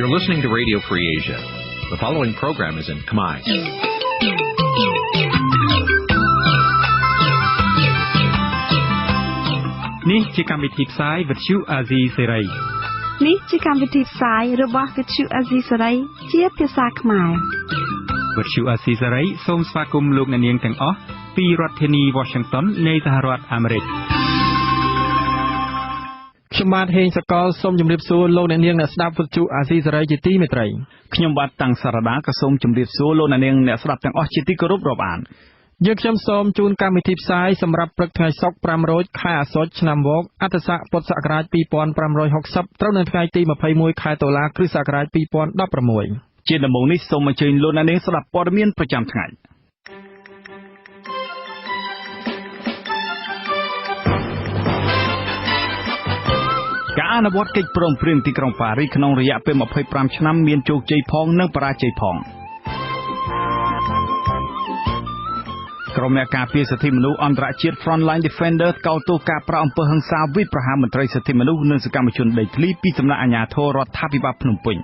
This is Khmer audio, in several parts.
You're listening to Radio Free Asia. The following program is in Khmer. នេះជាកម្មវិធីផ្សាយវិទ្យុអាស៊ីសេរីនេះជាកម្មវិធីផ្សាយរបស់វិទ្យុអាស៊ីសេរីជាភាសាខ្មែរវិទ្យុអាស៊ីសេរីសូមស្វាគមន៍លោកអ្នកនាងទាំងអស់ពីរដ្ឋធានី Washington នៃសហរដ្ឋអាមេរិកខ្ញុំបាទហេងសកលសូមជម្រាបសួរលោកអ្នកនាងអ្នកស្ដាប់វិទ្យុអាស៊ីសេរីជាទីមេត្រីខ្ញុំបាទតាំងសារដាក៏សូមជម្រាបសួរលោកអ្នកនាងអ្នកស្ដាប់ទាំងអស់ជាទីគោរពរាប់អានយើងខ្ញុំសូមជូនកម្មវិធីផ្សាយសម្រាប់ព្រឹកថ្ងៃសុក្រ5រោចខែអាសត់ឆ្នាំវកអត្តស័កពុទ្ធសករាជ2560ត្រូវនៅថ្ងៃទី21ខែតុលាគ្រិស្តសករាជ2016ជាដំបូងនេះសូមអញ្ជើញលោកអ្នកនាងស្ដាប់ព័ត៌មានប្រចាំថ្ងៃការអនុវត្តកិច្ចព្រមព្រៀងទីក្រុងប៉ារីសក្នុងរយៈពេល25ឆ្នាំមានជោគជ័យផងនិងបរាជ័យផងក្រុមអ្នកការពារសិទ្ធិមនុស្សអន្តរជាតិ Frontline Defender កោតទោសការប្រាអំពើហិង្សាវិប្រហារមន្ត្រីសិទ្ធិមនុស្សនិងសកម្មជនដីធ្លីពីសំណាក់អាជ្ញាធររដ្ឋាភិបាលភ្នំពេញ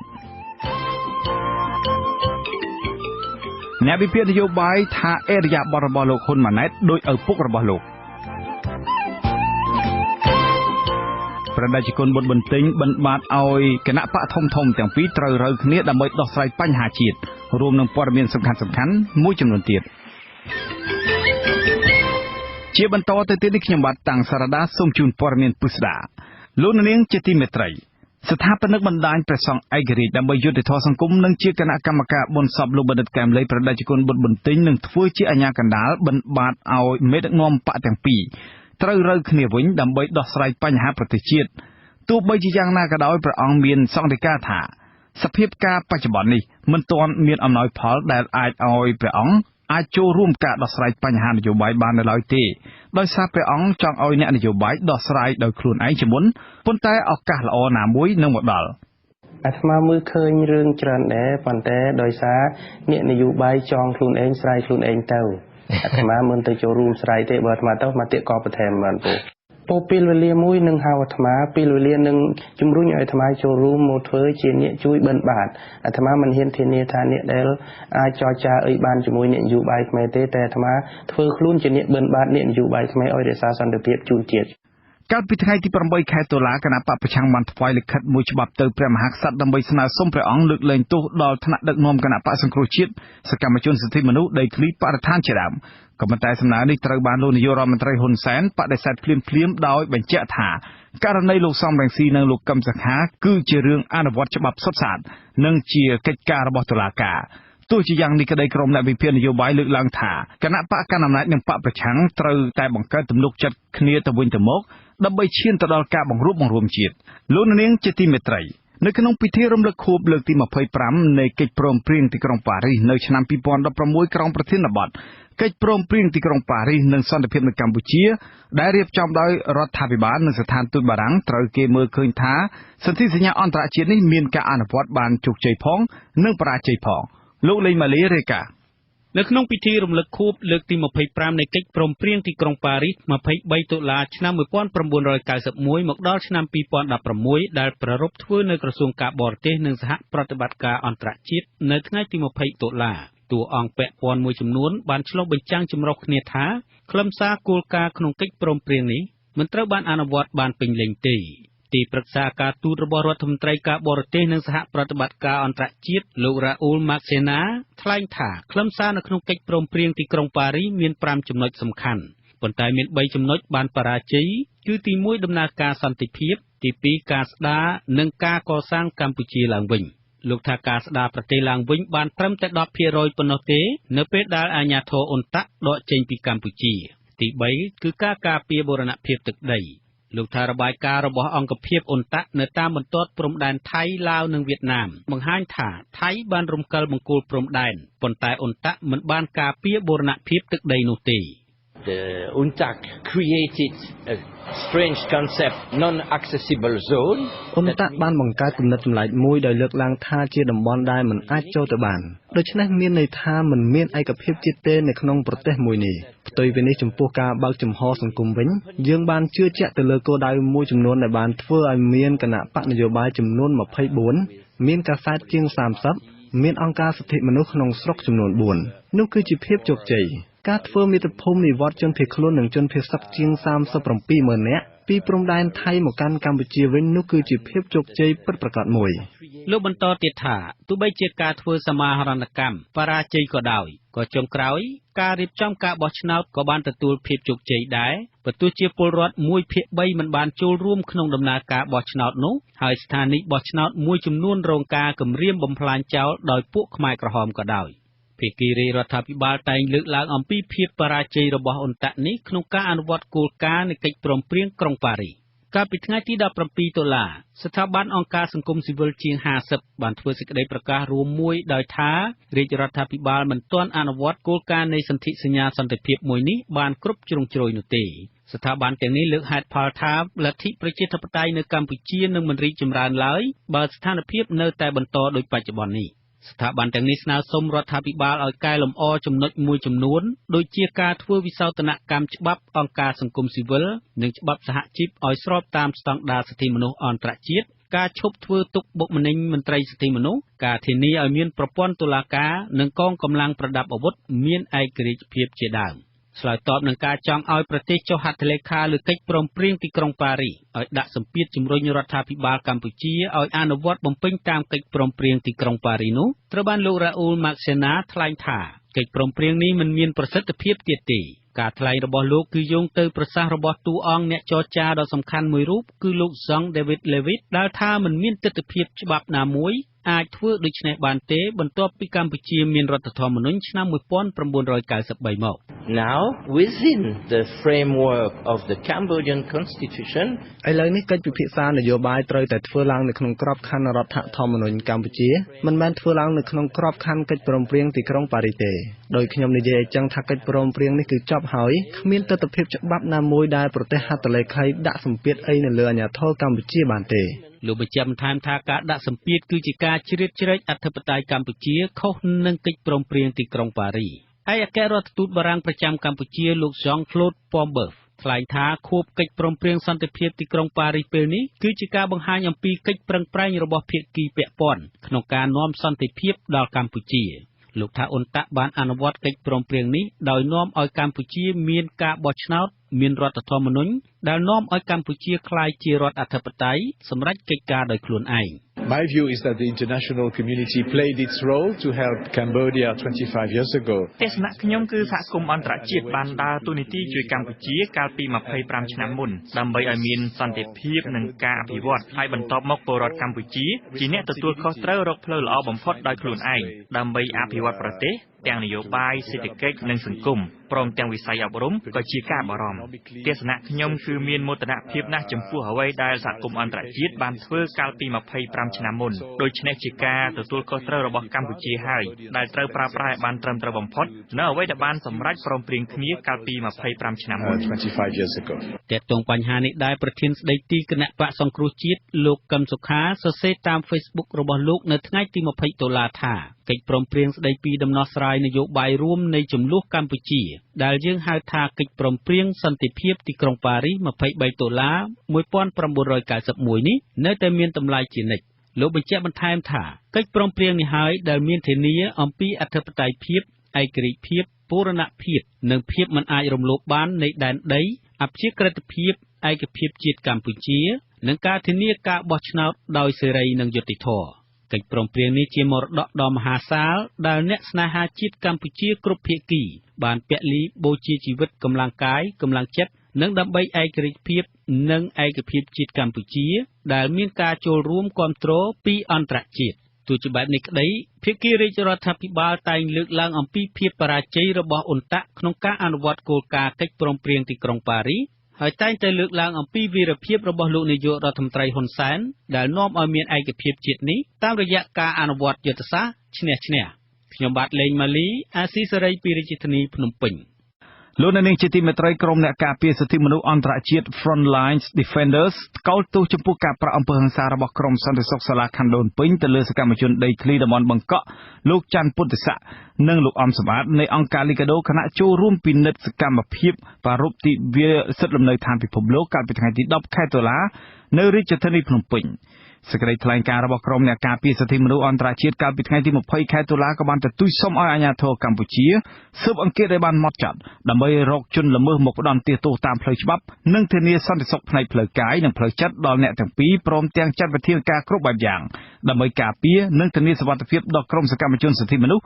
អ្នកវិភាគនយោបាយថាអេរយាប័តរបស់លោកហ៊ុនម៉ាណែតដោយឪពុករបស់លោកប្រតិជនបុតបន្ទិញបណ្ឌបាតឲ្យគណៈបកធំទាំងពីរត្រូវរើគ្នាដើម្បីដោះស្រាយបញ្ហាជាតិរួមនឹងព័ត៌មានសំខាន់មួយចំនួនទៀតជាបន្តទៅទៀតនេះខ្ញុំបាទតាំងសារដាសូមជូនព័ត៌មានពិស្ដាលោកនាងជាទីមេត្រីស្ថាបនិកបណ្ដាញព្រះសង្ឃឯករាជ្យដើម្បីយុត្តិធម៌សង្គមនិងជាគណៈកម្មការបុណ្យសពលោកបណ្ឌិតកែមលីប្រតិជនបុតបន្ទិញនឹងធ្វើជាអាជ្ញាកណ្ដាលបណ្ឌបាតឲ្យមេដឹកនាំបកទាំងពីរត្រូវរើគ្នាវិញដើម្បីដោះស្រាយបញ្ហាប្រទេសជាតិទោះបីជាយ៉ាងណាក៏ដោយព្រះអង្គមានសង្កេតការថាសភាពការបច្ចុប្បន្ននេះមិនទាន់មានអំណោយផលដែលអាចឲ្យព្រះអង្គអាចចូលរួមការដោះស្រាយបញ្ហានយោបាយបាននៅឡើយទេដោយសារព្រះអង្គចង់ឲ្យអ្នកនយោបាយដោះស្រាយដោយខ្លួនឯងជាមុនប៉ុន្តែឱកាសល្អណាមួយនឹងមកដល់អាត្មាមើលឃើញរឿងច្រើនដែរប៉ុន្តែដោយសារអ្នកនយោបាយចង់ខ្លួនឯងស្រាយខ្លួនឯងទៅអាត្មាមិនទៅចូលរួមស្រាយទេបើអាត្មាទៅមកទៀតក៏បន្ថែមបានពោពេលវេលាមួយនឹងហៅអាត្មាពេលវេលានឹងជំរុញឲ្យអាត្មាចូលរួមមកធ្វើជាអ្នកជួយបិណ្ឌបាតអាត្មាមិនហ៊ានធានាថាអ្នកដែលអាចចរចាអីបានជាមួយអ្នកនយោបាយខ្មែរទេតែអាត្មាធ្វើខ្លួនជាអ្នកបិណ្ឌបាតអ្នកនយោបាយខ្មែរឲ្យរក្សាសន្តិភាពជូនជាតិកាលពីថ្ងៃទី8ខែតុលាគណៈបកប្រឆាំងបានថ្វាយលិខិតមួយច្បាប់ទៅព្រះមហាក្សត្រដើម្បីស្នើសុំព្រះអង្គលើកលែងទោសដល់ថ្នាក់ដឹកនាំគណៈបកសង្គ្រោះជាតិសកម្មជនសិទ្ធិមនុស្សដីធ្លីបរិស្ថានជាដើមក៏ប៉ុន្តែសំណើនេះត្រូវបានលោកនាយករដ្ឋមន្ត្រីហ៊ុនសែនបដិសេធភ្លាមដោយបញ្ជាក់ថាករណីលោកសំរងស៊ីនិងលោកកឹមសុខាគឺជារឿងអនុវត្តច្បាប់សុទ្ធសាធនិងជាកិច្ចការរបស់តុលាការទោះជាយ៉ាងនេះក្តីក្រុមអ្នកវិភាគនយោបាយលើកឡើងថាគណៈបកកណ្ដាលអំណាចនិងបកប្រឆាំងត្រូវតែបង្កើតទំនុកចិត្តគ្នាទៅវិញទៅមកដើម្បីឈានទៅដល់ការបង្រួបបង្រួមជាតិលោកនាងជាទីមេត្រីនៅក្នុងពិធីរំលឹកខួបលើកទី25នៃកិច្ចព្រមព្រៀងទីក្រុងប៉ារីសនៅឆ្នាំ2016ក្រុងប្រធានបទកិច្ចព្រមព្រៀងទីក្រុងប៉ារីសនិងសន្តិភាពនៅកម្ពុជាដែលរៀបចំដោយរដ្ឋាភិបាលនិងស្ថានទូតបារាំងត្រូវគេមើលឃើញថាសន្ធិសញ្ញាអន្តរជាតិនេះមានការអនុវត្តបានជោគជ័យផងនិងបរាជ័យផងលោកលេងម៉ាលីរាយការណ៍នៅក្នុងពិធីរំលឹកខួបលើកទី25នៃកិច្ចព្រមព្រៀងទីក្រុងប៉ារីស23តុលាឆ្នាំ1991មកដល់ឆ្នាំ2016ដែលប្រារព្ធធ្វើនៅក្រសួងការបរទេសនិងសហប្រតិបត្តិការអន្តរជាតិនៅថ្ងៃទី20តុលាតួអង្គពាក់ព័ន្ធមួយចំនួនបានឆ្លុះបញ្ចាំងចម្រុះគ្នាថាខ្លឹមសារគោលការណ៍ក្នុងកិច្ចព្រមព្រៀងនេះមិនត្រូវបានអនុវត្តបានពេញលេញទេទីប្រឹក្សាការទូតរបស់រដ្ឋមន្ត្រីការបរទេសនិងសហប្រតិបត្តិការអន្តរជាតិលោករ៉ាអ៊ូលម៉ាក់សេណាថ្លែងថាខ្លឹមសារនៅក្នុងកិច្ចព្រមព្រៀងទីក្រុងប៉ារីសមាន5ចំណុចសំខាន់ប៉ុន្តែមាន3ចំណុចបានបរាជ័យគឺទី1ដំណើរការសន្តិភាពទី2ការស្ដារនិងការកសាងកម្ពុជាឡើងវិញលោកថាការស្ដារប្រទេសឡើងវិញបានត្រឹមតែ 10% ប៉ុណ្ណោះទេនៅពេលដែលអាជ្ញាធរអ៊ុនតាក់ដកចេញពីកម្ពុជាទី3គឺការការពារបូរណភាពទឹកដីលោកថារបាយការណ៍របស់អង្គភាពអ៊ុនតាក់នៅតាមបន្ទាត់ព្រំដែនថៃឡាវនិងវៀតណាមបង្ហាញថាថៃបានរំកិលបង្គោលព្រំដែនប៉ុន្តែអ៊ុនតាក់មិនបានការពារបូរណភាពទឹកដីនោះទេ The UNTAC created a strange concept non-accessible zone អ៊ុនតាក់បានបង្កើតគំនិតចម្លែកមួយដោយលើកឡើងថាជាតំបន់ដែលមិនអាចចូលទៅបានដូច្នេះមានន័យថាមិនមានឯកភាពជាតិទេនៅក្នុងប្រទេសមួយនេះផ្ ផ្ទុយពីនេះចំពោះការបើកចំហសង្គមវិញយើងបានជឿជាក់ទៅលើគោលដៅមួយចំនួនដែលបានធ្វើឲ្យមានគណៈបកនយោបាយចំនួន24មានកាសែតជាង30មានអង្គការសិទ្ធិមនុស្សក្នុងស្រុកចំនួន4នោះគឺជាភាពជោគជ័យការធ្វើមាតុភូមិនិវត្តជនភៀសខ្លួននិងជនភៀសសឹកជាង37,000 នាក់ពីព្រំដែនថៃមកកាន់កម្ពុជាវិញនោះគឺជាភាពជោគជ័យពិតប្រាកដមួយលោកបន្តទៀតថាទោះបីជាការធ្វើសមាហរណកម្មបរាជ័យក៏ដោយក៏ចុងក្រោយការរៀបចំការបោះឆ្នោតក៏បានទទួលភាពជោគជ័យដែរបើទោះជាពលរដ្ឋ1/3មិនបានចូលរួមក្នុងដំណើរការបោះឆ្នោតនោះហើយស្ថានីយបោះឆ្នោតមួយចំនួនរងការគំរាមបំផ្លាញចោលដោយពួកខ្មែរក្រហមក៏ដោយភាគីរាជរដ្ឋាភិបាលតែងលើកឡើងអំពីភាពបរាជ័យរបស់អ៊ុនតាក់នេះក្នុងការអនុវត្តគោលការណ៍នៃកិច្ចព្រមព្រៀងក្រុងប៉ារីសកាលពីថ្ងៃទី17 តុលាស្ថាប័នអង្គការសង្គមស៊ីវិលជាង50បានធ្វើសេចក្តីប្រកាសរួមមួយដោយថារាជរដ្ឋាភិបាលមិនទាន់អនុវត្តគោលការណ៍នៃសន្ធិសញ្ញាសន្តិភាពមួយនេះបានគ្រប់ជ្រុងជ្រោយនោះទេស្ថាប័នទាំងនេះលើកហេតុផលថាលទ្ធិប្រជាធិបតេយ្យនៅកម្ពុជានឹងមិនរីកចម្រើនឡើយបើស្ថានភាពនៅតែបន្តដូចបច្ចុប្បន្ននេះស្ថាប័នទាំងនេះស្នើសុំរដ្ឋាភិបាលឲ្យកែលម្អចំណុចមួយចំនួនដូចជាការធ្វើវិសោធនកម្មច្បាប់អង្គការសង្គមស៊ីវិលនិងច្បាប់សហជីពឲ្យស្របតាមស្តង់ដារសិទ្ធិមនុស្សអន្តរជាតិការឈប់ធ្វើទុកបុកម្នេញមន្ត្រីសិទ្ធិមនុស្សការធានាឲ្យមានប្រព័ន្ធតុលាការនិងកងកម្លាំងប្រដាប់អាវុធមានឯករាជ្យភាពជាដើមឆ្លើយតបនឹងការចង់ឲ្យប្រទេសចុះហត្ថលេខាលើកិច្ចព្រមព្រៀងទីក្រុងប៉ារីសឲ្យដាក់សម្ពាធជំរុញរដ្ឋាភិបាលកម្ពុជាឲ្យអនុវត្តបំពេញតាមកិច្ចព្រមព្រៀងទីក្រុងប៉ារីសនោះត្រូវបានលោករ៉ាអ៊ូលម៉ាក់សេណាថ្លែងថាកិច្ចព្រមព្រៀងនេះមិនមានប្រសិទ្ធភាពទៀតទេការថ្លែងរបស់លោកគឺយោងទៅប្រសាសន៍របស់តួអង្គអ្នកចរចាដ៏សំខាន់មួយរូបគឺលោក Zong David Levitt ដែលថាមិនមានទិដ្ឋភាពច្បាប់ណាមួយអាចធ្វើដូច្នេះបានទេបន្ទាប់ពីកម្ពុជាមានរដ្ឋធម្មនុញ្ញឆ្នាំ1993មក Now within the framework of the Cambodian constitution ឥឡូវនេះកិច្ចពិភាក្សានយោបាយត្រូវតែធ្វើឡើងនៅក្នុងក្របខ័ណ្ឌរដ្ឋធម្មនុញ្ញកម្ពុជាមិនមែនធ្វើឡើងនៅក្នុងក្របខ័ណ្ឌកិច្ចព្រមព្រៀងទីក្រុងប៉ារីសទេដោយខ្ញុំនិយាយអញ្ចឹងថាកិច្ចព្រមព្រៀងនេះគឺចប់ហើយគ្មានទិដ្ឋភាពច្បាប់ណាមួយដែលប្រទេសហត្ថលេខីដាក់សម្ពាធអីនៅលើអាជ្ញាធរកម្ពុជាបានទេលោកបញ្ជាក់បន្ថែមថាការដាក់សម្ពាធគឺជាការជ្រៀតជ្រែកអធិបតេយ្យកម្ពុជាខុសនឹងកិច្ចព្រមព្រៀងទីក្រុងប៉ារីសឯអគ្គរដ្ឋទូតបារាំងប្រចាំកម្ពុជាលោក Jean-Claude Pombeuf ថ្លែងថាខួបកិច្ចព្រមព្រៀងសន្តិភាពទីក្រុងប៉ារីសពេលនេះគឺជាការបង្ហាញអំពីកិច្ចប្រឹងប្រែងរបស់ភាគីពាក់ព័ន្ធក្នុងការនាំសន្តិភាពដល់កម្ពុជាលោកថាអ៊ុនតាក់បានអនុវត្តកិច្ចព្រមព្រៀងនេះដោយនាំឲ្យកម្ពុជាមានការបោះឆ្នោតមានរដ្ឋធម្មនុញ្ញដែលនាំឲ្យកម្ពុជាក្លាយជារដ្ឋអធិបតេយ្យសម្រេចកិច្ចការដោយខ្លួនឯងMy view is that the international community played its role to help Cambodia 25 years ago. ទស្សនៈខ្ញុំគឺសហគមន៍អន្តរជាតិបានដើរតួនាទីជួយកម្ពុជាកាលពី25ឆ្នាំមុនដើម្បីឲ្យមានសន្តិភាពនិងការអភិវឌ្ឍហើយបន្ទាប់មកពលរដ្ឋកម្ពុជាជាអ្នកទទួលខុសត្រូវរកផ្លូវល្អបំផុតដោយខ្លួនឯងដើម្បីអភិវឌ្ឍប្រទេសទាំងនយោបាយសេដ្ឋកិច្ចនិងសង្គមព្រមទាំងវិស័យអប់រំក៏ជាការបារម្ភទស្សនៈខ្ញុំគឺមានមោទនភាពណាស់ចំពោះអ្វីដែលសហគមន៍អន្តរជាតិបានធ្វើកាលពី25ឆ្នាំមុនដូច្នេះជាការទទួលខុសត្រូវរបស់កម្ពុជាហើយដែលត្រូវប្រើប្រាស់ឲ្យបានត្រឹមត្រូវបំផុតនៅអ្វីដែលបានសម្រេចព្រមព្រៀងគ្នាកាលពី25ឆ្នាំមុន25 years ago ទាក់ទងបញ្ហានេះដែរប្រធានស្ដីទីគណៈបកសង្គ្រោះជាតិលោកកឹមសុខាសរសេរតាម Facebook របស់លោកនៅថ្ងៃទី20 ដុល្លារថាកិច្ចព្រមព្រៀងស្ដីពីដំណោះស្រាយនយោបាយរួមនៃចំនួនកម្ពុជាដែលយើងហៅថាកិច្ចព្រមព្រៀងសន្តិភាពទីក្រុងប៉ារីស23 តុលា1991នេះនៅតែមានតម្លៃជានិច្ចលោកបញ្ជាក់បន្ថែមថាកិច្ចព្រមព្រៀងនេះហើយដែលមានធានាអំពីអធិបតេយ្យភាពឯករាជ្យភាពបូរណភាពនិងភាពមិនអាចរំលោភបាននៃដែនដីអព្យាក្រឹតភាពឯកភាពជាតិកម្ពុជានិងការធានាការបោះឆ្នោតដោយសេរីនិងយុត្តិធម៌កិច្ចព្រមព្រៀងនេះជាមរតកដ៏មហាសាលដែលអ្នកស្នេហាជាតិកម្ពុជាគ្រប់ភាគីបានពលីបូជាជីវិតកម្លាំងកាយកម្លាំងចិត្តនិងដើម្បីឯករាជ្យភាពនិងឯកភាពជាតិកម្ពុជាដែលមានការចូលរួមគាំទ្រពីអន្តរជាតិទោះជាបែបនេះក្តីភាគីរាជរដ្ឋាភិបាលតែងលើកឡើងអំពីភាពបរាជ័យរបស់អ៊ុនតាក់ក្នុងការអនុវត្តគោលការណ៍កិច្ចព្រមព្រៀងទីក្រុងប៉ារីសហើយតែងតែលើកឡើងអំពីវីរភាពរបស់លោកនាយករដ្ឋមន្ត្រីហ៊ុនសែនដែលនាំឲ្យមានឯកភាពជាតិនេះតាមរយៈការអនុវត្តយុទ្ធសាស្ត្រឈ្នះឈ្នះខ្ញុំបាទលេងម៉ាលីអាស៊ីសេរីពីរាជធានីភ្នំពេញ លោកនាងជាទីមេត្រីក្រុមអ្នកការពារសិទ្ធិមនុស្សអន្តរជាតិ Frontlines Defenders កោតទោសចំពោះការប្រាក់អំពើហិង្សារបស់ក្រុមសន្តិសុខសាលាខណ្ឌដូនពេញទៅលើសកម្មជនដីធ្លីតំបន់បង្កក់លោកច័ន្ទពុទ្ធស័ក្តិនិងលោកអំសម្បត្តិនៃអង្គការលីកាដូគណៈចូលរួមពិនិត្យសកម្មភាពប្រារព្ធទិវាសិទ្ធិលំនៅឋានពិភពលោកកាលពីថ្ងៃទី10ខែតុលានៅរាជធានីភ្នំពេញសេចក្តីថ្លែងការណ៍របស់ក្រុមអ្នកការពារសិទ្ធិមនុស្សអន្តរជាតិកាលពីថ្ងៃទី20ខែតុលាក៏បានទទូចសុំឲ្យអាជ្ញាធរកម្ពុជាស៊ើបអង្កេតឲ្យបានហ្មត់ចត់ដើម្បីរកជនល្មើសមកផ្ដន្ទាទោសតាមផ្លូវច្បាប់និងធានាសន្តិសុខផ្នែកផ្លូវកាយនិងផ្លូវចិត្តដល់អ្នកទាំងពីរព្រមទាំងចាត់វិធានការគ្រប់បែបយ៉ាងដើម្បីការពារនិងធានាសុវត្ថិភាពដល់ក្រុមសកម្មជនសិទ្ធិមនុស្ស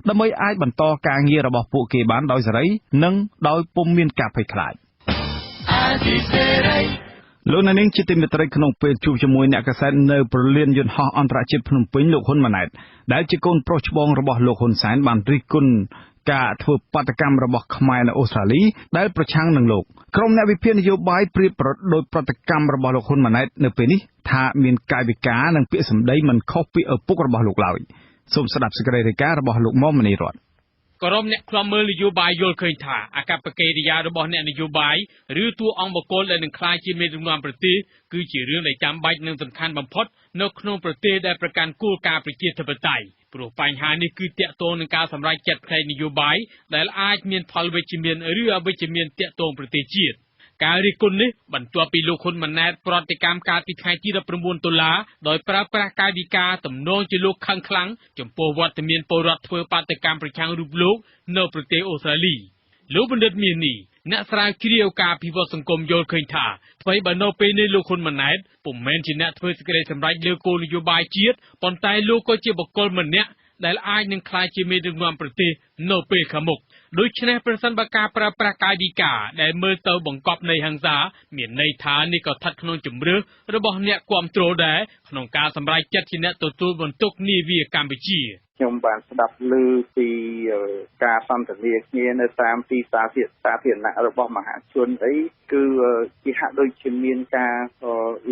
ដើម្បីអាចបន្តការងាររបស់ពួកគេបានដោយសេរីនិងដោយពុំមានការភ័យខ្លាចលោកនាងជាទីមេត្រីក្នុងពេលជួបជាមួយអ្នកកាសែតនៅប្រលានយន្តហោះអន្តរជាតិភ្នំពេញលោកហ៊ុនម៉ាណែតដែលជាកូនប្រុសច្បងរបស់លោកហ៊ុនសែនបានរិះគន់ការធ្វើបាតកម្មរបស់ខ្មែរនៅអូស្ត្រាលីដែលប្រឆាំងនឹងលោកក្រុមអ្នកវិភាគនយោបាយប្រៀបប្រដូចប្រតិកម្មរបស់លោកហ៊ុនម៉ាណែតនៅពេលនេះថាមានកាយវិការនិងពាក្យសម្ដីមិនខុសពីឪពុករបស់លោកឡើយសូមស្ដាប់សេចក្តីរាយការណ៍របស់លោកមុំមនីរតន៍ក្រុមអ្នកខ្លាំមើលនយោបាយយល់ឃើញថាអាកប្បកិរិយារបស់អ្នកនយោបាយឬតួអង្គបុគ្គលដែលនឹងក្លាយជាមេដឹកនាំប្រទេសគឺជារឿងដែលចាំបាច់និងសំខាន់បំផុតនៅក្នុងប្រទេសដែលប្រកាន់គោលការណ៍ប្រជាធិបតេយ្យព្រោះបញ្ហានេះគឺទាក់ទងនឹងការសម្រេចចិត្តផ្នែកនយោបាយដែលអាចមានផលវិជ្ជមានឬអវិជ្ជមានទាក់ទងប្រទេសជាតិការរិះគន់នេះបន្ទាប់ពីលោកហ៊ុនម៉ាណែតប្រតិកម្មកាលពីថ្ងៃទី19តុលាដោយប្រើប្រាស់កាយវិការទំនងជាលោកខឹងខ្លាំងចំពោះវត្តមានពលរដ្ឋធ្វើបាតកម្មប្រឆាំងរូបលោកនៅប្រទេសអូស្ត្រាលីលោកបណ្ឌិតមាសនេះអ្នកស្រាវជ្រាវការពិវត្តសង្គមយល់ឃើញថាថ្មីបើនៅពេលនេះលោកហ៊ុនម៉ាណែតពុំមែនជាអ្នកធ្វើសេចក្តីសម្រេចលើគោលនយោបាយជាតិប៉ុន្តែលោកក៏ជាបុគ្គលម្នាក់ដែលអាចនឹងក្លាយជាមេដឹកនាំប្រទេសនៅពេលខាងមុខដូច្នេះប្រសិនបើការប្រើប្រាស់កាយវិការដែលមើលទៅបង្កប់នៃហិង្សាមានន័យថានេះក៏ស្ថិតក្នុងជំរឿសរបស់អ្នកគាំទ្រដែរក្នុងការសម្រេចចិត្តជាអ្នកទទួលបន្ទុកនាវាកម្ពុជាខ្ញុំបានស្ដាប់ឮពីការសន្ទនាគ្នានៅតាមទីសាធារណៈរបស់មហាជនអីគឺគេហាក់ដូចជាមានការ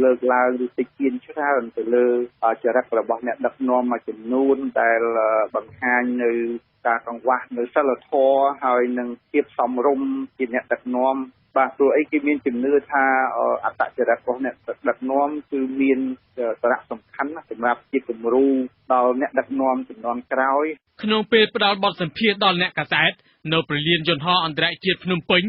លើកឡើងឬតិចទៀនច្រើនទៅលើចរិតរបស់អ្នកដឹកនាំមួយចំនួនដែលបង្ហាញនៅការកង្វះនៅសិលធម៌ហើយនឹងភាពសមរម្យជាអ្នកដឹកនាំបាទព្រោះអីគេមានជំនឿថាអត្តចរិតរបស់អ្នកដឹកនាំគឺមានសារៈសំខាន់ណាស់សម្រាប់ជាគំរូដល់អ្នកដឹកនាំជំនាន់ក្រោយក្នុងពេលផ្ដល់បទសម្ភាសន៍ដល់អ្នកកាសែតនៅប្រលានយន្តហោះអន្តរជាតិភ្នំពេញ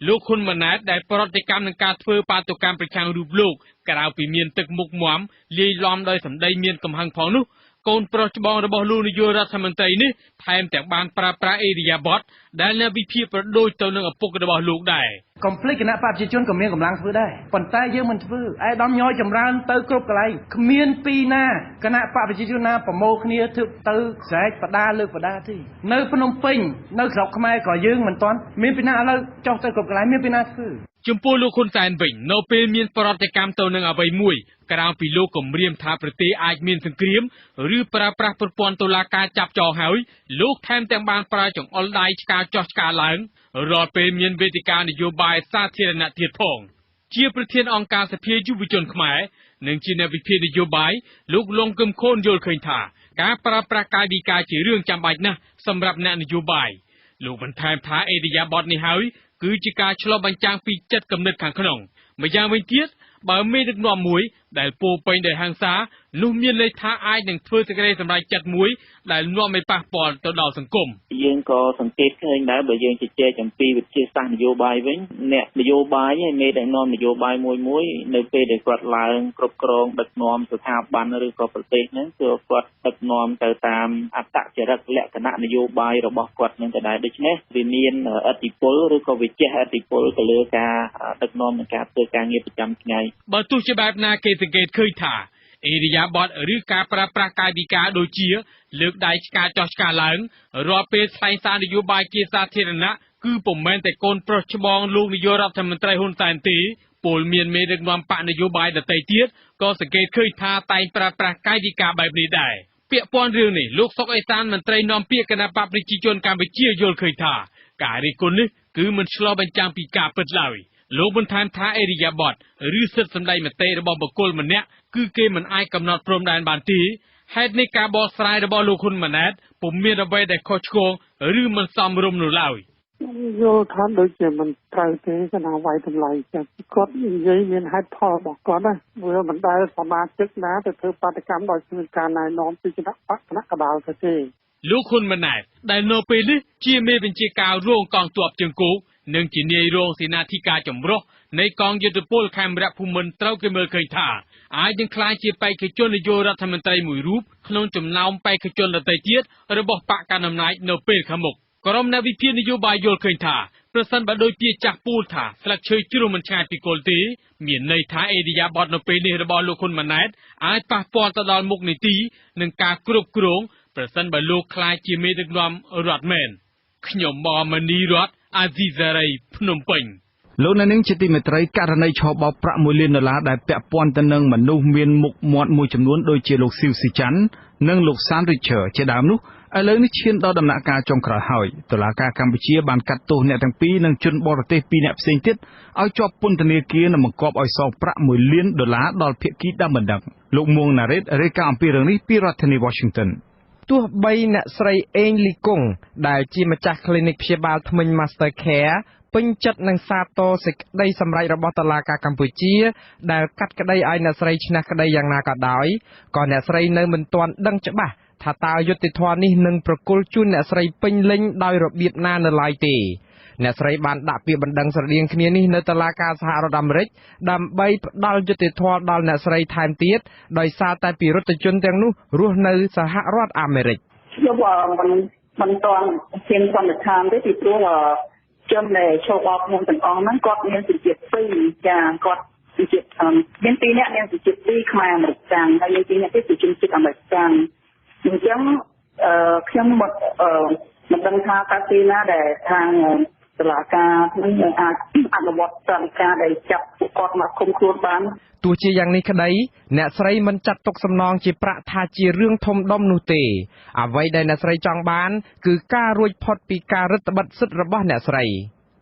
លោកហ៊ុនម៉ាណែតដែលប្រតិកម្មនឹងការធ្វើបាតុកម្មប្រឆាំងរូបលោកក្រៅពីមានទឹកមុខមាំលាយឡំដោយសម្ដីមានកំហឹងផងនោះកូនប្រុសច្បងរបស់លោកនាយករដ្ឋមន្ត្រីនេះថែមទាំងបានប្រើប្រាស់អេរិយាបថដែលអ្នកវិភាគប្រដូចទៅនឹងឪពុករបស់លោកដែរកុំភ្លេចគណៈបព្វជិជនក៏មានកម្លាំងធ្វើដែរប៉ុន្តែយើងមិនធ្វើឯកឧត្តមញយចម្រើនទៅគ្រប់កន្លែងគ្មានពីណាគណៈបព្វជិជនណាប្រមូលគ្នាធ្វើទៅស្រែកបដាលើកបដាទេនៅភ្នំពេញនៅស្រុកខ្មែរក៏យើងមិនទាន់មានពីណាឥឡូវចុះទៅគ្រប់កន្លែងមានពីណាធ្វើចំពោះលោកហ៊ុនសែនវិញនៅពេលមានប្រតិកម្មទៅនឹងអ្វីមួយក្រៅពីលោកគម្រាមថាប្រទេសអាចមានសង្គ្រាមឬប្រើប្រាស់ប្រព័ន្ធតុលាការចាប់ចោលហើយលោកថែមទាំងបានប្រើចង្អុលដៃឆ្កាចោះឆ្កាឡើងរាល់ពេលមានវេទិកានយោបាយសាធារណៈទៀតផងជាប្រធានអង្គការសភាយុវជនខ្មែរនិងជាអ្នកវិភាគនយោបាយលោកលងកឹមខូនយល់ឃើញថាការប្រើប្រាស់កាយវិការជារឿងចាំបាច់ណាស់សម្រាប់អ្នកនយោបាយលោកបន្ថែមថាអេរិយាបថនេះហើយគឺជាការឆ្លុះបញ្ចាំងពីចិត្តគំនិតខាងក្នុងម្យ៉ាងវិញទៀតបើមេដឹកនាំមួយដែលពោពេញដោយហិង្សានោះមានន័យថាអាចនឹងធ្វើសេចក្តីសម្រេចចិត្តមួយដែលនាំឲ្យប៉ះពាល់ទៅដល់សង្គមយើងក៏សង្កេតឃើញដែរបើយើងជជែកអំពីវិទ្យាសាស្ត្រនយោបាយវិញអ្នកនយោបាយហើយមេដឹកនាំនយោបាយមួយនៅពេលដែលគាត់ឡើងគ្រប់គ្រងដឹកនាំស្ថាប័នឬក៏ប្រទេសហ្នឹងគឺគាត់ដឹកនាំទៅតាមអត្តចរិតលក្ខណៈនយោបាយរបស់គាត់នឹងទៅដែរដូច្នេះវាមានឥទ្ធិពលឬក៏វាជះឥទ្ធិពលទៅលើការដឹកនាំនិងការធ្វើការងារប្រចាំថ្ងៃបើទោះជាបែបណាគេសង្កេតឃើញថាអេរិយាបថឬការប្រើប្រាស់កាយវិការដូចជាលើកដៃឆ្កាចោះឆ្កាឡើងរាល់ពេលថ្លែងសារនយោបាយជាសាធារណៈគឺពុំមែនតែកូនប្រុសច្បងលោកនាយករដ្ឋមន្ត្រីហ៊ុនសែនទេពលមានមេដឹកនាំបកនយោបាយដទៃទៀតក៏សង្កេតឃើញថាតែងប្រើប្រាស់កាយវិការបែបនេះដែរពាក់ព័ន្ធរឿងនេះលោកសុកអេសានមន្ត្រីនាំពាក្យគណៈបកប្រជាជនកម្ពុជាយល់ឃើញថាការរិះគន់នេះគឺមិនឆ្លុះបញ្ចាំងពីការពិតឡើយលោកបន្ថែមថាអេរិយាបថឬសិទ្ធិសម្ដែងមតិរបស់បុគ្គលម្នាក់គឺគេមិនអាចកំណត់ព្រំដែនបានទេហេតុនេះការបកស្រាយរបស់លោកហ៊ុនម៉ាណែតពុំមានអ្វីដែលខុសឆ្គងឬមិនសមរម្យនោះឡើយ យកថាដូចជាមិនត្រូវទេគណៈវាយតម្លៃចឹងគាត់និយាយមានហេតុផលរបស់គាត់ណាវាមិនដែលសមាជិកណាទៅធ្វើបាតកម្មដោយគ្មានការណែនាំពីគណៈបកគណៈកដាលទៅទេលោកហ៊ុនម៉ាណែតដែលនៅពេលនេះជាមេបញ្ជាការរងកងទ័ពជើងគោកនិងជានាយរងសេនាធិការចម្រុះនៃកងយុទ្ធពលខេមរៈភូមិន្ទត្រូវគេមើលឃើញថាអាចនឹងក្លាយជាបេក្ខជននាយករដ្ឋមន្ត្រីមួយរូបក្នុងចំណោមបេក្ខជនដទៃទៀតរបស់បកកណ្ដាលអំណាចនៅពេលខាងមុខក្រុមអ្នកវិភាគនយោបាយយល់ឃើញថាប្រសិនបើដោយពាក្យចាស់ពូលថាស្លឹកឈើជ្រុះមិនឆ្ងាយពីគល់ទេមានន័យថាអេឌីយ៉ាបតនៅពេលនេះរបស់លោកហ៊ុនម៉ាណែតអាចប៉ះពាល់ទៅដល់មុខនីតិនិងការគ្រប់គ្រងប្រសិនបើលោកក្លាយជាមេដឹកនាំរដ្ឋមែនខ្ញុំបមនីរតអាស៊ីសេរីភ្នំពេញលោកនៅនឹងជាទីមេត្រីករណីឆបោកប្រាក់$1 លានដែលពាក់ព័ន្ធទៅនឹងមនុស្សមានមុខមាត់មួយចំនួនដូចជាលោកស៊ីវស៊ីចាន់និងលោកសានរីឈើជាដើមនោះឥឡូវនេះឈានដល់ដំណាក់កាលចុងក្រោយហើយតុលាការកម្ពុជាបានកាត់ទោសអ្នកទាំងពីរនិងជនបរទេស2អ្នកផ្សេងទៀតឲ្យជាប់ពន្ធនាគារនិងបង្គាប់ឲ្យសងប្រាក់$1 លានដល់ភាគីដើមបណ្ដឹងលោកមួងណារ៉េតរាយការណ៍អំពីរឿងនេះពីរដ្ឋធានី Washington ទោះបីអ្នកស្រីអេងលីកុងដែលជាម្ចាស់ clinic ព្យាបាលធ្មេញ Master Care ពេញចិត្តនឹងសាទរសេចក្តីសម្រេចរបស់តុលាការកម្ពុជាដែលកាត់ក្តីឲ្យអ្នកស្រីឈ្នះក្តីយ៉ាងណាក៏ដោយក៏អ្នកស្រីនៅមិនទាន់ដឹងច្បាស់ថាតើយុត្តិធម៌នេះនឹងប្រគល់ជូនអ្នកស្រីពេញលេញដោយរបៀបណានៅឡើយទេអ្នកស្រីបានដាក់ពាក្យបណ្ដឹងស្រដៀងគ្នានេះនៅតុលាការសហរដ្ឋអាមេរិកដើម្បីផ្ដល់យុត្តិធម៌ដល់អ្នកស្រីថែមទៀតដោយសារតែពិរុទ្ធជនទាំងនោះរស់នៅសហរដ្ឋអាមេរិកខ្ញុំមិនទាន់ហ៊ានសន្និដ្ឋានទេពីព្រោះជនដែលឈប់អបខ្ញុំទាំងអស់ហ្នឹងគាត់មានសេចក្តី2ចាគាត់សេចក្តីមាន2នាក់មានសេចក្តី2ខ្មែរអាមេរិកចាហើយមាន2នាក់ទៀតជាជនជាតិអាមេរិកចាអញ្ចឹងខ្ញុំមិនដឹងថាតើទីណាដែលខាងតុលាការនឹងអាចអនុវត្តសន្និការដែលចាប់ពួកគាត់មកឃុំខ្លួនបានទោះជាយ៉ាងនេះក្តីអ្នកស្រីមិនចាត់ទុកសំណងជាប្រាក់ថាជារឿងធំដុំនោះទេអ្វីដែលអ្នកស្រីចង់បានគឺការរួចផុតពីការរឹតបន្តឹងសិទ្ធិរបស់អ្នកស្រី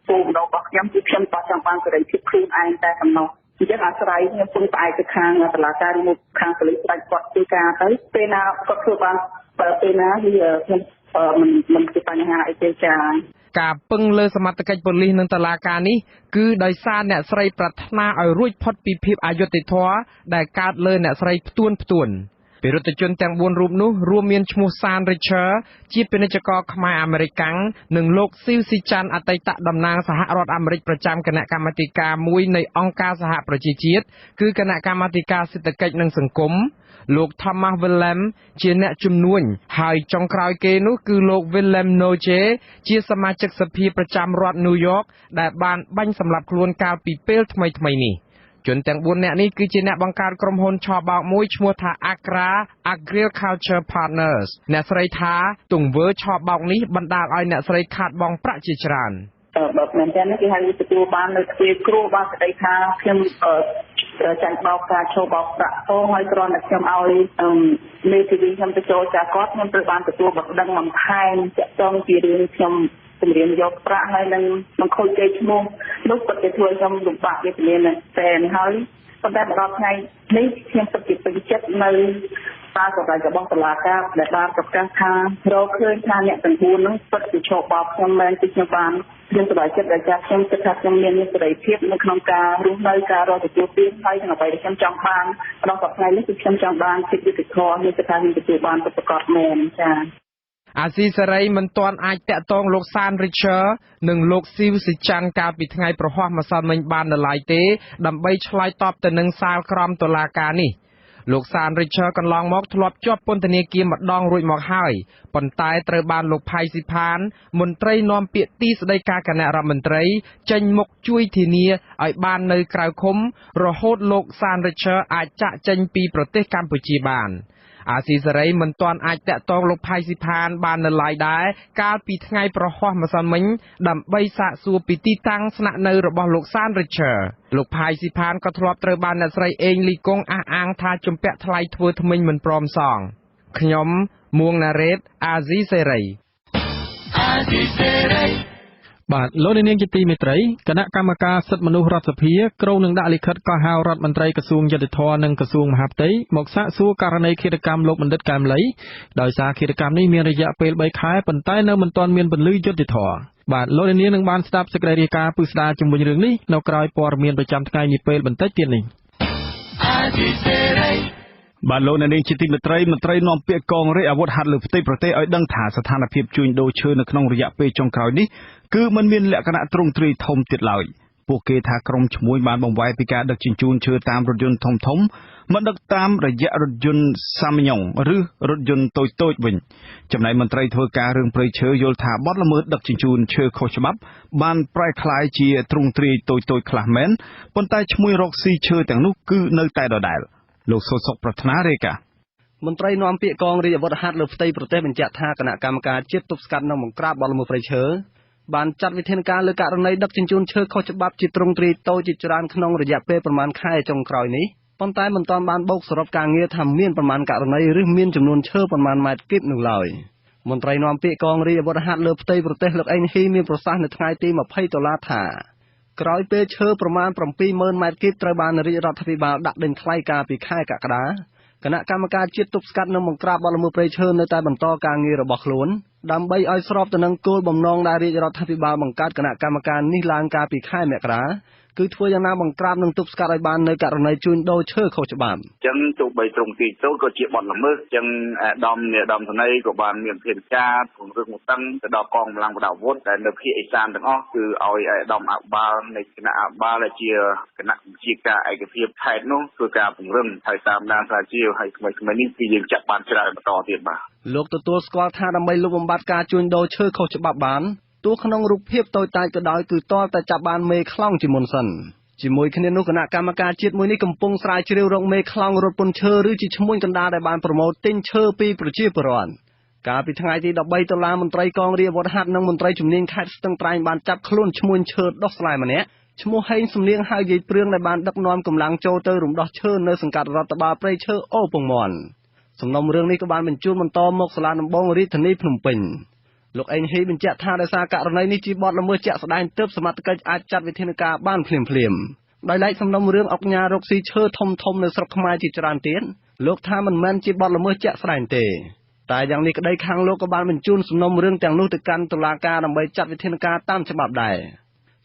គោលបំណងរបស់ខ្ញុំគឺខ្ញុំចង់បានសេរីភាពខ្លួនឯងតែប៉ុណ្ណោះអញ្ចឹងអាស្រ័យខ្ញុំពឹងផ្អែកទៅខាងតុលាការឬខាងប៉ូលីសស្ដេចគាត់ធ្វើការទៅពេលណាគាត់ធ្វើបានពេលណាគឺខ្ញុំមិនជាបញ្ហាអីទេចាការពឹងលើសមត្ថកិច្ចប៉ូលីសនិងតុលាការនេះគឺដោយសារអ្នកស្រីប្រាថ្នាឲ្យរួចផុតពីភាពអយុត្តិធម៌ដែលកើតលើអ្នកស្រីផ្ទួនពិរុទ្ធជនទាំង4រូបនោះរួមមានឈ្មោះសានរីឈើជាពាណិជ្ជករខ្មែរអាមេរិកាំងនិងលោកស៊ីវស៊ីចាន់អតីតតំណាងសហរដ្ឋអាមេរិកប្រចាំគណៈកម្មាធិការមួយនៃអង្គការសហប្រជាជាតិគឺគណៈកម្មាធិការសេដ្ឋកិច្ចនិងសង្គមលោក Thomas Willem ជាអ្នកជំនួញហើយចុងក្រោយគេនោះគឺលោក Willem Noje ជាសមាជិកសភាប្រចាំរដ្ឋ New York ដែលបានបាញ់សម្លាប់ខ្លួនកាលពីពេលថ្មីនេះជនទាំង4នាក់នេះគឺជាអ្នកបង្កើតក្រុមហ៊ុនឆបោកមួយឈ្មោះថា Accra Agriculture Partners អ្នកស្រីថាទង្វើឆបោកនេះបណ្ដាលឲ្យអ្នកស្រីខាតបង់ប្រាក់ជាច្រើនបើមែនតើគេហៅទទួលបាននៅទ្វារគ្រូបានស្ដីថាខ្ញុំចាញ់បោកការឈប់បោកប្រាក់ហើយគ្រាន់តែខ្ញុំឲ្យមេធាវីខ្ញុំទៅចូលចាគាត់ខ្ញុំត្រូវបានទទួលបណ្ដឹងបន្ថែមចាក់ចង់ពីរឿងខ្ញុំគម្រាមយកប្រាក់ហើយនឹងមិនខូចគេឈ្មោះនោះគាត់ទៅធ្វើខ្ញុំលំបាកវាមានតែហើយប៉ុន្តែដល់ថ្ងៃនេះខ្ញុំពិតជាពេញចិត្តនៅការសម្រេចរបស់តុលាការដែលបានប្រកាសថារកឃើញថាអ្នកទាំង4នោះពិតជាឈប់បោកខ្ញុំមែនគឺខ្ញុំបានខ្ញុំសប្បាយចិត្តដែលខ្ញុំគិតថាខ្ញុំមានសេរីភាពនៅក្នុងការរស់នៅការរកទទួលទានហើយនឹងអ្វីដែលខ្ញុំចង់បានដល់ថ្ងៃនេះគឺខ្ញុំចង់បានភាពយុត្តិធម៌នេះគឺថាខ្ញុំទទួលបានប្រកបមែនចា៎អាស៊ីសេរីមិនទាន់អាចតាក់ទងលោកសានរីឈើនិងលោកស៊ីវស៊ីចាន់កាលពីថ្ងៃប្រហ័សម្សិលមិញបាននៅឡើយទេដើម្បីឆ្លើយតបទៅនឹងសាលក្រមតុលាការនេះលោកសានរីឈើកន្លងមកធ្លាប់ជាប់ពន្ធនាគារម្ដងរួចមកហើយប៉ុន្តែត្រូវបានលោកផៃស៊ីផានមន្ត្រីនាំពាក្យទីស្តីការគណៈរដ្ឋមន្ត្រីចេញមុខជួយធានាឲ្យបាននៅក្រៅឃុំរហូតលោកសានរីឈើអាចចាកចេញពីប្រទេសកម្ពុជាបានអាស៊ីសេរីមិនទាន់អាចតាក់ទងលោកផៃស៊ីផានបាននៅឡើយដែរកាលពីថ្ងៃប្រហ័សម្សិលមិញដើម្បីសាកសួរពីទីតាំងស្នាក់នៅរបស់លោកសានរីឈើលោកផៃស៊ីផានក៏ធ្លាប់ត្រូវបានអ្នកស្រីអេងលីកុងអះអាងថាជំពាក់ថ្លៃធ្វើធ្មេញមិនព្រមសងខ្ញុំមួងណារ៉េតអាស៊ីសេរី បាទលោកនាងជាទីមេត្រីគណៈកម្មការសិទ្ធិមនុស្សរដ្ឋសភាក្រុងនឹងដាក់លិខិតកោះហៅរដ្ឋមន្ត្រីក្រសួងយុតិធម៌និងក្រសួងមហាផ្ទៃមកសាកសួរករណីឃាតកម្មលោកបណ្ឌិតកែមលីដោយសារឃាតកម្មនេះមានរយៈពេល3ខែប៉ុន្តែនៅមិនទាន់មានពន្លឺយុតិធម៌បាទលោកនាងនឹងបានស្ដាប់សេចក្តីរាយការណ៍ពិស្ដារជំវិញរឿងនេះនៅក្រៅព័ត៌មានប្រចាំថ្ងៃនេះពេលបន្តិចទៀតនេះបាទលោកនាងជាទីមេត្រីមន្ត្រីនាំពាក្យកងរាជអាវុធហត្ថលើផ្ទៃប្រទេសឲ្យដឹងថាស្ថានភាពជួញដូរឈើនៅក្នុងរយៈពេលចុងក្រោយនេះគឺมันមានលក្ខណៈទ្រង់ទ្រាយធំទៀតឡើយពួកគេថាក្រុមឈ្មួញបានបង្វែរពីការដឹកជញ្ជូនឈើតាមរថយន្តធំមកដឹកតាមរយៈរថយន្តសាមញ្ញឬរថយន្តតូចៗវិញចំណែកមន្ត្រីធ្វើការរឿងព្រៃឈើយល់ថាបទល្មើសដឹកជញ្ជូនឈើខុសច្បាប់បានប្រែក្លាយជាទ្រង់ទ្រាយតូចៗខ្លះមែនប៉ុន្តែឈ្មួញរកស៊ីឈើទាំងនោះគឺនៅតែដដែលលោកសុសុកប្រាថ្នារាយការណ៍មន្ត្រីនាំពាក្យកងរាជអាវុធហត្ថលើផ្ទៃប្រទេសបញ្ជាក់ថាគណៈកម្មការជាតិទប់ស្កាត់និងបង្ក្រាបបទល្មើសព្រៃឈើបានចាត់វិធានការលើករណីដឹកជញ្ជូនឈើខុសច្បាប់ជាទ្រង់ទ្រាយតូចជាច្រើនក្នុងរយៈពេលប្រមាណខែចុងក្រោយនេះប៉ុន្តែមិនទាន់បានបូកសរុបការងារថាមានប្រមាណករណីឬមានចំនួនឈើប្រមាណម៉ែត្រគីបនោះឡើយមន្ត្រីនាំពាក្យកងរាជអាវុធហត្ថលើផ្ទៃប្រទេសលោកអេងហ៊ីមានប្រសាសន៍នៅថ្ងៃទី$20ថាក្រោយពេលឈើប្រមាណ70000ម៉ែត្រគីបត្រូវបានរាជរដ្ឋាភិបាលដាក់ដេញថ្លៃកាលពីខែកក្កដាគណៈកម្មការជាតិទប់ស្កាត់និងបង្ក្រាបបទល្មើសព្រៃឈើនៅតែបន្តការងាររបស់ខ្លួនដើម្បីឲ្យស្របទៅនឹងគោលបំណងដែលរាជរដ្ឋាភិបាលបង្កើតគណៈកម្មការនេះឡើងកាលពីខែមករាគឺធ្វើយ៉ាងណាបង្ក្រាបនិងទប់ស្កាត់ឲ្យបាននៅករណីជួញដូរឈើខុសច្បាប់អញ្ចឹងទោះបីត្រង់ទីចូលក៏ជាបទល្មើសអញ្ចឹងអាដាមធនីក៏បានមានភារការពង្រឹងតឹងទៅដល់កងកម្លាំងប្រដាប់អាវុធដែលនៅភាគឦសានទាំងអស់គឺឲ្យអាដាមអបាលនៃគណៈអបាលដែលជាគណៈវិជាការឯកភាពខេត្តនោះធ្វើការពង្រឹងហើយតាមដានស្រាវជ្រាវហើយថ្មីនេះគឺយើងចាក់បានច្រើនបន្តទៀតបាទលោកទទួលស្គាល់ថាដើម្បីលុបបំបាត់ការជួញដូរឈើខុសច្បាប់បានទោះក្នុងរូបភាពតូចតាចក៏ដោយគឺទាល់តែចាប់បានមេខ្លោងជាមុនសិនជាមួយគ្នានោះគណៈកម្មការជាតិមួយនេះកំពុងស្រាវជ្រាវរកមេខ្លោងរត់ពន្ធឈើឬជាឈ្មួញកណ្ដាលដែលបានប្រមូលទិញឈើពីប្រជាពលរដ្ឋកាលពីថ្ងៃទី$13មន្ត្រីកងរាជអាវុធហត្ថនិងមន្ត្រីជំនាញខេត្តស្ទឹងត្រែងបានចាប់ខ្លួនឈ្មួញឈើដុះស្លែម្នាក់ឈ្មោះហេងសំលៀងហៅយាយព្រឿងដែលបានដឹកនាំកម្លាំងចូលទៅរំដោះឈើនៅសង្កាត់រដ្ឋបាលព្រៃឈើអូពងមាន់សំណុំរឿងនេះក៏បានបញ្ជូនបន្តមកសាលាដំបងរាជធានីភ្នំពេញលោកអេងហ៊ីបញ្ជាក់ថាដោយសារករណីនេះជាបទល្មើសជាក់ស្ដែងទើបសមត្ថកិច្ចអាចចាត់វិធានការបានភ្លាមដោយឡែកសំណុំរឿងអង្គការរកស៊ីឈើធំនៅស្រុកខ្មែរជាច្រើនទៀតលោកថាមិនមែនជាបទល្មើសជាក់ស្ដែងទេតែយ៉ាងនេះក្តីខាងលោកក៏បានបញ្ជូនសំណុំរឿងទាំងនោះទៅកាន់តុលាការដើម្បីចាត់វិធានការតាមច្បាប់ដែរ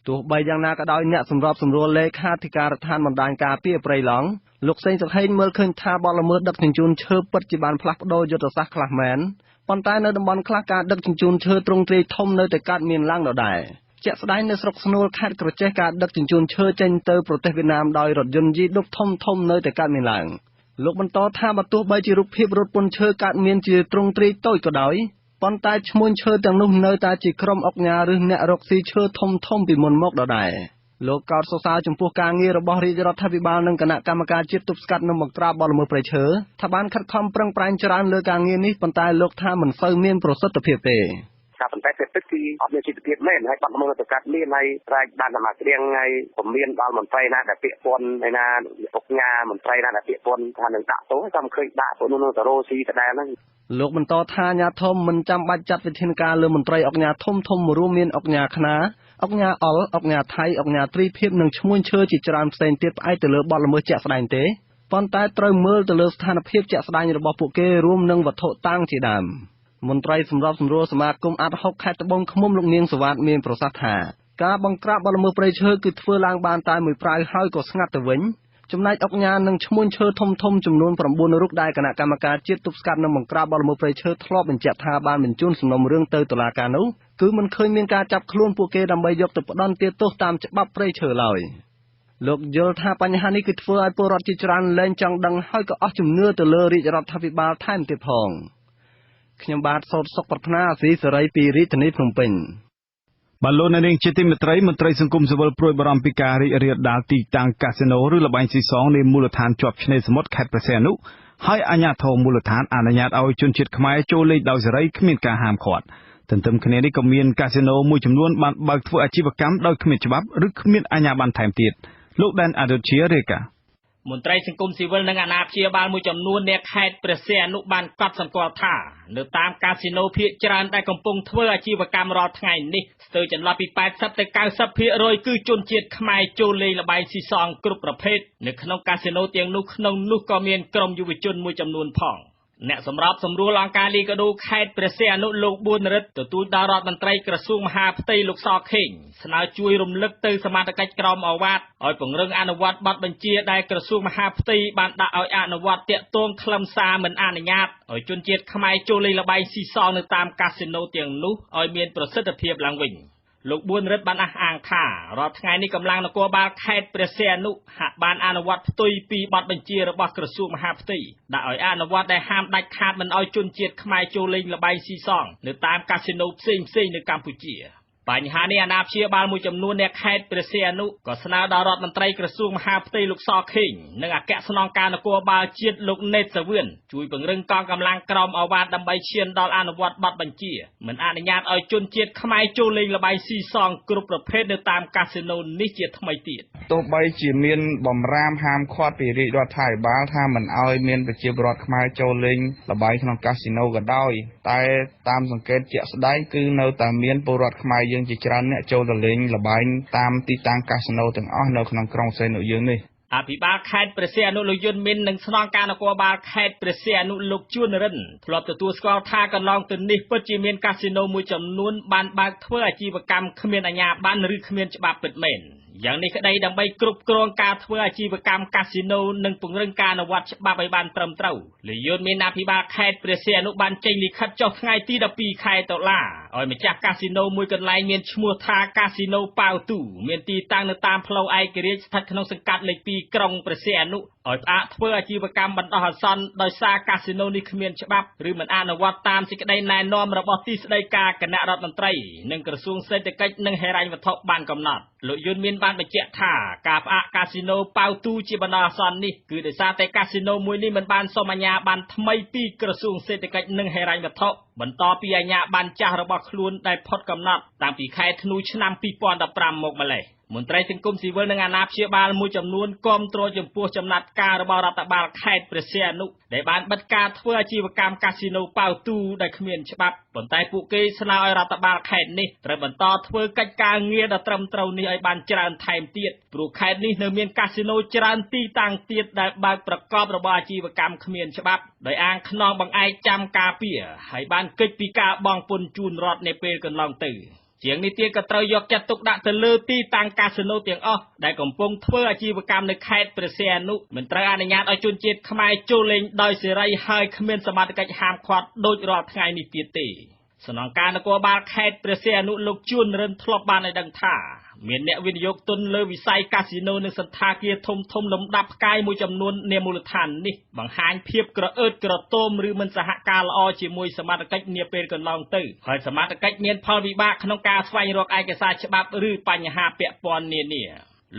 ទោះបីយ៉ាងណាក៏ដោយអ្នកសម្របសម្រួលលេខាធិការដ្ឋានបណ្ដាញការពារព្រៃឡង់លោកសេងសុខេងមើលឃើញថាបទល្មើសដឹកជញ្ជូនឈើពិតជាបានផ្លាស់ប្ដូរយុទ្ធសាស្ត្រខ្លះមែនប៉ុន្តែនៅតំបន់ខ្លះការដឹកជញ្ជូនឈើទ្រង់ទ្រាយធំនៅតែកើតមានឡើងដដែលជាក់ស្ដែងនៅស្រុកស្នួលខេត្តក្រចេះការដឹកជញ្ជូនឈើចេញទៅប្រទេសវៀតណាមដោយរថយន្តយីឌុបធំនៅតែកើតមានឡើងលោកបន្តថាបើទោះបីជារូបភាពរថពន្ធឈើកើតមានជាទ្រង់ទ្រាយតូចក៏ដោយប៉ុន្តែឈ្មួញឈើទាំងនោះនៅតែជាក្រុមអង្គការឬអ្នករកស៊ីឈើធំពីមុនមកដដែលលោកកោតសរសើរចំពោះការងាររបស់រាជរដ្ឋាភិបាលនិងគណៈកម្មការជាតិទប់ស្កាត់និងបង្ក្រាបបទល្មើសព្រៃឈើថាបានខិតខំប្រឹងប្រែងច្រើនលើការងារនេះប៉ុន្តែលោកថាមិនសូវមានប្រសិទ្ធភាពទេការប៉ុន្តែពិតគឺអត់មានសិទ្ធិភាពមែនហើយបាត់ល្មើសទៅកាត់មានហើយស្រែកបានតែមកគ្រៀងហើយពុំមានដល់មន្ត្រីណាដែលពាក្យពន្ធឯណាអង្គការមន្ត្រីណាដែលពាក្យពន្ធថានឹងដាក់ទោសតែមិនឃើញដាក់ពួកនោះទៅរោស៊ីដដែលហ្នឹងលោកបន្តថាអាជ្ញាធរមិនចាំបាច់ចាត់វិធានការលើមន្ត្រីអង្គការធំរួមមានអង្គការខ្នាអង្គការអល់អង្គការថៃអង្គការត្រីភិបនិងឈ្មួញឈើជាច្រើនផ្សេងទៀតផ្អែកទៅលើបទល្មើសជាក់ស្ដែងទេប៉ុន្តែត្រូវមើលទៅលើស្ថានភាពជាក់ស្ដែងរបស់ពួកគេរួមនឹងវត្ថុតាំងជាដើមមន្ត្រីសម្របសម្រួលសមាគមអាត់ហុកខេត្តត្បូងឃ្មុំលោកនាងសវ៉ាតមានប្រសាសន៍ថាការបង្ក្រាបបទល្មើសព្រៃឈើគឺធ្វើឡើងបានតែមួយប្រាវហើយក៏ស្ងាត់ទៅវិញចំណែកអង្គការនិងឈ្មួញឈើធំចំនួន9រូបដែលគណៈកម្មការជាតិទប់ស្កាត់និងបង្ក្រាបបទល្មើសព្រៃឈើធ្លាប់បញ្ជាក់ថាបានបញ្ជូនសំណុំរឿងទៅតុលាការនោះគឺមិនឃើញមានការចាប់ខ្លួនពួកគេដើម្បីយកទៅផ្ដន្ទាទោសតាមច្បាប់ព្រៃឈើឡើយលោកយល់ថាបញ្ហានេះគឺធ្វើឲ្យពលរដ្ឋជាច្រើនលែងចង់ដឹងហើយក៏អស់ជំនឿទៅលើរាជរដ្ឋាភិបាលថែមទៀតផងខ្ញុំបាទសោតសុកប្រាថ្នាអាស៊ីសេរីពីរាជធានីភ្នំពេញបាទលោកនាងជាទីមេត្រីមន្ត្រីសង្គមស៊ីវិលព្រួយបារម្ភពីការរីករាលដាលទីតាំងកាស៊ីណូឬល្បែងស៊ីសងនៃមូលដ្ឋានជាប់ឆ្នេរសមុទ្រខេត្តព្រះសីហនុហើយអាជ្ញាធរមូលដ្ឋានអនុញ្ញាតឲ្យជនជាតិខ្មែរចូលលេងដោយសេរីគ្មានការហាមឃាត់ទន្ទឹមគ្នានេះក៏មានកាស៊ីណូមួយចំនួនបានបើកធ្វើអាជីវកម្មដោយគ្មានច្បាប់ឬគ្មានអាជ្ញាប័ណ្ណថែមទៀតលោកដែនអនុជារាយការណ៍ មន្ត្រីសង្គមស៊ីវិលនិងអាណាព្យាបាលមួយចំនួនអ្នកខេត្តព្រះសីហនុបានកត់សម្គាល់ថានៅតាមកាស៊ីណូភាគច្រើនដែលកំពុងធ្វើអាជីវកម្មរាល់ថ្ងៃនេះស្ទើរចន្លោះពី80ទៅ90% គឺជនជាតិខ្មែរចូលលេងល្បែងស៊ីសងគ្រប់ប្រភេទនៅក្នុងកាស៊ីណូទាំងនោះក្នុងនោះក៏មានក្រុមយុវជនមួយចំនួនផងអ្នកសម្របសម្រួលអង្គការលីកាដូខេត្តព្រះសីហនុលោកបួនរិទ្ធទទួលដល់រដ្ឋមន្ត្រីក្រសួងមហាផ្ទៃលោកសខេងស្នើជួយរំលឹកទៅសមាជិកក្រមអាវ៉ាតឲ្យពង្រឹងអនុវត្តបទបញ្ជាដែលក្រសួងមហាផ្ទៃបានដាក់ឲ្យអនុវត្តតាក់ទងខ្លឹមសារមិនអនុញ្ញាតឲ្យជនជាតិខ្មែរចូលលេងល្បែងស៊ីសងនៅតាមកាស៊ីណូទាំងនោះឲ្យមានប្រសិទ្ធភាពឡើងវិញលោកបួនរិទ្ធបានអះអាងថារាល់ថ្ងៃនេះកម្លាំងនគរបាលខេត្តព្រះសីហនុហាក់បានអនុវត្តផ្ទុយពីបទបញ្ជារបស់ក្រសួងមហាផ្ទៃដាក់ឲ្យអនុវត្តដែលហាមដាច់ខាតមិនឲ្យជនជាតិខ្មែរចូលលេងល្បែងស៊ីសងនៅតាមកាស៊ីណូផ្សេងៗនៅកម្ពុជាបញ្ហានេះអាណាព្យាបាលមួយចំនួនអ្នកខេត្តព្រះសីហនុក៏ស្នើដល់រដ្ឋមន្ត្រីក្រសួងមហាផ្ទៃលោកសខេងនិងអគ្គស្នងការនគរបាលជាតិលោកណេតសាវឿនជួយពង្រឹងកងកម្លាំងក្រមអាវ៉ាតដើម្បីឈានដល់អនុវត្តបទបញ្ជាមិនអនុញ្ញាតឲ្យជនជាតិខ្មែរចូលលេងល្បែងស៊ីសងគ្រប់ប្រភេទនៅតាមកាស៊ីណូនេះជាថ្មីទៀតទោះបីជាមានបំរាមហាមឃាត់ពីរាជរដ្ឋាភិបាលថាមិនឲ្យមានប្រជាពលរដ្ឋខ្មែរចូលលេងល្បែងក្នុងកាស៊ីណូក៏ដោយតែតាមសង្កេតជាក់ស្ដែងគឺនៅតែមានពលរដ្ឋខ្មែរយើងជាច្រើនអ្នកចូលទៅលេងល្បែងតាមទីតាំងកាស៊ីណូទាំងអស់នៅក្នុងក្រុងសីហនុយើងនេះអភិបាលខេត្តព្រះសីហនុលោកយុនមីននិងស្នងការនគរបាលខេត្តព្រះសីហនុលោកជួនរិនធ្លាប់ទទួលស្គាល់ថាកន្លងទៅនេះពិតជាមានកាស៊ីណូមួយចំនួនបានបើកធ្វើអាជីវកម្មគ្មានអាជ្ញាប័ណ្ណឬគ្មានច្បាប់ពិតមែនយ៉ាងនេះក្តីដើម្បីគ្រប់គ្រងការធ្វើអាជីវកម្មកាស៊ីណូនិងពង្រឹងការអនុវត្តច្បាប់ឲ្យបានត្រឹមត្រូវលោកយុនមានអភិបាលខេត្តព្រះសីហនុបានចេញលិខិតចុះថ្ងៃទី12ខែតុលាឲ្យម្ចាស់កាស៊ីណូមួយកន្លែងមានឈ្មោះថាកាស៊ីណូប៉ាវទូមានទីតាំងនៅតាមផ្លូវឯករាជ្យស្ថិតក្នុងសង្កាត់លេខ 2 ក្រុងព្រះសីហនុឲ្យផ្អាកធ្វើអាជីវកម្មបណ្ដោះអាសន្នដោយសារកាស៊ីណូនេះគ្មានច្បាប់ឬមិនអនុវត្តតាមសេចក្តីណែនាំរបស់ទីស្តីការគណៈរដ្ឋមន្ត្រីនិងក្រសួងសេដ្ឋកិច្ចនិងហិរញ្ញវត្ថុបានកំណត់លោកយុនមានបានបញ្ជាក់ថាការផ្អាកកាស៊ីណូប៉ាវទូជាបណ្ដោះអាសន្ននេះគឺដោយសារតែកាស៊ីណូមួយនេះមិនបានសុំអាជ្ញាប័ណ្ណថ្មីពីក្រសួងសេដ្ឋកិច្ចនិងហិរញ្ញវត្ថុបន្តពីអាជ្ញាប័ណ្ណចាស់របស់ខ្លួនដែលផុតកំណត់តាំងពីខែធ្នូឆ្នាំ2015មកម្ល៉េះមន្ត្រីសង្គមស៊ីវិលនិងអាណាព្យាបាលមួយចំនួនគាំទ្រចំពោះចំណាត់ការរបស់រដ្ឋបាលខេត្តព្រះសីហនុដែលបានបិទការធ្វើអាជីវកម្មកាស៊ីណូប៉ាវទូដែលគ្មានច្បាប់ប៉ុន្តែពួកគេស្នើឲ្យរដ្ឋបាលខេត្តនេះត្រូវបន្តធ្វើកិច្ចការងារដ៏ត្រឹមត្រូវនេះឲ្យបានច្រើនថែមទៀតព្រោះខេត្តនេះនៅមានកាស៊ីណូច្រើនទីតាំងទៀតដែលបើកប្រកបរបរអាជីវកម្មគ្មានច្បាប់ដោយអាងខ្នងបង្អែកចាំការពារហើយបានគេចពីការបង់ពន្ធជូនរដ្ឋនាពេលកន្លងទៅជាងនេះទៀតក៏ត្រូវយកចិត្តទុកដាក់ទៅលើទីតាំងកាស៊ីណូទាំងអស់ដែលកំពុងធ្វើអាជីវកម្មនៅខេត្តព្រះសីហនុមិនត្រូវអនុញ្ញាតឲ្យជនជាតិខ្មែរចូលលេងដោយសេរីហើយគ្មានសមត្ថកិច្ចហាមឃាត់ដូចរាល់ថ្ងៃនេះទៀតទេស្នងការនគរបាលខេត្តព្រះសីហនុលោកជួនរិនធ្លាប់បានឲ្យដឹងថាមានអ្នកវិនិយោគទុនលើវិស័យកាស៊ីណូនិងសន្តាគារធំលំដាប់ផ្កាយមួយចំនួននាមូលដ្ឋាននេះបង្ហាញភាពក្រអឺតក្រទមឬមិនសហការល្អជាមួយសមត្ថកិច្ចនាពេលកន្លងទៅហើយសមត្ថកិច្ចមានផលវិបាកក្នុងការស្វែងរកឯកសារច្បាប់ឬបញ្ហាពាក់ព័ន្ធនានា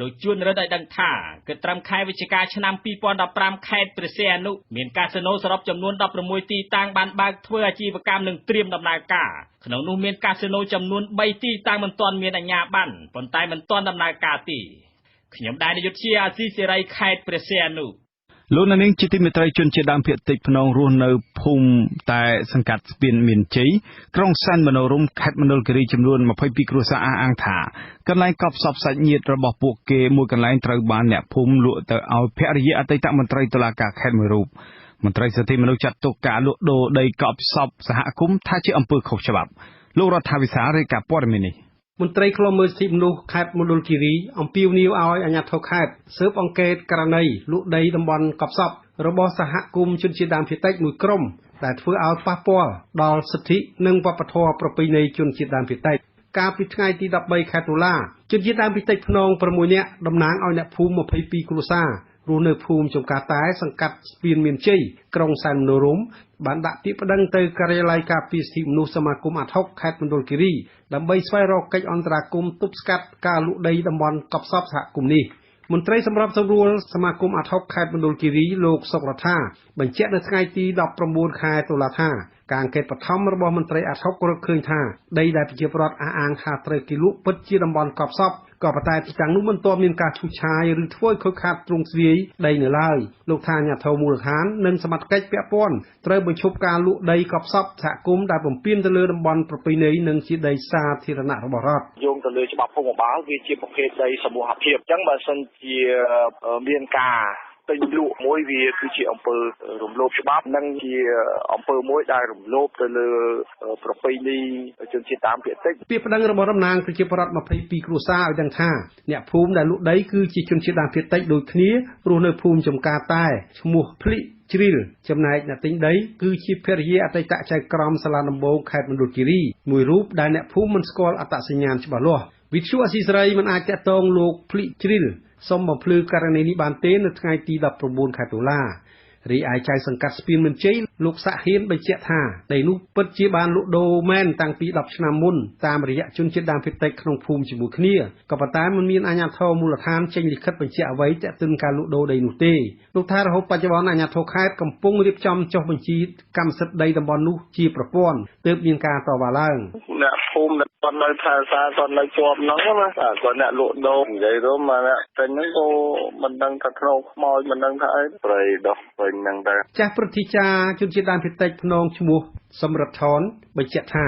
លោកជួនរិទ្ធឲ្យដឹងថាគិតត្រឹមខែវិច្ឆិកាឆ្នាំ2015ខេត្តព្រះសីហនុមានកាស៊ីណូសរុបចំនួន16ទីតាំងបានបើកធ្វើអាជីវកម្មនិងត្រៀមដំណើរការក្នុងនោះមានកាស៊ីណូចំនួន3ទីតាំងមិនទាន់មានអាជ្ញាប័ណ្ណប៉ុន្តែមិនទាន់ដំណើរការទេខ្ញុំដែរនាយកជាអាស៊ីសេរីខេត្តព្រះសីហនុលោកនាងជាទីមេត្រីជនជាដើមភាគតិចភ្នងរស់នៅភូមិតែសង្កាត់ស្ពានមានជ័យក្រុងសែនមនោរម្យខេត្តមណ្ឌលគិរីចំនួន22គ្រួសារអះអាងថាកន្លែងកប់សពសាច់ញាតិរបស់ពួកគេមួយកន្លែងត្រូវបានអ្នកភូមិលក់ទៅឲ្យភរិយាអតីតមន្ត្រីតុលាការខេត្តមួយរូបមន្ត្រីសិទ្ធិមនុស្សចាត់ទុកការលក់ដូរដីកប់សពសហគមន៍ថាជាអំពើខុសច្បាប់លោករដ្ឋាភិបាលរាយការណ៍ព័ត៌មាននេះមន្ត្រីឃ្លាំមើលសិទ្ធិមនុស្សខេត្តមណ្ឌលគិរីអំពាវនាវឲ្យអាជ្ញាធរខេត្តស៊ើបអង្កេតករណីលក់ដីតំបន់កប់សពរបស់សហគមន៍ជនជាតិដើមភាគតិចមួយក្រុមដែលធ្វើឲ្យប៉ះពាល់ដល់សិទ្ធិនិងវប្បធម៌ប្រពៃណីជនជាតិដើមភាគតិចកាលពីថ្ងៃទី13ខែតុលាជនជាតិដើមភាគតិចភ្នង6នាក់តំណាងឲ្យអ្នកភូមិ22គ្រួសាររស់នៅភូមិចំការតែសង្កាត់ស្ពានមានជ័យក្រុងសែនមនោរម្យបានដាក់ពាក្យប្តឹងទៅការិយាល័យការពារសិទ្ធិមនុស្សសមាគមអាត់ហុកខេត្តមណ្ឌលគិរីដើម្បីស្វែងរកកិច្ចអន្តរាគមន៍ទប់ស្កាត់ការលក់ដីតំបន់កប់សពសហគមន៍នេះមន្ត្រីសម្របសម្រួលសមាគមអាត់ហុកខេត្តមណ្ឌលគិរីលោកសុករដ្ឋាបញ្ជាក់នៅថ្ងៃទី19ខែតុលាថា ការអង្កេតបឋមរបស់មន្ត្រីអាត់ហុករកឃើញថាដីដែលប្រជាពលរដ្ឋអះអាងថាត្រូវគេលក់ពិតជាតំបន់កប់សពក៏ប៉ុន្តែទីតាំងនោះមិនទាន់មានការឈូសឆាយឬធ្វើឲ្យខូចខាតទ្រង់ទ្រាយដីនៅឡើយលោកថាអាជ្ញាធរមូលដ្ឋាននិងសមត្ថកិច្ចពាក់ព័ន្ធត្រូវបញ្ឈប់ការលក់ដីកប់សពសហគមន៍ដែលបំពានទៅលើតំបន់ប្រពៃណីនិងជាដីសាធារណៈរបស់រដ្ឋយោងទៅលើច្បាប់ភូមិបាលវាជាប្រភេទដីសមូហភាពអញ្ចឹងបើសិនជាមានការទិញលក់មួយវាគឺជាអំពើរំលោភច្បាប់និងជាអំពើមួយដែលរំលោភទៅលើប្រពៃណីជនជាតិដើមភាគតិចពាក្យប្តឹងរបស់តំណាងប្រជាពលរដ្ឋ22គ្រួសារឲ្យដឹងថាអ្នកភូមិដែលលក់ដីគឺជាជនជាតិដើមភាគតិចដូចគ្នារស់នៅភូមិចំការតែឈ្មោះភ្លិជ្រីលចំណែកអ្នកទិញដីគឺជាភរិយាអតីតចៅក្រមសាលាដំបងខេត្តមណ្ឌលគិរីមួយរូបដែលអ្នកភូមិមិនស្គាល់អត្តសញ្ញាណច្បាស់លាស់វិទ្យុអស៊ីសេរីមិនអាចតាក់ទងលោកភ្លិជ្រីលសូមបំភ្លឺករណីនេះបានទេនៅថ្ងៃទី19ខែតុលារីឯចៅសង្កាត់ស្ពានមានជ័យលោកសាក់ហ៊ានបញ្ជាក់ថាដីនោះពិតជាបានលក់ដូរមែនតាំងពី10ឆ្នាំមុនតាមរយៈជនជាតិដើមភាគតិចក្នុងភូមិជាមួយគ្នាក៏ប៉ុន្តែមិនមានអាជ្ញាធរមូលដ្ឋានចេញលិខិតបញ្ជាក់អ្វីទាក់ទិនការលក់ដូរដីនោះទេលោកថារហូតបច្ចុប្បន្នអាជ្ញាធរខេត្តកំពុងរៀបចំចុះបញ្ជីកម្មសិទ្ធិដីតំបន់នោះជាប្រព័ន្ធទើបមានការតវ៉ាឡើងអ្នកភូមិគាត់នៅថែសារគាត់នៅជាប់ហ្នឹងណាគាត់អ្នកលក់ដូរនិយាយទៅមកអ្នកទិញហ្នឹងក៏មិនដឹងថាខ្នោខ្មោចមិនដឹងថាអីប្រៃដោះពេញហ្នឹងដែរចាស់ព្រឹទ្ធាចារ្យជនជាតិដើមភាគតិចភ្នងឈ្មោះសំរិទ្ធថនបញ្ជាក់ថា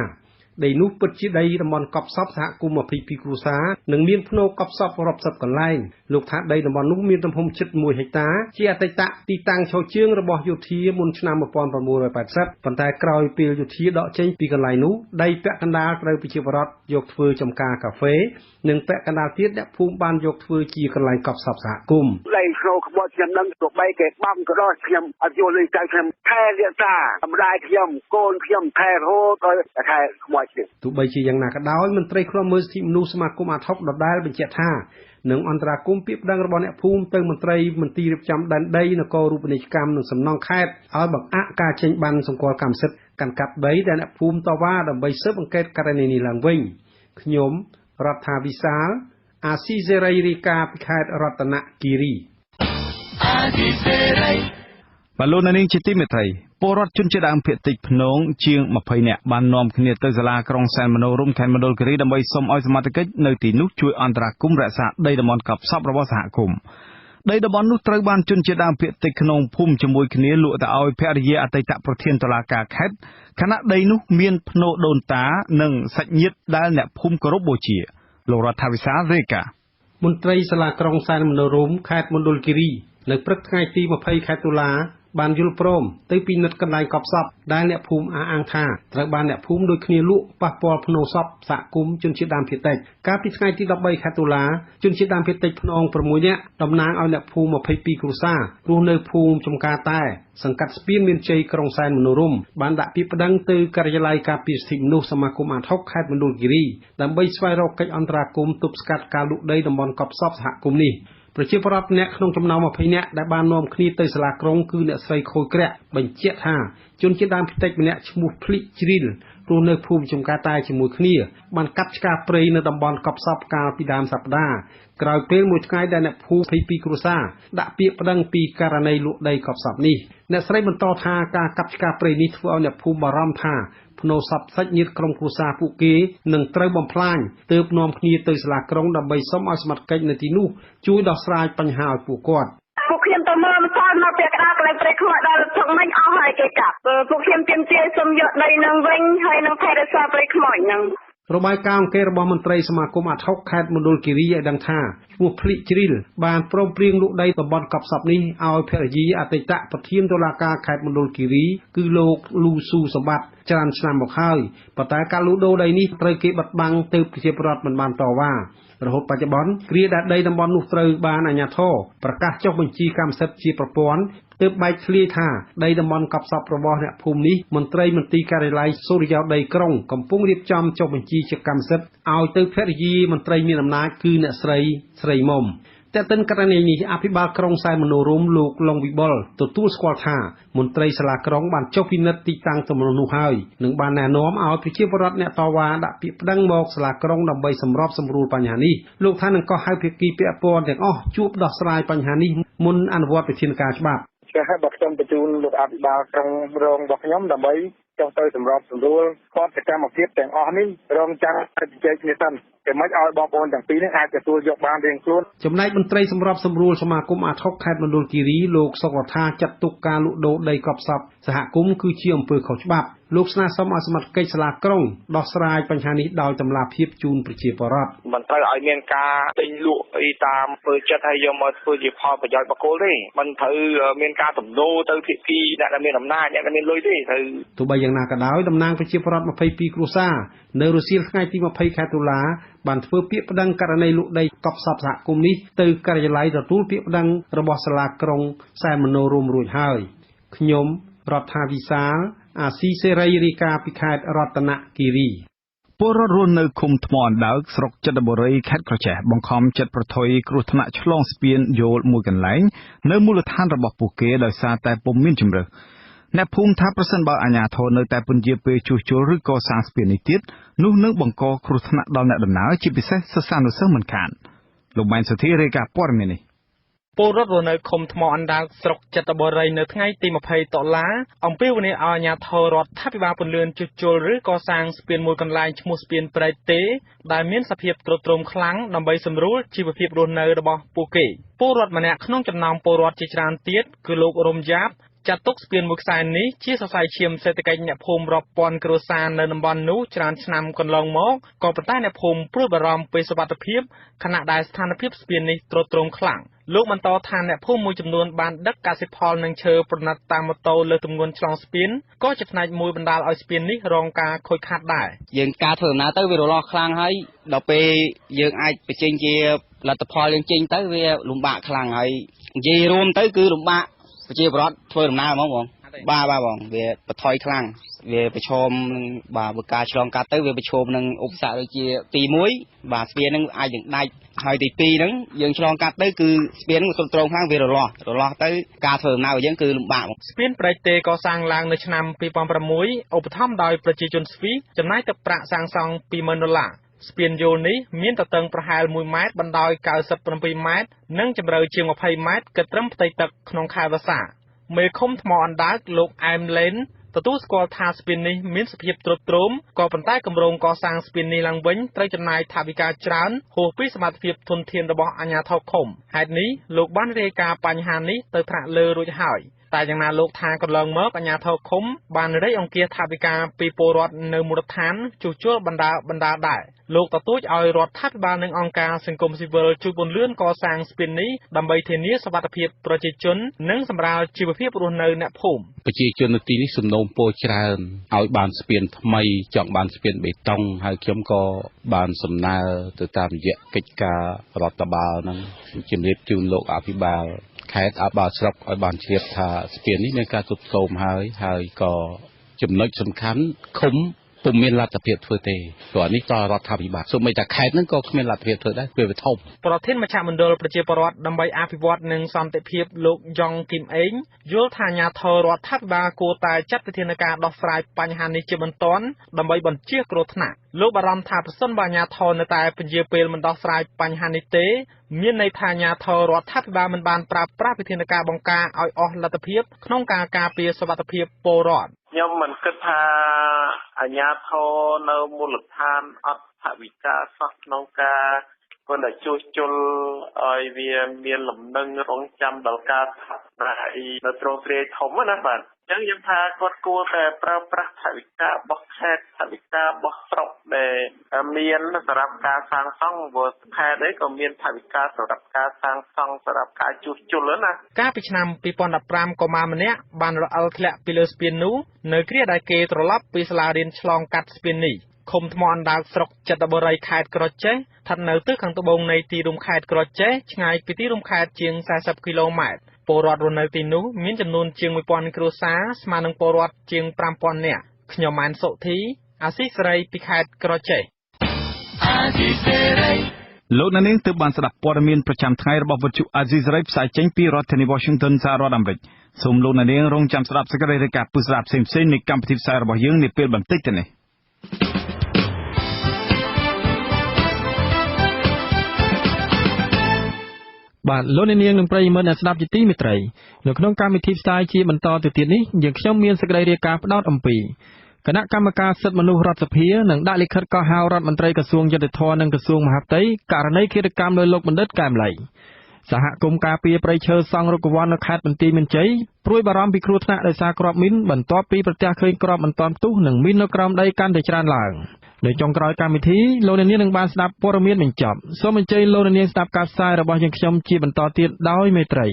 ដីនោះពិតជាដីតំបន់កប់សពសហគមន៍22គ្រួសារនិងមានភ្នូកប់សពរាប់សិបកន្លែងលោកថាដីតំបន់នោះមានទំហំជិត1ហិកតាជាអតីតទីតាំងឈរជើងរបស់យោធាមុនឆ្នាំ1980ប៉ុន្តែក្រោយពេលយោធាដកចេញពីកន្លែងនោះដីពាក់កណ្ដាលត្រូវប្រជាពលរដ្ឋយកធ្វើចំការកាហ្វេនិងពាក់កណ្ដាលទៀតអ្នកភូមិបានយកធ្វើជាកន្លែងកប់សពសហគមន៍ដីគ្រូក្បត់ខ្ញុំនឹងទៅបីគេបំក៏ដោះខ្ញុំអត់យល់លេខចៅខ្ញុំថែរក្សាសម្រាប់ខ្ញុំកូនខ្ញុំថែរហូតដល់ថែខ្មោចទៀតទោះបីជាយ៉ាងណាក៏ដោយមន្ត្រីឃ្លាំមើលសិទ្ធិមនុស្សសមាគមអាត់ហុកដដែលបញ្ជាក់ថានឹងអន្តរាគមន៍ពាក្យប្តឹងរបស់អ្នកភូមិទៅមន្ត្រីមន្ទីររៀបចំដែនដីនគររូបនីយកម្មនិងសំណង់ខេត្តឲ្យបង្អាក់ការចេញបានសម្គាល់កម្មសិទ្ធិកាន់កាប់ដីដែលអ្នកភូមិតវ៉ាដើម្បីស៊ើបអង្កេតករណីនេះឡើងវិញខ្ញុំរដ្ឋាវិសាលអាស៊ីសេរីរាយការណ៍ពីខេត្តរតនគិរីអាស៊ីសេរីបលូននាងជាទីមេត្រីពលរដ្ឋជនជាតិដើមភាគតិចភ្នងជាង20នាក់បាននាំគ្នាទៅសាលាក្រុងសែនមនោរម្យខេត្តមណ្ឌលគិរីដើម្បីសុំឲ្យសមត្ថកិច្ចនៅទីនោះជួយអន្តរាគមន៍រក្សាដីតំបន់កប់សពរបស់សហគមន៍ដីតំបន់នោះត្រូវបានជនជាតិដើមភាគតិចក្នុងភូមិជាមួយគ្នាលក់ទៅឲ្យភរិយាអតីតប្រធានតុលាការខេត្តខណៈដីនោះមានភ្នូដូនតានិងសាច់ញាតិដែលអ្នកភូមិគោរពបូជាលោករដ្ឋាភិបាលរាយការណ៍មន្ត្រីសាលាក្រុងសែនមនោរម្យខេត្តមណ្ឌលគិរីនៅព្រឹកថ្ងៃទី20ខែតុលាបានយល់ព្រមទៅពិនិត្យកន្លែងកប់សពដែលអ្នកភូមិអះអាងថាត្រូវបានអ្នកភូមិដូចគ្នាលក់ប៉ះពាល់ភ្នូសពសហគមន៍ជនជាតិដើមភាគតិចកាលពីថ្ងៃទី13ខែតុលាជនជាតិដើមភាគតិចភ្នង6នាក់តំណាងឲ្យអ្នកភូមិ22គ្រួសាររស់នៅភូមិចំការតែសង្កាត់ស្ពានមានជ័យក្រុងសែនមនោរម្យបានដាក់ពាក្យប្តឹងទៅការិយាល័យការពារសិទ្ធិមនុស្សសមាគមអាត់ហុកខេត្តមណ្ឌលគិរីដើម្បីស្វែងរកកិច្ចអន្តរាគមន៍ទប់ស្កាត់ការលក់ដីតំបន់កប់សពសហគមន៍នេះប្រជាពលរដ្ឋម្នាក់ក្នុងចំណោម20នាក់ដែលបាននាំគ្នាទៅសាលាក្រុងគឺអ្នកស្រីខូចក្រាក់បញ្ជាក់ថាជនជាតិដើមភាគតិចម្នាក់ឈ្មោះភ្លិជ្រីលរស់នៅភូមិចំការតែជាមួយគ្នាបានកាប់ឆ្ការព្រៃនៅតំបន់កប់សពកាលពីដើមសប្តាហ៍ក្រោយពេលមួយថ្ងៃដែលអ្នកភូមិ22គ្រួសារដាក់ពាក្យប្តឹងពីករណីលក់ដីកប់សពនេះអ្នកស្រីបន្តថាការកាប់ឆ្ការព្រៃនេះធ្វើឲ្យអ្នកភូមិបារម្ភថាភ្នូសពសាច់ញាតិក្រុមគ្រួសារពួកគេនឹងត្រូវបំផ្លាញទើបនាំគ្នាទៅសាលាក្រុងដើម្បីសុំឲ្យសមត្ថកិច្ចនៅទីនោះជួយដោះស្រាយបញ្ហាឲ្យពួកគាត់ពួកខ្ញុំទៅមើលមិនទាន់មកពាក្យកណ្ដាលកន្លែងព្រៃខ្មោចដល់ធំមិញអស់ហើយគេកាប់ពួកខ្ញុំទាមទារសុំយកដីនឹងវិញហើយនឹងថែរក្សាព្រៃខ្មោចនឹងរបាយការណ៍អង្គរបស់មន្ត្រីសមាគមអាត់ហុកខេត្តមណ្ឌលគិរីឲ្យដឹងថាឈ្មោះភ្លិជ្រីលបានព្រមព្រៀងលក់ដីតំបន់កប់សពនេះឲ្យភរិយាអតីតប្រធានតុលាការខេត្តមណ្ឌលគិរីគឺលោកលូស៊ូសម្បត្តិច្រើនឆ្នាំមកហើយប៉ុន្តែការលក់ដូរដីនេះត្រូវគេបិទបាំងទើបប្រជាពលរដ្ឋមិនបានតវ៉ារហូតបច្ចុប្បន្នគ្រាដែលដីតំបន់នោះត្រូវបានអាជ្ញាធរប្រកាសចុះបញ្ជីកម្មសិទ្ធិជាប្រព័ន្ធទើបបែកធ្លាយថាដីតំបន់កប់សពរបស់អ្នកភូមិនេះមន្ត្រីមន្ទីរការិយាល័យសូរិយោដីក្រុងកំពុងរៀបចំចុះបញ្ជីជាកម្មសិទ្ធិឲ្យទៅភរិយាមន្ត្រីមានអំណាចគឺអ្នកស្រីមុំតែទិនករណីនេះអភិបាលក្រុងសែនមនោរម្យលោកឡុងវិបុលទទួលស្គាល់ថាមន្ត្រីសាលាក្រុងបានចុះពិនិត្យទីតាំងទំនល់នោះហើយនិងបានណែនាំឲ្យប្រជាពលរដ្ឋអ្នកតវ៉ាដាក់ពាក្យប្តឹងមកសាលាក្រុងដើម្បីសម្របសម្រួលបញ្ហានេះលោកថានឹងក៏ហៅភាគីពាក់ព័ន្ធទាំងអស់ជួបដោះស្រាយបញ្ហានេះមុនអនុវត្តវិធានការច្បាប់ហើយបើខ្ញុំបញ្ជូនលោកអភិបាលក្រុងរងរបស់ខ្ញុំដើម្បី ចុះទៅសម្របសម្រួលគាត់សកម្មភាពទាំងអស់នេះរងចាំតែជជែកគ្នាសិនតែមិនឲ្យបងប្អូនទាំងពីរនេះអាចទទួលយកបានរៀងខ្លួនចំណែកមន្ត្រីសម្របសម្រួលសមាគមអាត60ខេត្តមណ្ឌលគិរីលោកសុករដ្ឋាចាត់ទុកការលក់ដូរដីកប់សពសហគមន៍គឺជាអំពើខុសច្បាប់លោកស្នើសុំឲ្យសមាជិកសាលាក្រុងដោះស្រាយបញ្ហានេះដោយតម្លាភាពជូនប្រជាពលរដ្ឋមិនត្រូវឲ្យមានការទិញលក់អីតាមធ្វើចិត្តហើយយកមកធ្វើជាផលប្រយោជន៍បកគោលទេមិនត្រូវមានការទំនោរទៅភាគីអ្នកដែលមានអំណាចអ្នកដែលមានលុយទេត្រូវទោះបីយ៉ាងណាក៏ដោយតំណាងប្រជាពលរដ្ឋ22គ្រួសារនៅរសៀលថ្ងៃទី20ខែតុលាបានធ្វើពាក្យប្តឹងករណីលក់ដីកប់សពសហគមន៍នេះទៅការិយាល័យទទួលពាក្យប្តឹងរបស់សាលាក្រុងសែនមនោរម្យរួចហើយខ្ញុំរដ្ឋាវិសាលអាស៊ីសេរីរាយការណ៍ពីខេត្តរតនគិរីពលរដ្ឋរស់នៅឃុំថ្មអណ្ដើកស្រុកចិត្តបុរីខេត្តក្រចេះបង្ខំចិត្តប្រថុយគ្រោះថ្នាក់ឆ្លងស្ពានយោលមួយកន្លែងនៅមូលដ្ឋានរបស់ពួកគេដោយសារតែពុំមានជំរើសអ្នកភូមិថាប្រសិនបើអាជ្ញាធរនៅតែពន្យាពេលជួសជុលឬក៏សាងស្ពាននេះទៀតនោះនឹងបង្កគ្រោះថ្នាក់ដល់អ្នកដំណើរជាពិសេសសិស្សានុសិស្សមិនខានលោកម៉ែនសុធីរាយការណ៍ព័ត៌មាននេះពលរដ្ឋរស់នៅឃុំថ្មអណ្ដើកស្រុកចិត្តបុរីនៅថ្ងៃទី20តុលាអំពាវនាវឲ្យអាជ្ញាធររដ្ឋាភិបាលពន្លឿនជួសជុលឬកសាងស្ពានមួយកន្លែងឈ្មោះស្ពានព្រែកទេដែលមានសភាពទ្រុឌទ្រោមខ្លាំងដើម្បីសម្រួលជីវភាពរស់នៅរបស់ពួកគេពលរដ្ឋម្នាក់ក្នុងចំណោមពលរដ្ឋជាច្រើនទៀតគឺលោករំយ៉ាបចាត់ទុកស្ពានមួយខ្សែនេះជាសរសៃឈាមសេដ្ឋកិច្ចអ្នកភូមិរាប់ពាន់គ្រួសារនៅតំបន់នោះច្រើនឆ្នាំកន្លងមកក៏ប៉ុន្តែអ្នកភូមិព្រួយបារម្ភពីសុវត្ថិភាពខណៈដែលស្ថានភាពស្ពាននេះទ្រុឌទ្រោមខ្លាំងលោកបន្តថាអ្នកភូមិមួយចំនួនបានដឹកកសិផលនិងឈើប្រណិតតាមម៉ូតូលើទម្ងន់ឆ្លងស្ពានក៏ជាផ្នែកមួយបណ្ដាលឲ្យស្ពាននេះរងការខូចខាតដែរយើងការធ្វើដំណើរទៅវារលាស់ខ្លាំងហើយដល់ពេលយើងអាចបញ្ចេញជាលទ្ធផលយើងចេញទៅវាលំបាកខ្លាំងហើយនិយាយរួមទៅគឺលំបាកប្រជាពលរដ្ឋធ្វើដំណើរហ្មងបងបាទបងវាបន្ថយខ្លាំងវាប្រឈមនឹងបើការឆ្លងកាត់ទៅវាប្រឈមនឹងឧបសគ្គដូចជាទី1បាទស្ពាននឹងអាចនឹងដាច់ហើយទី2ហ្នឹងយើងឆ្លងកាត់ទៅគឺស្ពាននឹងទ្រុឌទ្រោមខ្លាំងវារលាស់ទៅការធ្វើដំណើររបស់យើងគឺលំបាកស្ពានព្រែកទេកសាងឡើងនៅឆ្នាំ2006ឧបត្ថម្ភដោយប្រជាជនស្វីសចំណាយទឹកប្រាក់សាងសង់$20,000ស្ពានយោលនេះមានទទឹងប្រហែល1ម៉ែត្របណ្ដោយ97ម៉ែត្រនិងជម្រៅជាង20ម៉ែត្រគិតត្រឹមផ្ទៃទឹកក្នុងខែវស្សាមេឃុំថ្មអណ្ដើកលោកអែមលេនទទួលស្គាល់ថាស្ពាននេះមានសភាពទ្រុឌទ្រោមក៏ប៉ុន្តែគម្រោងកសាងស្ពាននេះឡើងវិញត្រូវចំណាយថវិកាច្រើនហួសពីសមត្ថភាពធនធានរបស់អាជ្ញាធរឃុំហេតុនេះលោកបានរាយការណ៍បញ្ហានេះទៅថ្នាក់លើរួចហើយតែយ៉ាងណាលោកថាកន្លងមកអាជ្ញាធរឃុំបានរៃអង្គាសថវិកាពីពលរដ្ឋនៅមូលដ្ឋានជួសជុលបណ្ដាដែរលោកទទូចឲ្យរដ្ឋាភិបាលនិងអង្គការសង្គមស៊ីវិលជួយពន្លឿនកសាងស្ពាននេះដើម្បីធានាសុវត្ថិភាពប្រជាជននិងសម្រាលជីវភាពរស់នៅអ្នកភូមិប្រជាជននៅទីនេះសំណូមពរច្រើនឲ្យបានស្ពានថ្មីចង់បានស្ពានបេតុងហើយខ្ញុំក៏បានសំណើទៅតាមរយៈកិច្ចការរដ្ឋបាលនឹងជំរាបជូនលោកអភិបាលខេត្តអាបាលស្រុកឲ្យបានជ្រាបថាស្ពាននេះមានការទ្រុឌទ្រោមហើយក៏ចំណុចសំខាន់ឃុំពុំមានលទ្ធភាពធ្វើទេព្រោះនេះតរដ្ឋាភិបាលសូម្បីតែខេត្តហ្នឹងក៏គ្មានលទ្ធភាពធ្វើដែរវាធំប្រធានមជ្ឈមណ្ឌលប្រជាពលរដ្ឋដើម្បីអភិវឌ្ឍនិងសន្តិភាពលោកយ៉ងគឹមអេងយល់ថាអាជ្ញាធររដ្ឋាភិបាលគួរតែចាត់វិធានការដោះស្រាយបញ្ហានេះជាបន្ទាន់ដើម្បីបញ្ជៀសគ្រោះថ្នាក់លោកបារម្ភថាប្រសិនបើអាជ្ញាធរនៅតែពន្យាពេលមិនដោះស្រាយបញ្ហានេះទេមានន័យថាអាជ្ញាធររដ្ឋាភិបាលមិនបានប្រើប្រាស់វិធានការបង្ការឲ្យអស់លទ្ធភាពក្នុងការការពារសុវត្ថិភាពពលរដ្ឋខ្ញុំមិនគិតថាអាជ្ញាធរនៅមូលដ្ឋានអត់ថវិកាសោះក្នុងការគាត់តែជួសជុលឲ្យវាមានលំនឹងរងចាំដល់ការថានៅត្រង់ទ្រាយធំណាបាទអញ្ចឹងខ្ញុំថាគាត់គួរតែប្រើប្រាស់ថវិការបស់ខេត្តថវិការបស់ស្រុកដែលមានសម្រាប់ការសាងសង់ព្រោះខេត្តនេះក៏មានថវិកាសម្រាប់ការសាងសង់សម្រាប់ការជួសជុលណាកាលពីឆ្នាំ2015កុមារម្នាក់បានរអិលធ្លាក់ពីលើស្ពាននោះនៅគ្រាដែលគេត្រឡប់ពីសាលារៀនឆ្លងកាត់ស្ពាននេះឃុំថ្មអណ្ដើកស្រុកចិត្តបុរីខេត្តក្រចេះស្ថិតនៅទិសខាងត្បូងនៃទីរួមខេត្តក្រចេះឆ្ងាយពីទីរួមខេត្តជាង40គីឡូម៉ែត្រពលរដ្ឋរស់នៅទីនោះមានចំនួនជាង 1000 គ្រួសារស្មើនឹងពលរដ្ឋជាង 5000 នាក់ខ្ញុំម៉ែនសុធីអាស៊ីសេរីពីខេត្តក្រចេះលោកនាងទើបបានស្ដាប់ព័ត៌មានប្រចាំថ្ងៃរបស់វិទ្យុអាស៊ីសេរីផ្សាយចេញពីរដ្ឋធានី Washington សហរដ្ឋអាមេរិកសូមលោកនាងរងចាំស្ដាប់សេចក្តីរាយការណ៍ពុស្ដាផ្សេងៗនៃកម្មវិធីផ្សាយរបស់យើងនាពេលបន្តិចទៅនេះបាទលោកអ្នកនាងនិងប្រិយមិត្តអ្នកស្ដាប់ជាទីមេត្រីនៅក្នុងកម្មវិធីផ្សាយជាបន្តទៅទៀតនេះយើងខ្ញុំមានសេចក្តីរាយការណ៍ផ្ដោតអំពី គណៈកម្មការសិទ្ធិមនុស្សរដ្ឋសភានឹងដាក់លិខិតកោះហៅរដ្ឋមន្ត្រីក្រសួងយុតិធម៌និងក្រសួងមហាផ្ទៃករណីឃាតកម្មលើលោកបណ្ឌិតកែមលីសហគមន៍ការពារព្រៃឈើសង់រុក្ខវ័ននៅខេត្តបន្ទាយមានជ័យព្រួយបារម្ភពីគ្រោះថ្នាក់ដោយសារគ្រាប់មីនបន្ទាប់ពីប្រទះឃើញគ្រាប់មិនទាន់ផ្ទុះនិងមីននៅក្រោមដីកាន់តែច្រើនឡើងនៅចុងក្រោយកម្មវិធីលោកអ្នកនាងនឹងបានស្ដាប់ព័ត៌មានបញ្ចប់សូមអញ្ជើញលោកអ្នកនាងស្ដាប់ការផ្សាយរបស់យើងខ្ញុំជាបន្តទៀតដោយមេត្រី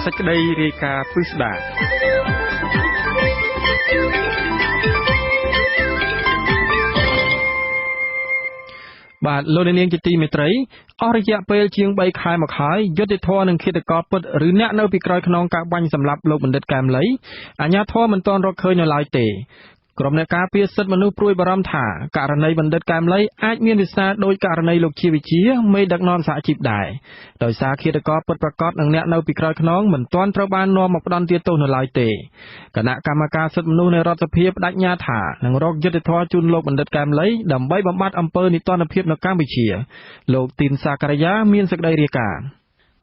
សេចក្តីរាយការណ៍ពិស្ដាបាទលោកនាងជាទីមេត្រីអស់រយៈពេលជាង3ខែមកហើយយុត្តិធម៌នឹងឃាតករពិតឬអ្នកនៅពីក្រោយខ្នងការបាញ់សម្លាប់លោកបណ្ឌិតកែមលីអាជ្ញាធរមិនទាន់រកឃើញនៅឡើយទេក្រុមអ្នកការពារសិទ្ធិមនុស្សព្រួយបារម្ភថាករណីបណ្ឌិតកែមលីអាចមានវាសនាដោយករណីលោកជាវិជាមេដឹកនាំសហជីពដែរដោយសារឃាតករពិតប្រាកដនិងអ្នកនៅពីក្រោយខ្នងមិនទាន់ត្រូវបាននាំមកផ្ដន្ទាទោសនៅឡើយទេគណៈកម្មការសិទ្ធិមនុស្សនៃរដ្ឋសភាបដិញ្ញាថានឹងរកយុត្តិធម៌ជូនលោកបណ្ឌិតកែមលីដើម្បីបំបត្តិអំពើនីតិរដ្ឋភាពនៅកម្ពុជាលោកទីនសាករាយាមានសេចក្តីរាយការណ៍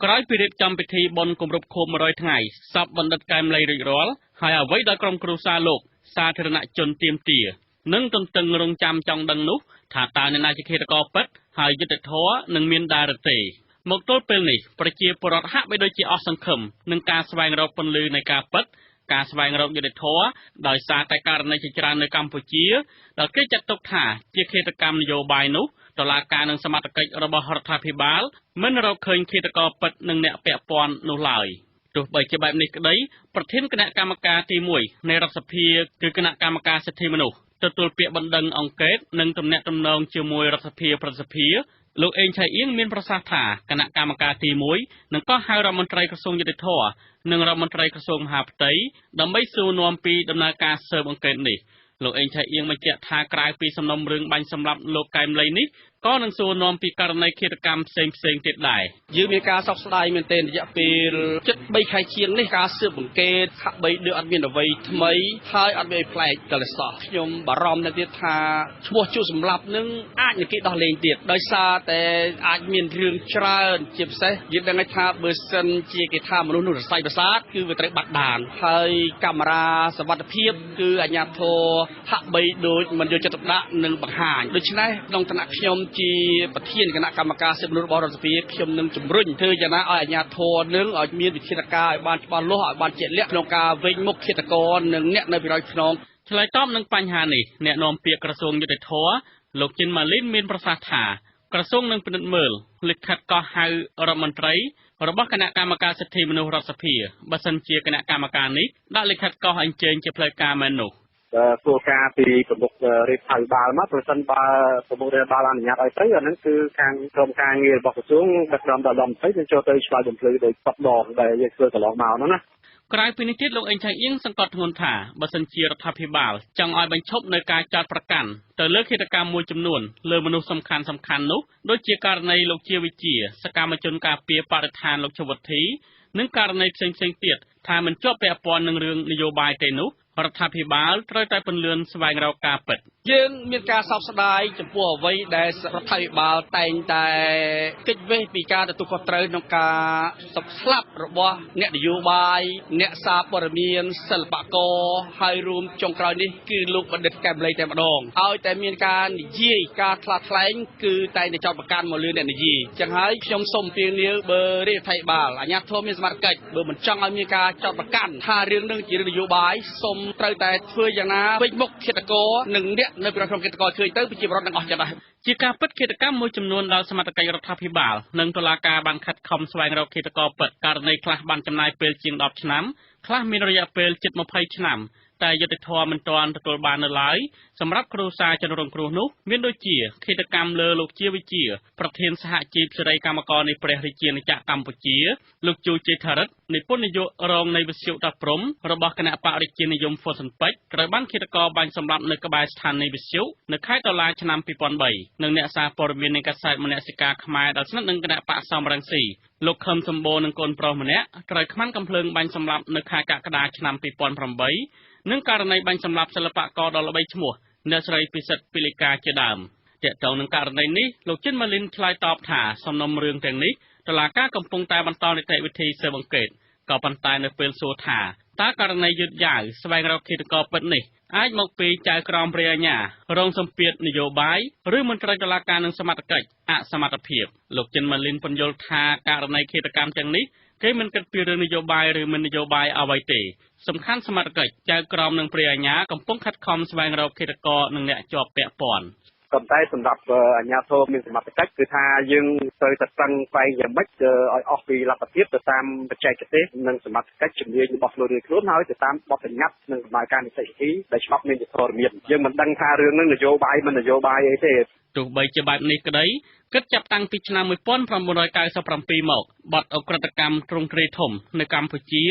ក្រោយពីរៀបចំពិធីបុណ្យគម្រប់ខួប100ថ្ងៃសពបណ្ឌិតកែមលីរួចរាល់ហើយអ្វីដែលក្រុមគ្រួសារលោកសាធារណជនទាមទារនិងទន្ទឹងរង់ចាំចង់ដឹងនោះថាតើអ្នកណាជាឃាតករពិតហើយយុត្តិធម៌នឹងមានដែរឬទេមកទល់ពេលនេះប្រជាពលរដ្ឋហាក់បីដូចជាអស់សង្ឃឹមនឹងការស្វែងរកពន្លឺនៃការពិតការស្វែងរកយុត្តិធម៌ដោយសារតែករណីជាច្រើននៅកម្ពុជាដែលគេចាត់ទុកថាជាឃាតកម្មនយោបាយនោះតុលាការនិងសមត្ថកិច្ចរបស់រដ្ឋាភិបាលមិនរកឃើញឃាតករពិតនិងអ្នកពាក់ព័ន្ធនោះឡើយទោះបីជាបែបនេះក្តីប្រធានគណៈកម្មការទី1នៃរដ្ឋសភាគឺគណៈកម្មការសិទ្ធិមនុស្សទទួលពាក្យបណ្ដឹងអង្កេតនិងទំនាក់ទំនងជាមួយរដ្ឋសភាប្រសិទ្ធភាពលោកអេងឆៃអៀងមានប្រសាសន៍ថាគណៈកម្មការទី1នឹងក៏ហៅរដ្ឋមន្ត្រីក្រសួងយុតិធម៌និងរដ្ឋមន្ត្រីក្រសួងមហាផ្ទៃដើម្បីសួរនាំពីដំណើរការស៊ើបអង្កេតនេះលោកអេងឆៃអៀងបញ្ជាក់ថាក្រៅពីសំណុំរឿងបាញ់សម្លាប់លោកកែមលីនេះក៏នឹងសួរនាំពីករណីឃាតកម្មផ្សេងទៀតដែរយើងមានការសោកស្ដាយមែនទែនរយៈពេលជិត3ខែជាងនេះការស៊ើបអង្កេតហាក់បីដូចអត់មានអ្វីថ្មីហើយអត់មានប្លែកតែសោះខ្ញុំបារម្ភទៀតថាឈ្មោះជួសម្លាប់នឹងអាចនឹងគេដោះលែងទៀតដោយសារតែអាចមានរឿងច្រើនជាពិសេសយើងដឹងថាបើសិនជាគេថាមនុស្សនោះរស័យប្រសាទគឺវាត្រូវបាត់ដានហើយកាមេរ៉ាសវត្ថិភាពគឺអាជ្ញាធរហាក់បីដូចមិនយកចិត្តទុកដាក់នឹងបង្ហាញដូច្នេះក្នុងឋានៈខ្ញុំជាប្រធានគណៈកម្មការសិទ្ធិមនុស្សរបស់រដ្ឋសភាខ្ញុំនឹងជំរុញធ្វើយ៉ាងណាឲ្យអាជ្ញាធរនឹងឲ្យមានវិធានការឲ្យបានច្បាស់លាស់ឲ្យបានជាក់លាក់ក្នុងការវេញមុខឃាតករនិងអ្នកនៅពីក្រោយខ្នងឆ្លើយតបនឹងបញ្ហានេះអ្នកនាំពាក្យក្រសួងយុតិធធម៌លោកជិនម៉ាលីនមានប្រសាសន៍ថាក្រសួងនឹងពិនិត្យមើលលិខិតកោះហៅរដ្ឋមន្ត្រីរបស់គណៈកម្មការសិទ្ធិមនុស្សរដ្ឋសភាបើសិនជាគណៈកម្មការនេះដាក់លិខិតកោះអញ្ជើញជាផ្លូវការមែននោះគោលការណ៍ពីប្រមុខរាជរដ្ឋាភិបាលមកប្រសិនបើប្រមុខរាជរដ្ឋាភិបាលអនុញ្ញាតឲ្យទៅអានឹងគឺខាងក្រុមការងាររបស់ក្រសួងដឹកនាំដល់ដំទៅចូលទៅឆ្លើយបំភ្លឺដោយស្បដងដែលយើងធ្វើកន្លងមកហ្នឹងណាក្រៅពីនេះទៀតលោកអេងឆៃអៀងសង្កត់ធ្ងន់ថាបើសិនជារដ្ឋាភិបាលចង់ឲ្យបញ្ឈប់នៅការចោទប្រកាន់ទៅលើឃាតកម្មមួយចំនួនលើមនុស្សសំខាន់នោះដូចជាករណីលោកជាវិជាសកម្មជនការពារបរិស្ថានលោកជវុធី និងករណីផ្សេងទៀតថាមិនជាប់ពាក់ព័ន្ធនឹងរឿងនយោបាយទេនោះរដ្ឋាភិបាលត្រូវតែពន្លឿនស្វែងរកការពិតយើងមានការសោកស្ដាយចំពោះអ្វីដែលរដ្ឋាភិបាលតែងតែគេចវេសពីការទទួលខុសត្រូវក្នុងការស្លាប់របស់អ្នកនយោបាយអ្នកសារព័ត៌មានសិល្បករហើយរួមចុងក្រោយនេះគឺលោកបណ្ឌិតកែមលីតែម្ដងឲ្យតែមានការនិយាយការថ្លាថ្លែងគឺតែងតែចោទប្រកាន់មកលើអ្នកនិយាយចឹងហើយខ្ញុំសូមពៀងនាវបើរាជរដ្ឋាភិបាលអាជ្ញាធរមានសមត្ថកិច្ចបើមិនចង់ឲ្យមានការចោទប្រកាន់ថារឿងនឹងជារឿងនយោបាយសូមត្រូវតែធ្វើយ៉ាងណាវិមុខឃាតករនិងអ្នកនៅក្នុងក្រុមឃាតករឃើញទៅប្រជាពលរដ្ឋនឹងអស់ចិត្តដែរជាការពិតឃាតកម្មមួយចំនួនដល់សមត្ថកិច្ចរដ្ឋាភិបាលនិងតុលាការបានខិតខំស្វែងរកឃាតករពិតករណីខ្លះបានចំណាយពេលជាង10ឆ្នាំខ្លះមានរយៈពេលជិត20ឆ្នាំតែយុត្តិធម៌មិនទាន់ទទួលបាននៅឡើយសម្រាប់គ្រួសារជនរងគ្រោះនោះមានដូចជាឃាតកម្មលើលោកជាវិជាប្រធានសហជីពសេរីកម្មករនៃព្រះរាជាណាចក្រកម្ពុជាលោកជូជេថារិតនិពន្ធនាយករងនៃវិទ្យុតាព្រំរបស់គណៈបរិជានិយមហ្វុតសិនពេជ្រត្រូវបានឃាតករបាញ់សម្លាប់នៅក្បែរស្ថានីយ៍វិទ្យុនៅខែតុលាឆ្នាំ2003និងអ្នកសារព័ត៌មាននៃកាសែតមនសិការខ្មែរដែលស្និទ្ធនឹងគណៈបកសំរងស៊ីលោកខឹមសម្បូរនិងកូនប្រុសម្នាក់ត្រូវខ្មាន់កំភ្លើងបាញ់សម្លាប់នៅខែកក្កដាឆ្នាំ2008 និងករណីបាញ់សម្លាប់សិល្បករដ៏ល្បីឈ្មោះអ្នកស្រីពិសិដ្ឋពីលីកាជាដើមទាក់ទងនឹងករណីនេះលោកចិនម៉ាលីនឆ្លើយតបថាសំណុំរឿងទាំងនេះតុលាការកំពុងតែបន្តនីតិវិធីស៊ើបអង្កេតក៏ប៉ុន្តែនៅពេលសួរថាតើករណីយឺតយ៉ាវស្វែងរកឃាតករពិតនេះអាចមកពីចៅក្រមព្រះអាជ្ញារងសម្ពាធនយោបាយឬមន្ត្រីតុលាការនឹងសមត្ថកិច្ចអសមត្ថភាពលោកចិនម៉ាលីនពន្យល់ថាករណីឃាតកម្មទាំងនេះគេមិនគិតពីរឿងនយោបាយឬមិននយោបាយអ្វីទេសំខាន់សមត្ថកិច្ចចៅក្រមនិងព្រះអាជ្ញាកំពុងខិតខំស្វែងរកឃាតករនិងអ្នកជាប់ពាក់ព័ន្ធ ប៉ុន្តែសម្រាប់អាជ្ញាធរមានសមត្ថកិច្ចគឺថាយើងត្រូវតែស្វែងយ៉ាងម៉េចឲ្យអស់ពីលទ្ធភាពទៅតាមបច្ចេកទេសនិងសមត្ថកិច្ចជំនាញរបស់ខ្លួនហើយទៅតាមបទបញ្ញត្តិនិងដំណើរការនីតិវិធីដែលច្បាប់មានជាធរមានយើងមិនដឹងថារឿងនឹងនយោបាយមិននយោបាយអីទេទោះបីជាបែបនេះក្តីគិតចាប់តាំងពីឆ្នាំ 1997 មកបទអក្រិតកម្មទ្រង់ទ្រាយធំនៅកម្ពុជា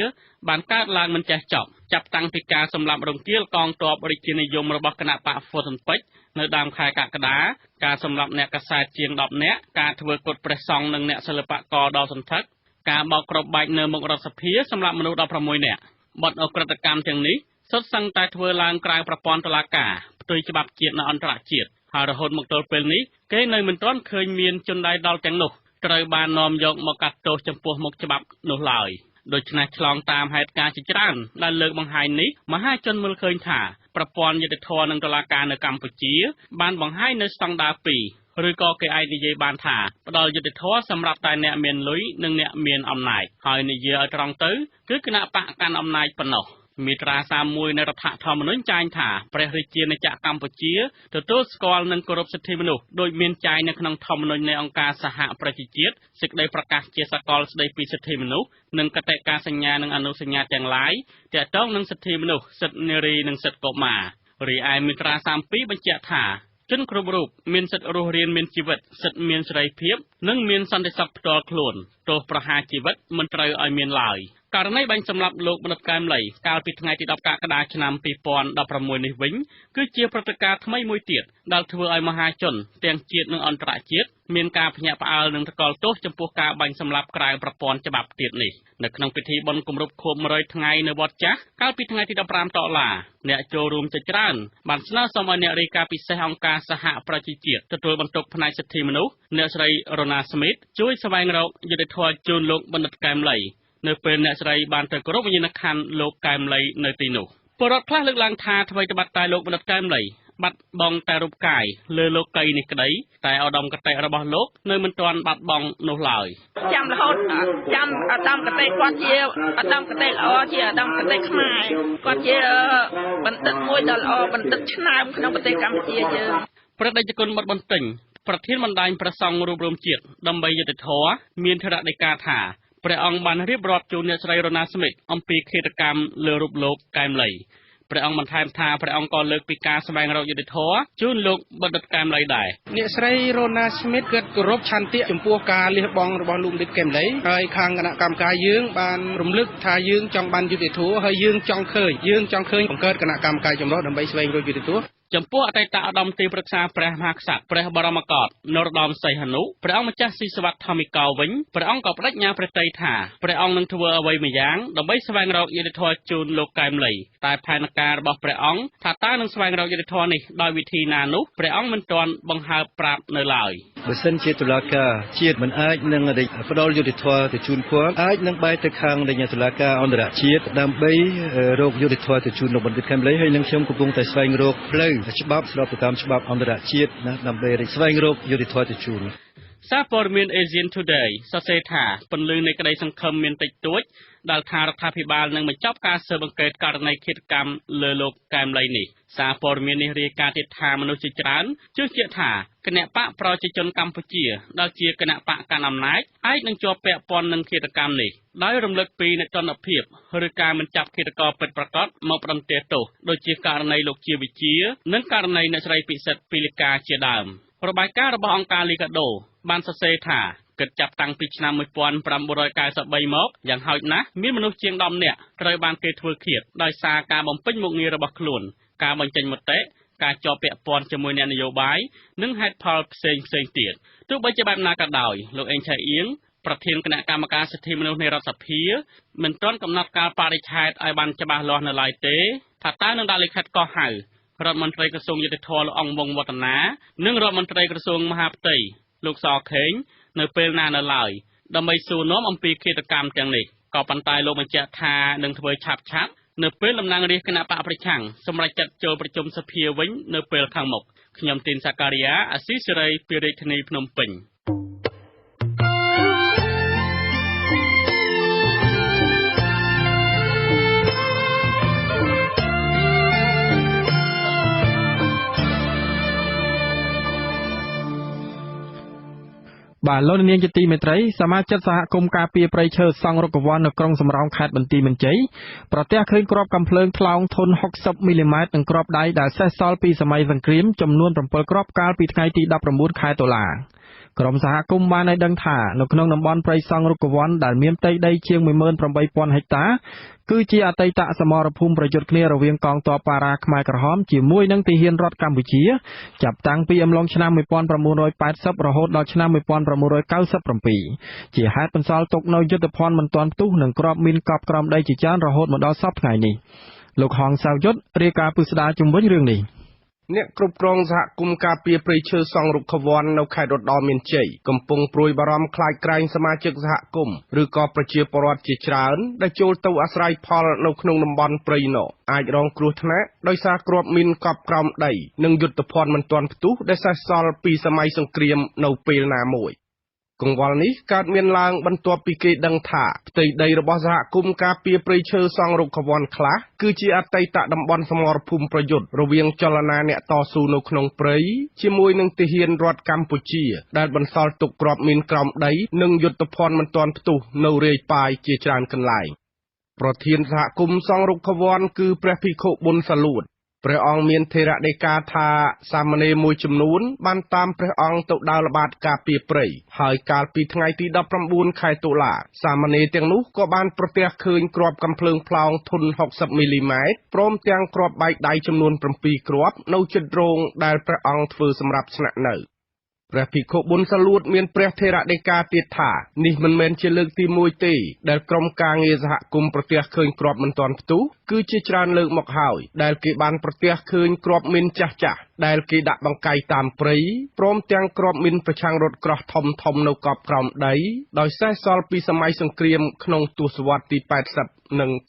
បានកើតឡើងមិនចេះចប់ចាប់តាំងពីការសម្លាប់រង្គាលកងទ័ពរាជានិយមរបស់គណៈបកហ្វូសិនពេជ្រនៅដើមខែកក្កដាការសម្លាប់អ្នកកាសែតជាង 10 នាក់ការធ្វើគុតព្រះសង្ឃនិងអ្នកសិល្បករដ៏សន្ធឹកការបោកគ្រាប់បែកនៅមុខរដ្ឋសភាសម្លាប់មនុស្ស 16 នាក់បទអក្រិតកម្មទាំងនេះសុទ្ធសឹងតែធ្វើឡើងក្រៅប្រព័ន្ធតុលាការផ្ទុយច្បាប់ជាតិនិងអន្តរជាតិហើយរហូតមកទល់ពេលនេះគេនៅមិនទាន់ឃើញមានជនដៃដល់ទាំងនោះត្រូវបាននាំយកមកកាត់ទោសចំពោះមុខច្បាប់នោះឡើយដូច្នេះឆ្លងតាមហេតុការណ៍ជាច្រើនដែលលើកបង្ហាញនេះមហាជនមើលឃើញថាប្រព័ន្ធយុត្តិធម៌និងតុលាការនៅកម្ពុជាបានបង្ហាញនៅស្តង់ដារ 2 ឬក៏គេអាចនិយាយបានថាផ្ដល់យុត្តិធម៌សម្រាប់តែអ្នកមានលុយនិងអ្នកមានអំណាចហើយនិយាយឲ្យត្រង់ទៅគឺគណៈបកកាន់អំណាចប៉ុណ្ណោះមាត្រា 31 នៃរដ្ឋធម្មនុញ្ញចែងថាព្រះរាជាណាចក្រកម្ពុជាទទួលស្គាល់និងគោរពសិទ្ធិមនុស្សដោយមានចែងនៅក្នុងធម្មនុញ្ញនៃអង្គការសហប្រជាជាតិសេចក្តីប្រកាសជាសកលស្តីពីសិទ្ធិមនុស្សនិងកតិកាសញ្ញានិងអនុសញ្ញាទាំងឡាយទាក់ទងនឹងសិទ្ធិមនុស្សសិទ្ធិនារីនិងសិទ្ធិកុមាររីឯមាត្រា 32 បញ្ជាក់ថាជនគ្រប់រូបមានសិទ្ធិរស់រានមានជីវិតសិទ្ធិមានសេរីភាពនិងមានសន្តិសុខផ្ទាល់ខ្លួនទោសប្រហារជីវិតមិនត្រូវឲ្យមានឡើយករណីបាញ់សម្លាប់លោកបណ្ឌិតកែមលីកាលពីថ្ងៃទី 10 កក្កដាឆ្នាំ 2016 នេះវិញគឺជាព្រឹត្តិការណ៍ថ្មីមួយទៀតដែលធ្វើឲ្យមហាជនទាំងជាតិនិងអន្តរជាតិមានការភ្ញាក់ផ្អើលនិងថ្កោលទោសចំពោះការបាញ់សម្លាប់ក្រៅប្រព័ន្ធច្បាប់ទៀតនេះនៅក្នុងពិធីបុណ្យគម្រប់ខួប 100 ថ្ងៃនៅវត្តចាស់កាលពីថ្ងៃទី 15 តុលាអ្នកចូលរួមជាច្រើនបានស្នើសុំឲ្យអ្នករាយការណ៍ពិសេសអង្គការសហប្រជាជាតិទទួលបន្ទុកផ្នែកសិទ្ធិមនុស្សអ្នកស្រីរ៉ូណាស្មីតជួយស្វែងរកយុត្តិធម៌ជូនលោកបណ្ឌិតកែមលីនៅពេលអ្នកស្រីបានទៅគោរពវិញ្ញាណក្ខន្ធលោកកែមលីនៅទីនោះពលរដ្ឋខ្លះលើកឡើងថាអ្វីត្បិតតែលោកបណ្ឌិតកែមលីបាត់បង់តែរូបកាយលើលោកីនេះក្តីតែឧត្តមគតិរបស់លោកនៅមិនទាន់បាត់បង់នោះឡើយចាំរហូតចាំឧត្តមគតិគាត់ជាឧត្តមគតិល្អជាឧត្តមគតិខ្មែរគាត់ជាបណ្ឌិតមួយដ៏ល្អបណ្ឌិតឆ្នើមក្នុងប្រទេសកម្ពុជាយើងព្រះតេជគុណបុត្របន្ទិញប្រធានបណ្ដាញព្រះសង្ឃរួបរวมជាតិដើម្បីយុត្តិធម៌មានធរណីកាថាព្រះអង្គបានរៀបរាប់ជូនអ្នកស្រីរ៉ូណាស្មីតអំពីឃាតកម្មលើរូបលោកកែមលីព្រះអង្គបន្ថែមថាព្រះអង្គក៏លើកពីការស្វែងរកយុត្តិធម៌ជូនលោកបណ្ឌិតកែមលីដែរអ្នកស្រីរ៉ូណាស្មីតគាត់គោរពឆន្ទៈចំពោះការលះបង់របស់លោកបណ្ឌិតកែមលីហើយខាងគណៈកម្មការយើងបានរំលឹកថាយើងចង់បានយុត្តិធម៌ហើយយើងចង់ឃើញបង្កើតគណៈកម្មការចម្រុះដើម្បីស្វែងរកយុត្តិធម៌ចំពោះអតីតឧត្តមទីប្រឹក្សាព្រះមហាក្សត្រព្រះបរមកតនរោត្តមសីហនុព្រះអង្គម្ចាស់ស៊ីសវត្ថធម្មិកោវិញព្រះអង្គក៏បដិញ្ញាព្រះតីថាព្រះអង្គនឹងធ្វើអ្វីម្យ៉ាងដើម្បីស្វែងរកយុត្តិធម៌ជូនលោកកែមលីតែផែនការរបស់ព្រះអង្គថាតើនឹងស្វែងរកយុត្តិធម៌នេះដោយវិធីណានោះព្រះអង្គមិនទាន់បង្ហើបប្រាប់នៅឡើយបើសិនជាតុលាការជាតិមិនអាចនឹងផ្ដល់យុត្តិធម៌ទៅជូនគាត់អាចនឹងបែរទៅខាងតុលាការអន្តរជាតិដើម្បីរកយុត្តិធម៌ទៅជូនលោកបណ្ឌិតកែមលីហើយនឹងខ្ញុំកំពុងតែស្វែងរកផ្លូវច្បាប់ស្របទៅតាមច្បាប់អន្តរជាតិណាដើម្បីស្វែងរកយុត្តិធម៌ទៅជូនសារព័ត៌មាន Asian Today សរសេរថាពន្លឺនៃក្តីសង្ឃឹមមានតិចតួចដែលថារដ្ឋាភិបាលនឹងបញ្ចប់ការស៊ើបអង្កេតករណីឃាតកម្មលើលោកកែមលីនេះសារព័ត៌មាននេះរាយការណ៍ទៀតថាមនុស្សជាច្រើនជឿជាក់ថាគណៈបកប្រជាជនកម្ពុជាដែលជាគណៈបកកាន់អំណាចអាចនឹងជាប់ពាក់ព័ន្ធនឹងឃាតកម្មនេះដោយរំលឹកពីនិតិរដ្ឋភាពឬការមិនចាប់ឃាតករពិតប្រាកដមកប្រន្ទាទោសដូចជាករណីលោកជាវិជានិងករណីអ្នកស្រីពិសិដ្ឋពីលីកាជាដើមរបាយការណ៍របស់អង្គការលីកាដូបានសរសេរថាគិតចាប់តាំងពីឆ្នាំ 1993 មកយ៉ាងហោចណាស់មានមនុស្សជាង 10 នាក់ត្រូវបានគេធ្វើឃាតដោយសារការបំពេញមុខងាររបស់ខ្លួនការបញ្ចេញមតិការជាប់ពាក់ព័ន្ធជាមួយអ្នកនយោបាយនិងហេតុផលផ្សេងទៀតទោះបីជាបែបណាក៏ដោយលោកអេងឆៃអៀងប្រធានគណៈកម្មការសិទ្ធិមនុស្សនៃរដ្ឋសភាមិនទាន់កំណត់កាលបរិច្ឆេទឲ្យបានច្បាស់លាស់នៅឡើយទេ ថាតើនឹងដាក់លិខិតកោះហៅរដ្ឋមន្ត្រីក្រសួងយុតិធម៌លោកអង្គវងវឌ្ឍនានិងរដ្ឋមន្ត្រីក្រសួងមហាផ្ទៃលោកសខេងនៅពេលណានៅឡើយដើម្បីសួរនាំអំពីឃាតកម្មទាំងនេះក៏ប៉ុន្តែលោកបញ្ជាក់ថានឹងធ្វើឆាប់នៅពេលតំណាងរាស្ត្រគណៈបកប្រឆាំងសម្រាប់ចាត់ចូលប្រជុំសភាវិញនៅពេលខាងមុខខ្ញុំទីនសាការីយ៉ាអាស៊ីសេរីពីរាជធានីភ្នំពេញបាទលោកនាងជាទីមេត្រីសមាជិកសហគមន៍ការពារព្រៃឈើសង់រុក្ខវ័ននៅក្រុងសំរោងខេត្តបន្ទាយមានជ័យប្រទះឃើញគ្រាប់កាំភ្លើងថ្លោងធន់60មីលីម៉ែត្រនិងគ្រាប់ដៃដែលសេសសល់ពីសម័យសង្គ្រាមចំនួន7គ្រាប់កាលពីថ្ងៃទី19ខែតុលាក្រុមសហគមន៍បានឲ្យដឹងថានៅក្នុងតំបន់ព្រៃសង់រុក្ខវ័នដែលមានផ្ទៃដីជាង 18,000 ហិកតាគឺជាអតីតសមរភូមិប្រយុទ្ធគ្នារវាងកងទ័ពប៉ារ៉ាខ្មែរក្រហមជាមួយនឹងទាហានរដ្ឋកម្ពុជាចាប់តាំងពីអំឡុងឆ្នាំ1980រហូតដល់ឆ្នាំ1997ជាហេតុបន្សល់ទុកនៅយុទ្ធភ័ណ្ឌមិនទាន់ផ្ទុះនិងគ្រាប់មីនកប់ក្រោមដីជាច្រើនរហូតមកដល់សព្វថ្ងៃនេះលោកហងសាវយុទ្ធរាយការណ៍ពីស្ដារជំវិញរឿងនេះអ្នកគ្រប់គ្រងសហគមន៍ការពារព្រៃឈើសង់រុក្ខវ័ននៅខេត្តរតនមានជ័យកំពុងព្រួយបារម្ភខ្លាចក្រែងសមាជិកសហគមន៍ឬក៏ប្រជាពលរដ្ឋជាច្រើនដែលចូលទៅអាស្រ័យផលនៅក្នុងតំបន់ព្រៃនោះអាចរងគ្រោះថ្នាក់ដោយសារគ្រាប់មីនកប់ក្រោមដីនិងយុទ្ធភ័ណ្ឌមិនទាន់ផ្ទុះដែលសេសសល់ពីសម័យសង្គ្រាមនៅពេលណាមួយ កង្វល់នេះកើតមានឡើងបន្ទាប់ពីគេដឹងថាផ្ទៃដីរបស់សហគមន៍ការពារព្រៃឈើសង់រុក្ខវ័នខ្លះគឺជាអតីតតំបន់សមរភូមិប្រយុទ្ធរវាងចលនាអ្នកតស៊ូនៅក្នុងព្រៃជាមួយនឹងទាហានរដ្ឋកម្ពុជាដែលបន្សល់ទុកគ្រាប់មីនក្រោមដីនិងយុទ្ធភ័ណ្ឌមិនទាន់ផ្ទុះនៅរាយប៉ាយជាច្រើនកន្លែងប្រធានសហគមន៍សង់រុក្ខវ័នគឺព្រះភិក្ខុប៊ុនសាលួត ព្រះអង្គមានថេរដីកាថាសាមណេរមួយចំនួនបានតាមព្រះអង្គទៅដើរល្បាតការពារព្រៃហើយកាលពីថ្ងៃទី19ខែតុលាសាមណេរទាំងនោះក៏បានប្រទះឃើញគ្រាប់កាំភ្លើងផ្លោងធន់60មីលីម៉ែត្រព្រមទាំងគ្រាប់បែកដៃចំនួន7គ្រាប់នៅជិតរោងដែលព្រះអង្គធ្វើសម្រាប់ស្នាក់នៅ ព្រះភិក្ខុប៊ុនសាលួតមានព្រះថេរដីកាទៀតថានេះមិនមែនជាលើកទី1ទេដែលក្រុមការងារសហគមន៍ប្រទះឃើញគ្រាប់មិនទាន់ផ្ទុះគឺជាច្រើនលើកមកហើយដែលគេបានប្រទះឃើញគ្រាប់មីនចាស់ៗដែលគេដាក់បង្កាយតាមព្រៃព្រមទាំងគ្រាប់មីនប្រឆាំងរថក្រោះធំៗនៅកប់ក្រោមដីដោយសេសសល់ពីសម័យសង្គ្រាមក្នុងទសវត្សរ៍ទី80និង 90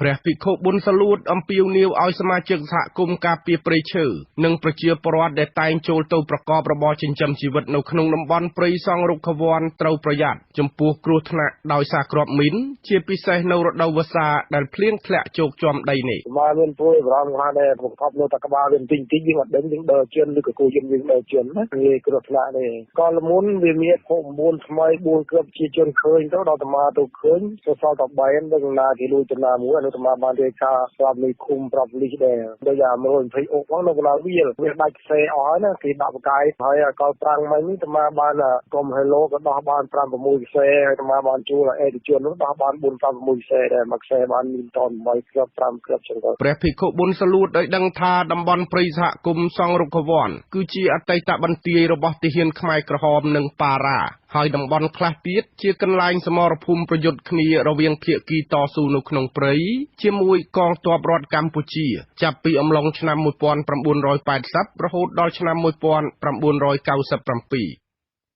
ព្រះភិក្ខុប៊ុនសាលួតអំពាវនាវឲ្យសមាជិកសហគមន៍ការពារព្រៃឈើនិងប្រជាពលរដ្ឋដែលតែងចូលទៅប្រកបរបរចិញ្ចឹមជីវិតនៅក្នុងតំបន់ព្រៃសង់រុក្ខវ័នត្រូវប្រយ័ត្នចំពោះគ្រោះថ្នាក់ដោយសារគ្រាប់មីនជាពិសេសនៅរដូវវស្សាដែលភ្លៀងធ្លាក់ជោកជាំដីនេះ មកមានព្រួយបារម្ភថាដែលបង្កប់នៅតែក្បាលវាបន្តិចៗយើងអត់ដឹងយើងដើរជឿនឬក៏គូយើងដើរជឿនណាវាគ្រោះថ្នាក់នេះក៏លមុនវាមានភព9ថ្មី4គ្រាប់ជាជនឃើញទៅដល់អាទៅឃើញទៅសល់តែ3ដឹងណាគេលួចទៅណាមួយអានោះបានរាយការណ៍ប្រាប់នៃឃុំប្រាប់លីសដែរដូចអា120អុកហ្នឹងនៅកន្លែងវាដាច់ខ្សែអស់ហើយណាគេដាក់បកាយហើយអាកលប្រាំងមិញនេះអាបានក្រុម Hello ក៏ដោះបាន5 6ខ្សែហើយអាបានជួលឯកជននោះដោះបាន4 5 6ខ្សែដែរមួយខ្សែបានមានត8គ្រាប់5គ្រាប់ចឹងទៅព្រះភិក្ខុប៊ុនសាលួតឲ្យដឹងថាតំបន់ព្រៃសហគមន៍សង់រុក្ខវ័នគឺជាអតីតបន្ទាយរបស់ទាហានខ្មែរក្រហមនិងប៉ារ៉ាហើយតំបន់ខ្លះទៀតជាកន្លែងសមរភូមិប្រយុទ្ធគ្នារវាងភាគីតស៊ូនៅក្នុងព្រៃជាមួយកងទ័ពរដ្ឋកម្ពុជាចាប់ពីអំឡុងឆ្នាំ1980រហូតដល់ឆ្នាំ1997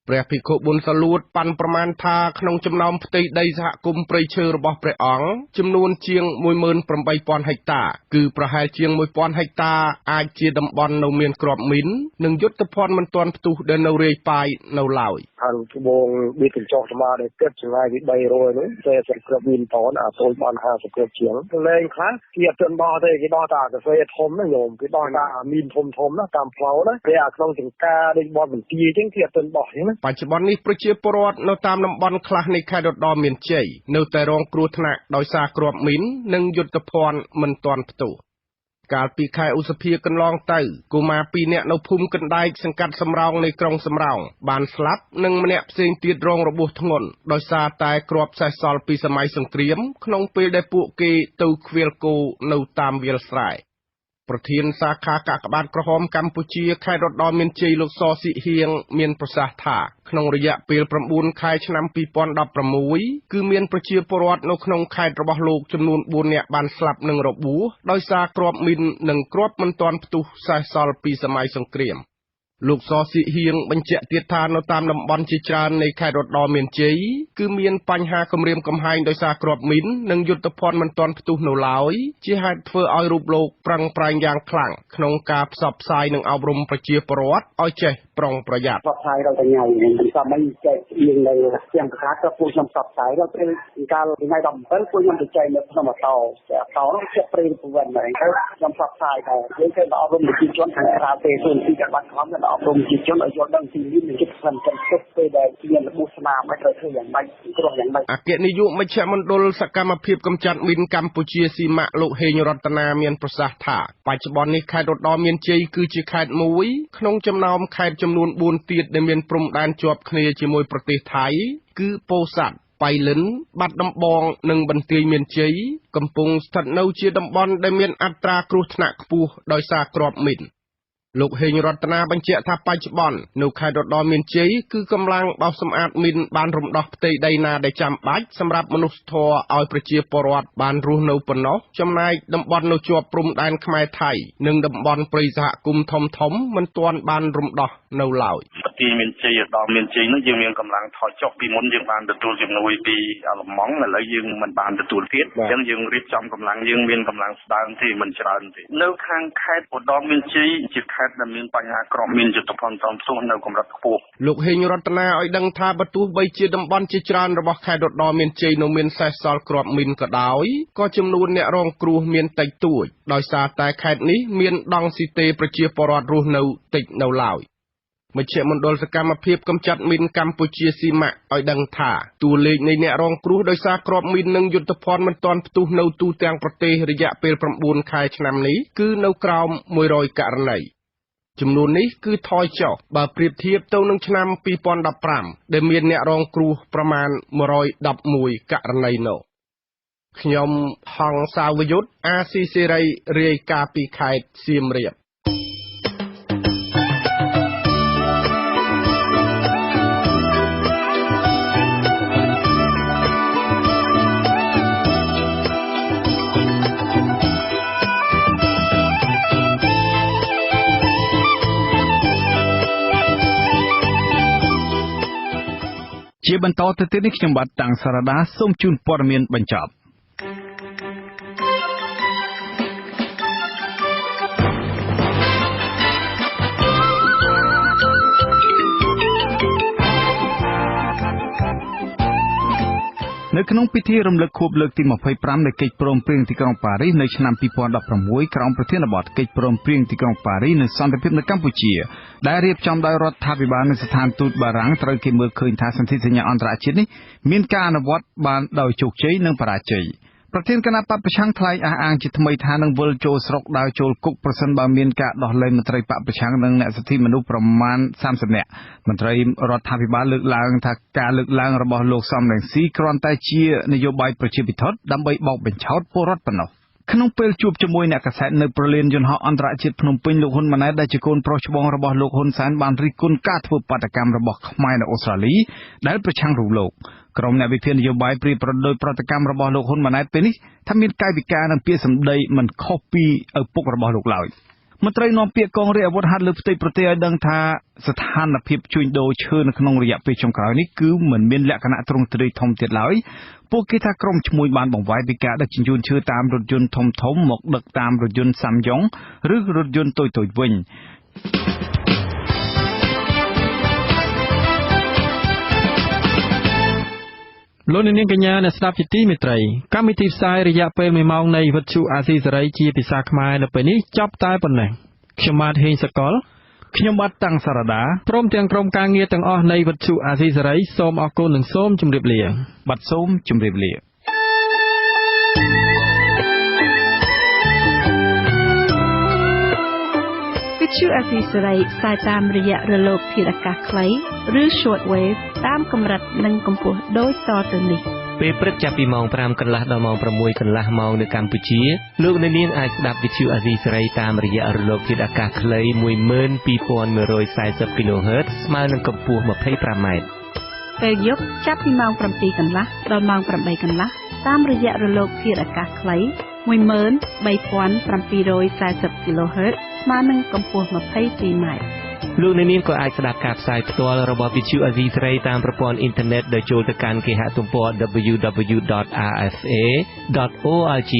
ព្រះភិក្ខុប៊ុនសាលួតប៉ាន់ប្រមាណថាក្នុងចំណោមផ្ទៃដីសហគមន៍ព្រៃឈើរបស់ព្រះអង្គចំនួនជាង 18,000 ហិកតាគឺប្រហែលជាង 1,000 ហិកតាអាចជាតំបន់នៅមានគ្រាប់មីននិងយុទ្ធភ័ណ្ឌមិនទាន់ផ្ទុះដែលនៅរាយប៉ាយនៅឡើយ ខាងត្បូងបៀតកញ្ចក់ស្មារតីទឹកឆ្ងាយពី300នោះតែគ្រាប់មីនតនអាតូចបាន50គ្រាប់ជាងលែងខ្លះគេអត់ទាន់ដោះទេគេដោះតែកសែធំណាញោមគេដោះតែមីនធំណាតាមផ្លូវណាគេអាក្នុងចង្ការដូចបនបន្ទាយចឹងគេអត់ទាន់ដោះចឹងណា បច្ចុប្បន្ននេះប្រជាពលរដ្ឋនៅតាមតំបន់ខ្លះនៃខេត្តរតនមានជ័យនៅតែរងគ្រោះថ្នាក់ដោយសារគ្រាប់មីននិងយុទ្ធភ័ណ្ឌមិនទាន់ផ្ទុះកាលពីខែឧសភាកន្លងទៅកុមារ2នាក់នៅភូមិកណ្ដែកសង្កាត់សំរោងនៃក្រុងសំរោងបានស្លាប់និងម្នាក់ផ្សេងទៀតរងរបួសធ្ងន់ដោយសារតែគ្រាប់សេះសល់ពីសម័យសង្គ្រាមក្នុងពេលដែលពួកគេទៅឃ្វាលគោនៅតាមវាលស្រែ ប្រធានសាខាកាកបាទក្រហមកម្ពុជាខេត្តរតនមានជ័យលោកសស៊ីហៀងមានប្រសាសន៍ថាក្នុងរយៈពេល9ខែឆ្នាំ2016គឺមានប្រជាពលរដ្ឋនៅក្នុងខេត្តរបស់លោកចំនួន4នាក់បានស្លាប់និងរបួសដោយសារគ្រាប់មីននិងគ្រាប់មិនទាន់ផ្ទុះសេសសល់ពីសម័យសង្គ្រាមលោកសស៊ីហៀងបញ្ជាក់ទៀតថានៅតាមតំបន់ជាច្រើននៃខេត្តរតនមានជ័យគឺមានបញ្ហាគំរាមកំហែងដោយសារគ្រាប់មីននិងយុទ្ធភ័ណ្ឌមិនទាន់ផ្ទុះនៅឡើយជាហេតុធ្វើឲ្យរូបលោកប្រឹងប្រែងយ៉ាងខ្លាំងក្នុងការផ្សព្វផ្សាយនិងអប់រំប្រជាពលរដ្ឋឲ្យចេះប្រុងប្រយ័ត្នផ្សព្វផ្សាយដល់ថ្ងៃនេះសម័យចែកយើងនៅទាំងខាត់ក៏ពួកខ្ញុំផ្សព្វផ្សាយដល់ពេលកាលថ្ងៃ17ពួកខ្ញុំទៅចែកនៅក្នុងម៉ូតូនោះជាព្រៃប្រវត្តិហ្នឹងទៅខ្ញុំផ្សព្វផ្សាយដែរយើងទៅអប់រំប្រជាជនខាងក្រៅទេទូនទីកាបាត់ខំទៅអប់រំប្រជាជនឲ្យយល់ដឹងពីនេះនឹងចិត្តស្និទ្ធចិត្តទុកពេលដែលមានរបួសស្នាមមិនត្រូវធ្វើយ៉ាងម៉េចគ្រោះយ៉ាងម៉េចអគ្គនាយកមជ្ឈមណ្ឌលសកម្មភាពកម្ចាត់មីនកម្ពុជាស៊ីម៉ាក់លោកហេងរតនាមានប្រសាសន៍ថាបច្ចុប្បន្ននេះខេត្តរតនមានជ័យគឺជាខេត្តមួយក្នុងចំណោមខេត្តចំនួន4ទៀតដែលមានព្រំដែនជាប់គ្នាជាមួយប្រទេសថៃគឺពោធិ៍សាត់បៃលិនបាត់ដំបងនិងបន្ទាយមានជ័យកំពុងស្ថិតនៅជាតំបន់ដែលមានអត្រាគ្រោះថ្នាក់ខ្ពស់ដោយសារគ្រាប់មីនលោកហេងរតនាបញ្ជាក់ថាបច្ចុប្បន្ននៅខេត្តរតនមានជ័យគឺកម្លាំងបោសសម្អាតមីនបានរំដោះផ្ទៃដីណាដែលចាំបាច់សម្រាប់មនុស្សធម៌ឲ្យប្រជាពលរដ្ឋបានរស់នៅប៉ុណ្ណោះចំណែកតំបន់នៅជាប់ព្រំដែនខ្មែរថៃនិងតំបន់ព្រៃសហគមន៍ធំមិនទាន់បានរំដោះនៅឡើយទីមានជ័យដល់មានជ័យនោះយើងមានកម្លាំងថយចុះពីមុនយើងបានទទួលជំនួយពីអាឡម៉ង់ឥឡូវយើងមិនបានទទួលទៀតអញ្ចឹងយើងរៀបចំកម្លាំងយើងមានកម្លាំងស្ដើងទេមិនច្រើនទេនៅខាងខេត្តឧត្តរមានជ័យជាខេត្តដែលមានបញ្ហាគ្រាប់មីនយុទ្ធភ័ណ្ឌសំសុះនៅកម្រិតខ្ពស់លោកហេងរតនាឲ្យដឹងថាបើទោះបីជាតំបន់ជាច្រើនរបស់ខេត្តឧត្តរមានជ័យនៅមានសេសសល់គ្រាប់មីនក៏ដោយក៏ចំនួនអ្នករងគ្រោះមានតិចតួចដោយសារតែខេត្តនេះមានដង់ស៊ីតេប្រជាពលរដ្ឋរស់នៅតិចនៅឡើយមជ្ឈមណ្ឌលសកម្មភាពកម្ចាត់មីនកម្ពុជាស៊ីម៉ាក់ឲ្យដឹងថាតួលេខនៃអ្នករងគ្រោះដោយសារគ្រាប់មីននិងយុទ្ធភ័ណ្ឌមិនទាន់ផ្ទុះនៅទូទាំងប្រទេសរយៈពេល9ខែឆ្នាំនេះគឺនៅក្រោម100ករណីចំនួននេះគឺថយចុះបើប្រៀបធៀបទៅនឹងឆ្នាំ2015ដែលមានអ្នករងគ្រោះប្រមាណ111ករណីនោះខ្ញុំហងសាវយុទ្ធអាស៊ីសេរីរាយការណ៍ពីខេត្តសៀមរាបជាបន្តទៅទៀតនេះខ្ញុំបាទតាំងសារ៉ាដាសូមជូនព័ត៌មានបញ្ចប់នៅក្នុងពិធីរំលឹកខួបលើកទី25នៃកិច្ចព្រមព្រៀងទីក្រុងប៉ារីសនៅឆ្នាំ2016ក្រោមប្រធានបទកិច្ចព្រមព្រៀងទីក្រុងប៉ារីសនិងសន្តិភាពនៅកម្ពុជាដែលរៀបចំដោយរដ្ឋាភិបាលនិងស្ថានទូតបារាំងត្រូវគេមើលឃើញថាសន្ធិសញ្ញាអន្តរជាតិនេះមានការអនុវត្តបានដោយជោគជ័យនិងបរាជ័យប្រធានគណៈបព្វប្រឆាំងថ្លែងអះអាងជាថ្មីថានឹងវិលចូលស្រុកដើរចូលគុកប្រសិនបើមានការដោះលែងមន្ត្រីបព្វប្រឆាំងនិងអ្នកសិទ្ធិមនុស្សប្រមាណ30នាក់មន្ត្រីរដ្ឋាភិបាលលើកឡើងថាការលើកឡើងរបស់លោកសំរងស៊ីគ្រាន់តែជានយោបាយប្រជាពិធដើម្បីបោកបញ្ឆោតពលរដ្ឋប៉ុណ្ណោះក្នុងពេលជួបជាមួយអ្នកកាសែតនៅប្រលានយន្តហោះអន្តរជាតិភ្នំពេញលោកហ៊ុនម៉ាណែតដែលជាកូនប្រុសច្បងរបស់លោកហ៊ុនសែនបានរិះគន់ការធ្វើបាតកម្មរបស់ខ្មែរនៅអូស្ត្រាលីដែលប្រឆាំងរូបលោកក្រុមអ្នកវិភាគនយោបាយព្រាយប្រដូចប្រតិកម្មរបស់លោកហ៊ុនម៉ាណែតពេលនេះថាមានកាយវិការនិងពាក្យសម្ដីមិនខុសពីឪពុករបស់លោកឡើយមន្ត្រីនាំពាក្យកងរាជអាវុធហត្ថលើផ្ទៃប្រទេសឲ្យដឹងថាស្ថានភាពជួញដូរឈើនៅក្នុងរយៈពេលចុងក្រោយនេះគឺមិនមានលក្ខណៈទ្រង់ទ្រាយធំទៀតឡើយពួកគេថាក្រុមឈ្មួញបានបង្វែរពីការដឹកជញ្ជូនឈើតាមរថយន្តធំៗមកដឹកតាមរថយន្តសាំយ៉ុងឬរថយន្តតូចៗវិញលោកនាងកញ្ញាអ្នកស្ដាប់ជាទីមេត្រីកម្មវិធីផ្សាយរយៈពេល1ម៉ោងនៃវិទ្យុអាស៊ីសេរីជាភាសាខ្មែរនៅពេលនេះចប់តែប៉ុណ្ណេះខ្ញុំបាទហេងសកលខ្ញុំបាទតាំងសារ៉ាដាព្រមទាំងក្រុមការងារទាំងអស់នៃវិទ្យុអាស៊ីសេរីសូមអរគុណនិងសូមជម្រាបលាបាទសូមជម្រាបលាវិទ្យុអាស៊ីសេរីផ្សាយតាមរយៈរលកធាតុអាកាសខ្លីឬ short wave តាមកម្រិតនិងកម្ពស់ដូចតទៅនេះ ពេលព្រឹកចាប់ពីម៉ោង 5 កន្លះដល់ម៉ោង 6 កន្លះម៉ោងនៅកម្ពុជាលោកអ្នកនាងអាចស្ដាប់វិទ្យុអាស៊ីសេរីតាមរយៈរលកធាតុអាកាសខ្លី 12140 kHz ស្មើនឹងកម្ពស់ 25m ពេលយប់ចាប់ពីម៉ោង 7 កន្លះដល់ម៉ោង 8 កន្លះតាមរយៈរលកធាតុអាកាសខ្លី 13740 kHz ស្មើនឹងកម្ពស់ 22m លោកអ្នកនាងក៏អាចស្ដាប់ការផ្សាយផ្ទាល់របស់វិទ្យុអាស៊ីសេរីតាមប្រព័ន្ធអ៊ីនធឺណិតដោយចូលទៅកាន់គេហទំព័រ www.rfa.org/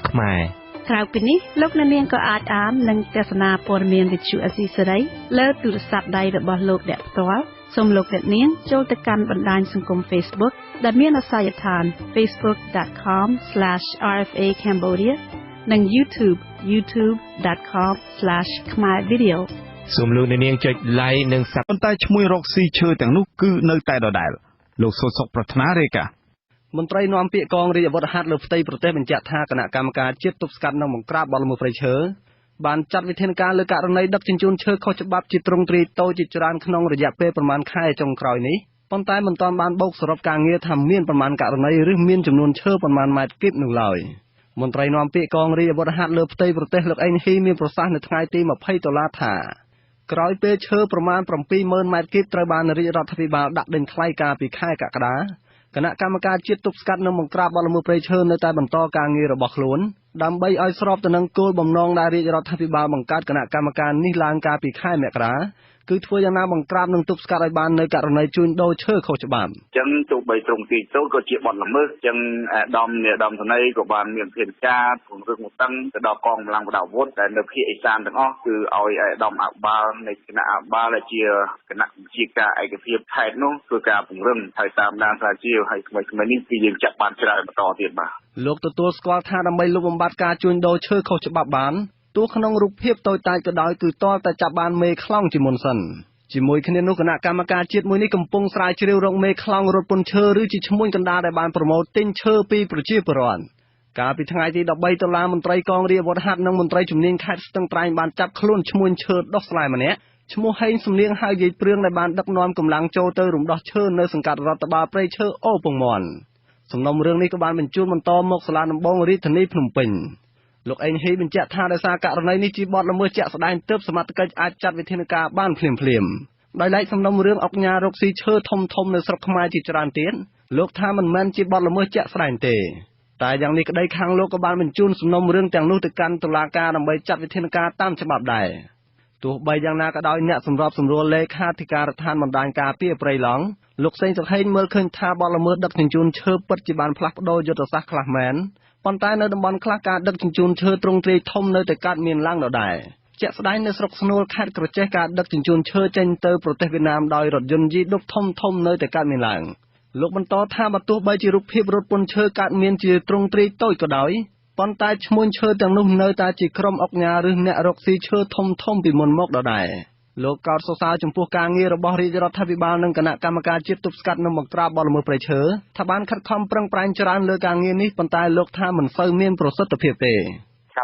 ខ្មែរក្រៅពីនេះលោកអ្នកនាងក៏អាចអាននិងទស្សនាព័ត៌មានវិទ្យុអាស៊ីសេរីលើទូរស័ព្ទដៃរបស់លោកអ្នកផ្ទាល់សូមលោកអ្នកនាងចូលទៅកាន់បណ្ដាញសង្គម Facebook ដែលមានអាសយដ្ឋាន facebook.com/rfa cambodia និង youtube.com/khmervideo សូមលោកអ្នកនាងចុច like និង ប៉ុន្តែឈ្មោះរកស៊ីឈើទាំងនោះគឺនៅតែដដែលលោកសុសុខប្រាថ្នារាយការណ៍មន្ត្រីនាំពាក្យកងរាជអាវុធហត្ថលើផ្ទៃប្រទេសបញ្ជាក់ថាគណៈកម្មការជាតិទប់ស្កាត់និងបង្ក្រាបបទល្មើសព្រៃឈើបានចាត់វិធានការលើករណីដឹកជញ្ជូនឈើខុសច្បាប់ជាទ្រង់ទ្រាយតូចជាច្រើនក្នុងរយៈពេលប្រមាណខែចុងក្រោយនេះប៉ុន្តែមិនទាន់បានបូកសរុបការងារថាមានប្រមាណករណីឬមានចំនួនឈើប្រមាណម៉ែត្រគីបនោះឡើយមន្ត្រីនាំពាក្យកងរាជអាវុធហត្ថលើផ្ទៃប្រទេសលោកអេងហ៊ីមានប្រសាសន៍នៅថ្ងៃទី$20ថាក្រោយពេលឈើប្រមាណ70000ម៉ែត្រគីបត្រូវបានរាជរដ្ឋាភិបាលដាក់ដេញថ្លៃកាលពីខែកក្កដាគណៈកម្មការជាតិទប់ស្កាត់និងបង្ក្រាបបទល្មើសព្រៃឈើនៅតែបន្តការងាររបស់ខ្លួនដើម្បីឲ្យស្របទៅនឹងគោលបំណងដែលរាជរដ្ឋាភិបាលបង្កើតគណៈកម្មការនេះឡើងកាលពីខែមករាគឺធ្វើយ៉ាងណាបង្ក្រាបនិងទប់ស្កាត់ឲ្យបាននៅករណីជួញដូរឈើខុសច្បាប់អញ្ចឹងទោះបីត្រង់ទីទៅក៏ជាបទល្មើសអញ្ចឹងអាដាមធន័យក៏បានមានភារការពង្រឹងតឹងទៅដល់កងកម្លាំងបដាវុធដែលនៅភាគឦសានទាំងអស់គឺឲ្យអាដាមអបាលនៃគណៈអបាលដែលជាគណៈវិជាការឯកភាពខេត្តនោះធ្វើការពង្រឹងហើយតាមដានថាជាឲ្យថ្មីនេះគឺយើងចាប់បានច្រើនបន្តទៀតបាទលោកទទួលស្គាល់ថាដើម្បីលុបបំបាត់ការជួញដូរឈើខុសច្បាប់បានទោះក្នុងរូបភាពតូចតាចក៏ដោយគឺទាល់តែចាប់បានមេខ្លោងជាមុនសិនជាមួយគ្នានោះគណៈកម្មការជាតិមួយនេះកំពុងស្រាវជ្រាវរកមេខ្លោងរត់ពន្ធឈើឬជាឈ្មួញកណ្ដាលដែលបានប្រមូលទិញឈើពីប្រជាពលរដ្ឋកាលពីថ្ងៃទី$13មន្ត្រីកងរាជអាវុធហត្ថនិងមន្ត្រីជំនាញខេត្តស្ទឹងត្រែងបានចាប់ខ្លួនឈ្មួញឈើដុះស្លែម្នាក់ឈ្មោះហេងសំលៀងហើយយាយព្រឿងដែលបានដឹកនាំកម្លាំងចូលទៅរំដោះឈើនៅសង្កាត់រដ្ឋបាលព្រៃឈើអូពងមន់សំណុំរឿងនេះក៏បានបញ្ជូនបន្តមកសាលាដំបងរាជធានីភ្នំពេញលោកអេងហ៊ីបញ្ជាក់ថាដោយសារករណីនេះជាបទល្មើសជាក់ស្ដែងទើបសមត្ថកិច្ចអាចចាត់វិធានការបានភ្លាមដោយឡែកសំណុំរឿងអង្គការរកស៊ីឈើធំនៅស្រុកខ្មែរជាច្រើនទៀតលោកថាមិនមែនជាបទល្មើសជាក់ស្ដែងទេតែយ៉ាងនេះក្តីខាងលោកក៏បានបញ្ជូនសំណុំរឿងទាំងនោះទៅកាន់តុលាការដើម្បីចាត់វិធានការតាមច្បាប់ដែរទោះបីយ៉ាងណាក៏ដោយអ្នកសម្របសម្រួលលេខាធិការដ្ឋានបណ្ដាញការពារព្រៃឡង់លោកសេងសុខេងមើលឃើញថាបទល្មើសដឹកជញ្ជូនឈើពិតជាបានផ្លាស់ប្ដូរយុទ្ធសាស្ត្រខ្លះមែនប៉ុន្តែនៅតំបន់ខ្លះការដឹកជញ្ជូនឈើទ្រង់ទ្រាយធំនៅតែកើតមានឡើងដដែលជាក់ស្ដែងនៅស្រុកស្នួលខេត្តក្រចេះការដឹកជញ្ជូនឈើចេញទៅប្រទេសវៀតណាមដោយរថយន្តយីឌុបធំនៅតែកើតមានឡើងលោកបន្តថាបើទោះបីជារូបភាពរថពន្ធឈើកើតមានជាទ្រង់ទ្រាយតូចក៏ដោយប៉ុន្តែឈ្មួញឈើទាំងនោះនៅតែជាក្រុមអុកញ៉ាឬអ្នករកស៊ីឈើធំពីមុនមកដដែលលោកកោតសរសើរចំពោះការងាររបស់រាជរដ្ឋាភិបាលនិងគណៈកម្មការជាតិទប់ស្កាត់និងបង្ក្រាបបទល្មើសព្រៃឈើថាបានខិតខំប្រឹងប្រែងច្រើនលើការងារនេះប៉ុន្តែលោកថាមិនសូវមានប្រសិទ្ធភាពទេ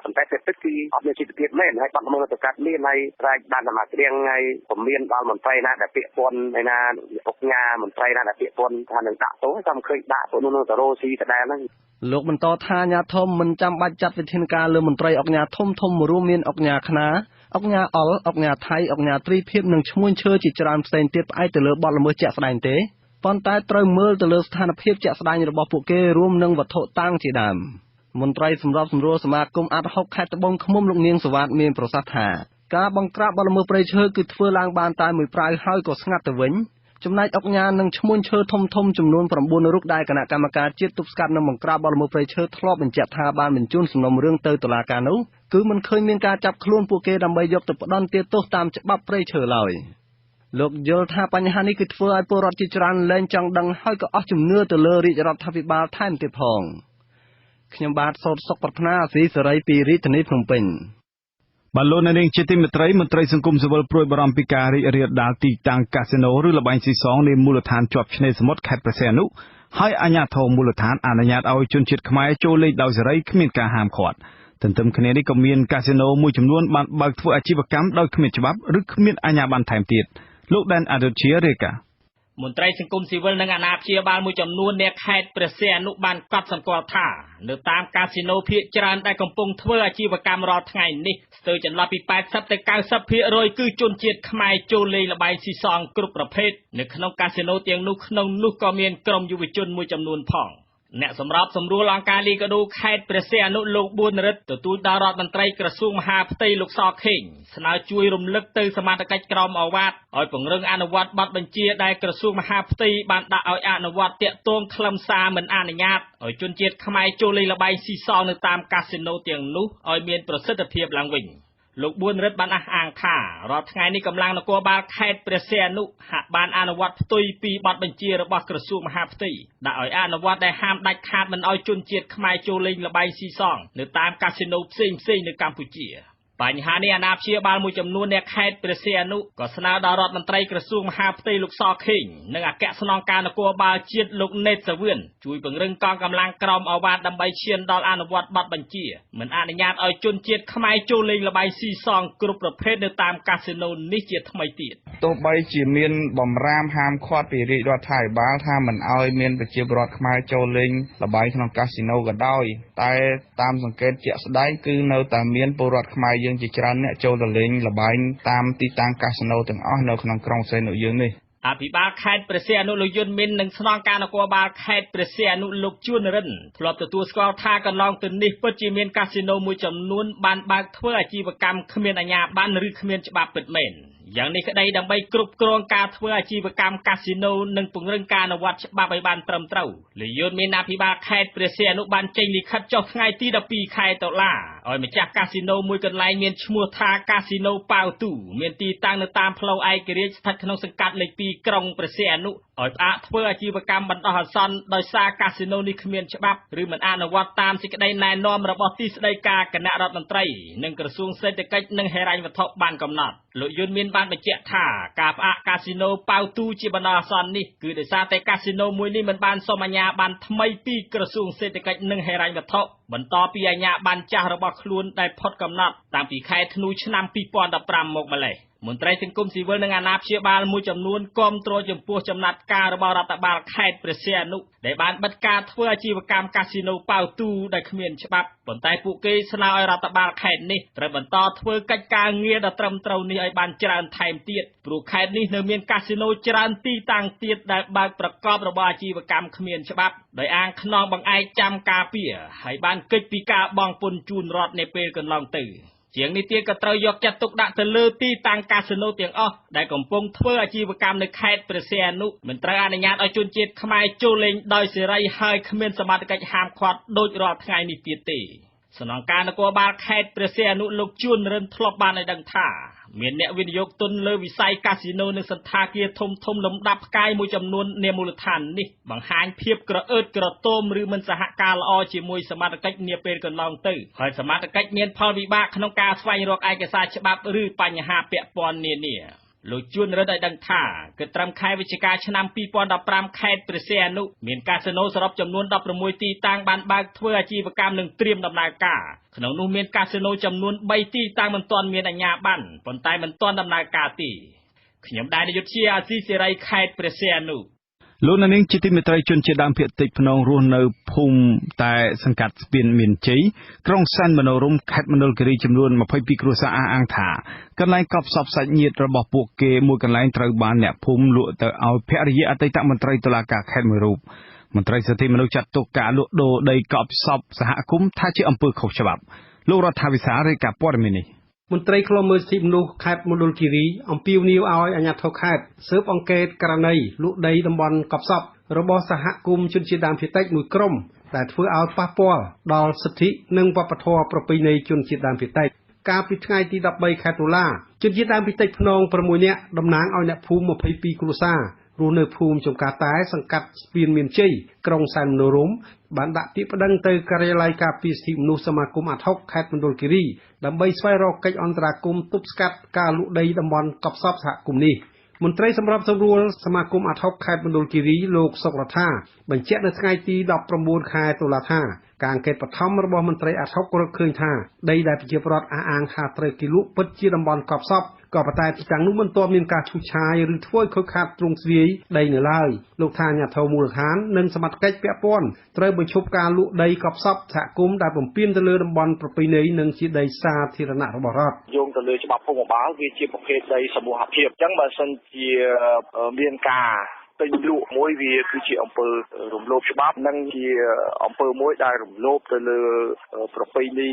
ប៉ុន្តែទឹកគឺអត់មានជីវភាពមែនហើយបាត់ល្មើសទៅកាត់មានហើយរាជបានតែមកស្រៀងហើយពមៀនដល់មន្ត្រីណាដែលពាក្យពន្ធឯណាអុកញ៉ាមន្ត្រីណាដែលពាក្យពន្ធថានឹងដាក់ទោសតាមឃើញដាក់ពួកនោះទៅរោស៊ីដដែលហ្នឹងលោកបន្តថាអាជ្ញាធរមិនចាំបាច់ចាត់វិធានការលើមន្ត្រីអុកញ៉ាធំរួមមានអុកញ៉ាខ្នាអុកញ៉ាអុលអុកញ៉ាថៃអុកញ៉ាទ្រីភិបនិងឈ្មួញឈើជាច្រើនផ្សេងទៀតផ្អែកទៅលើបទល្មើសជាក់ស្ដែងទេប៉ុន្តែត្រូវមើលទៅលើស្ថានភាពជាក់ស្ដែងរបស់ពួកគេរួមនឹងវត្ថុតាំងជាដើមមន្ត្រីសម្របសម្រួលសមាគមអាត់ហុកខេត្តត្បូងឃ្មុំលោកនាងសវ៉ាតមានប្រសាសន៍ថាការបង្ក្រាបបទល្មើសព្រៃឈើគឺធ្វើឡើងបានតែមួយប្រាវហើយក៏ស្ងាត់ទៅវិញចំណែកអុកញ៉ានិងឈ្មួញឈើធំចំនួន9រូបដែលគណៈកម្មការជាតិទប់ស្កាត់និងបង្ក្រាបបទល្មើសព្រៃឈើធ្លាប់បញ្ជាក់ថាបានបញ្ជូនសំណុំរឿងទៅតុលាការនោះគឺមិនឃើញមានការចាប់ខ្លួនពួកគេដើម្បីយកទៅផ្ដន្ទាទោសតាមច្បាប់ព្រៃឈើឡើយលោកយល់ថាបញ្ហានេះគឺធ្វើឲ្យពលរដ្ឋជាច្រើនលែងចង់ដឹងហើយក៏អស់ជំនឿទៅលើរាជរដ្ឋាភិបាលថែមទៀតផងខ្ញុំបាទសោតសុខប្រាថ្នាអាស៊ីសេរីពីរាជធានីភ្នំពេញបាទលោកនាងជាទីមេត្រីមន្ត្រីសង្គមស៊ីវិលព្រួយបារម្ភពីការរីករាលដាលទីតាំងកាស៊ីណូឬល្បែងស៊ីសងនៃមូលដ្ឋានជាប់ឆ្នេរសមុទ្រខេត្តព្រះសីហនុហើយអាជ្ញាធរមូលដ្ឋានអនុញ្ញាតឲ្យជនជាតិខ្មែរចូលលេងដោយសេរីគ្មានការហាមឃាត់ទន្ទឹមគ្នានេះក៏មានកាស៊ីណូមួយចំនួនបានបើកធ្វើអាជីវកម្មដោយគ្មានច្បាប់ឬគ្មានអាជ្ញាប័ណ្ណថែមទៀតលោកដែនអរិទ្យារាយការណ៍ មន្ត្រីសង្គមស៊ីវិលនិងអាណាព្យាបាលមួយចំនួនអ្នកខេត្តព្រះសីហនុបានកត់សម្គាល់ថានៅតាមកាស៊ីណូភាគច្រើនដែលកំពុងធ្វើអាជីវកម្មរាល់ថ្ងៃនេះស្ទើរចន្លោះពី80ទៅ90% គឺជនជាតិខ្មែរចូលលេងល្បែងស៊ីសងគ្រប់ប្រភេទនៅក្នុងកាស៊ីណូទាំងនោះក្នុងនោះក៏មានក្រុមយុវជនមួយចំនួនផងអ្នកសម្របសម្រួលអង្គការលីកាដូខេត្តព្រះសីហនុលោកប៊ួនរិទ្ធទទួលដល់រដ្ឋមន្ត្រីក្រសួងមហាផ្ទៃលោកសខេងស្នើជួយរំលឹកទៅសមាជិកក្រមអាវ៉ាតឲ្យពង្រឹងអនុវត្តបទបញ្ជាដែលក្រសួងមហាផ្ទៃបានដាក់ឲ្យអនុវត្តតាក់ទងខ្លឹមសារមិនអនុញ្ញាតឲ្យជនជាតិខ្មែរចូលលេងល្បែងស៊ីសងនៅតាមកាស៊ីណូទាំងនោះឲ្យមានប្រសិទ្ធភាពឡើងវិញលោកប៊ួនរិទ្ធបានអះអាងថារាល់ថ្ងៃនេះកម្លាំងនគរបាលខេត្តព្រះសីហនុហាក់បានអនុវត្តផ្ទុយពីបទបញ្ជារបស់ក្រសួងមហាផ្ទៃដាក់ឲ្យអនុវត្តដែលហាមដាច់ខាតមិនឲ្យជនជាតិខ្មែរចូលលេងល្បែងស៊ីសងនៅតាមកាស៊ីណូផ្សេងៗនៅកម្ពុជាបញ្ហានេះអាណាព្យាបាលមួយចំនួនអ្នកខេត្តព្រះសីហនុក៏ស្នើដល់រដ្ឋមន្ត្រីក្រសួងមហាផ្ទៃលោកសខេងនិងអគ្គស្នងការនគរបាលជាតិលោកណេតសាវឿនជួយពង្រឹងកងកម្លាំងក្រមអាវ៉ាតដើម្បីឈានដល់អនុវត្តបទបញ្ជាមិនអនុញ្ញាតឲ្យជនជាតិខ្មែរចូលលេងល្បែងស៊ីសងគ្រប់ប្រភេទនៅតាមកាស៊ីណូនេះជាថ្មីទៀតទោះបីជាមានបំរាមហាមឃាត់ពីរាជរដ្ឋាភិបាលថាមិនឲ្យមានប្រជាពលរដ្ឋខ្មែរចូលលេងល្បែងក្នុងកាស៊ីណូក៏ដោយតែតាមសង្កេតជាក់ស្ដែងគឺនៅតែមានពលរដ្ឋខ្មែរយើងជាច្រើនអ្នកចូលទៅលេងល្បែងតាមទីតាំងកាស៊ីណូទាំងអស់នៅក្នុងក្រុងសីហនុយើងនេះអភិបាលខេត្តព្រះសីហនុលោកយុនមីននិងស្នងការនគរបាលខេត្តព្រះសីហនុលោកជួនរិនធ្លាប់ទទួលស្គាល់ថាកន្លងទៅនេះពិតជាមានកាស៊ីណូមួយចំនួនបានបើកធ្វើអាជីវកម្មគ្មានអាជ្ញាប័ណ្ណឬគ្មានច្បាប់ពិតមែនយ៉ាងនេះក្តីដើម្បីគ្រប់គ្រងការធ្វើអាជីវកម្មកាស៊ីណូនិងពង្រឹងការអនុវត្តច្បាប់ឲ្យបានត្រឹមត្រូវលោកយុនមានអភិបាលខេត្តព្រះសីហនុបានចេញលិខិតចុះថ្ងៃទី12ខែតុលាឲ្យម្ចាស់កាស៊ីណូមួយកន្លែងមានឈ្មោះថាកាស៊ីណូប៉ាវទូមានទីតាំងនៅតាមផ្លូវឯករាជ្យស្ថិតក្នុងសង្កាត់លេខ 2 ក្រុងព្រះសីហនុឲ្យផ្អាកធ្វើអាជីវកម្មបណ្ដោះអាសន្នដោយសារកាស៊ីណូនេះគ្មានច្បាប់ឬមិនអនុវត្តតាមសេចក្តីណែនាំរបស់ទីស្តីការគណៈរដ្ឋមន្ត្រីនិងក្រសួងសេដ្ឋកិច្ចនិងហិរញ្ញវត្ថុបានកំណត់លោកយុនមានបានបញ្ជាក់ថាការផ្អាកកាស៊ីណូប៉ាវទូជាបណ្ដោះអាសន្ននេះគឺដោយសារតែកាស៊ីណូមួយនេះមិនបានសុំអាជ្ញាប័ណ្ណថ្មីពីក្រសួងសេដ្ឋកិច្ចនិងហិរញ្ញវត្ថុបន្តពីអាជ្ញាប័ណ្ណចាស់របស់ខ្លួនដែលផុតកំណត់តាំងពីខែធ្នូឆ្នាំ2015មកម្លេះមន្ត្រីសង្គមស៊ីវិលនិងអាណាព្យាបាលមួយចំនួនគាំទ្រចំពោះចំណាត់ការរបស់រដ្ឋបាលខេត្តព្រះសីហនុដែលបានបិទការធ្វើអាជីវកម្មកាស៊ីណូប៉ាវទូដែលគ្មានច្បាប់ប៉ុន្តែពួកគេស្នើឲ្យរដ្ឋបាលខេត្តនេះត្រូវបន្តធ្វើកិច្ចការងារដ៏ត្រឹមត្រូវនេះឲ្យបានច្រើនថែមទៀតព្រោះខេត្តនេះនៅមានកាស៊ីណូច្រើនទីតាំងទៀតដែលបើកប្រកបរបរអាជីវកម្មគ្មានច្បាប់ដោយអាងខ្នងបង្អែកចាំការពារហើយបានគេចពីការបង់ពន្ធជូនរដ្ឋនាពេលកន្លងទៅជាងនេះទៀតក៏ត្រូវយកចិត្តទុកដាក់ទៅលើទីតាំងកាស៊ីណូទាំងអស់ដែលកំពុងធ្វើអាជីវកម្មនៅខេត្តព្រះសីហនុមិនត្រូវអនុញ្ញាតឲ្យជនជាតិខ្មែរចូលលេងដោយសេរីហើយគ្មានសមត្ថកិច្ចហាមឃាត់ដូចរាល់ថ្ងៃនេះទៀតទេស្នងការនគរបាលខេត្តព្រះសីហនុលោកជួនរិនធ្លាប់បានឲ្យដឹងថាមានអ្នកវិនិយោគទុនលើវិស័យកាស៊ីណូនិងសន្តាគារធំលំដាប់ផ្កាយមួយចំនួននាមូលដ្ឋាននេះបង្ហាញភាពក្រអឺតក្រទមឬមិនសហការល្អជាមួយសមត្ថកិច្ចនាពេលកន្លងទៅហើយសមត្ថកិច្ចមានផលវិបាកក្នុងការស្វែងរកឯកសារច្បាប់ឬបញ្ហាពាក់ព័ន្ធនានាលោកជួនរិទ្ធឲ្យដឹងថាគឺត្រឹមខែវិច្ឆិកាឆ្នាំ2015ខេត្តព្រះសីហនុមានកាស៊ីណូសរុបចំនួន16ទីតាំងបានបើកធ្វើអាជីវកម្មនិងត្រៀមដំណើរការក្នុងនោះមានកាស៊ីណូចំនួន3ទីតាំងមិនទាន់មានអាជ្ញាប័ណ្ណប៉ុន្តែមិនទាន់ដំណើរការទេខ្ញុំដែរនាយកជាអាស៊ីសេរីខេត្តព្រះសីហនុលោកនាងជាទីមេត្រីជនជាដើមភាគតិចភ្នងរស់នៅភូមិតែសង្កាត់ស្ពានមានជ័យក្រុងសែនមនោរម្យខេត្តមណ្ឌលគិរីចំនួន22គ្រួសារអះអាងថាកន្លែងកប់សពសាច់ញាតិរបស់ពួកគេមួយកន្លែងត្រូវបានអ្នកភូមិលក់ទៅឲ្យភរិយាអតីតមន្ត្រីតុលាការខេត្តមួយរូបមន្ត្រីសិទ្ធិមនុស្សចាត់ទុកការលក់ដូរដីកប់សពសហគមន៍ថាជាអំពើខុសច្បាប់លោករដ្ឋាភិបាលរាយការណ៍ព័ត៌មាននេះមន្ត្រីឃ្លាំមើលសិទ្ធិមនុស្សខេត្តមណ្ឌលគិរីអំពាវនាវឲ្យអាជ្ញាធរខេត្តស៊ើបអង្កេតករណីលក់ដីតំបន់កប់សពរបស់សហគមន៍ជនជាតិដើមភាគតិចមួយក្រុមដែលធ្វើឲ្យប៉ះពាល់ដល់សិទ្ធិនិងវប្បធម៌ប្រពៃណីជនជាតិដើមភាគតិចកាលពីថ្ងៃទី13ខែតុលាជនជាតិដើមភាគតិចភ្នង6នាក់តំណាងឲ្យអ្នកភូមិ22គ្រួសាររស់នៅភូមិចំការតែសង្កាត់ស្ពានមានជ័យក្រុងសែនមនោរម្យបានដាក់ពាក្យប្តឹងទៅការិយាល័យការពារសិទ្ធិមនុស្សសមាគមអាត់ហុកខេត្តមណ្ឌលគិរីដើម្បីស្វែងរកកិច្ចអន្តរាគមន៍ទប់ស្កាត់ការលក់ដីតំបន់កប់សពសហគមន៍នេះមន្ត្រីសម្របសម្រួលសមាគមអាត់ហុកខេត្តមណ្ឌលគិរីលោកសុករដ្ឋាបញ្ជាក់នៅថ្ងៃទី19ខែតុលាថា ការអង្កេតបឋមរបស់មន្ត្រីអាត់ហុករកឃើញថាដីដែលប្រជាពលរដ្ឋអះអាងថាត្រូវគេលក់ពិតជាតំបន់កប់សពក៏ប៉ុន្តែទីតាំងនោះមិនទាន់មានការឈូសឆាយឬធ្វើឲ្យខូចខាតទ្រង់ទ្រាយដីនៅឡើយលោកថាអាជ្ញាធរមូលដ្ឋាននិងសមត្ថកិច្ចពាក់ព័ន្ធត្រូវបញ្ឈប់ការលក់ដីកប់សពសហគមន៍ដែលបំពានទៅលើតំបន់ប្រពៃណីនិងជាដីសាធារណៈរបស់រដ្ឋយោងទៅលើច្បាប់ភូមិបាលវាជាប្រភេទដីសមូហភាពអញ្ចឹងបើសិនជាមានការទិញលក់មួយវាគឺជាអំពើរំលោភច្បាប់និងជាអំពើមួយដែលរំលោភទៅលើប្រពៃណី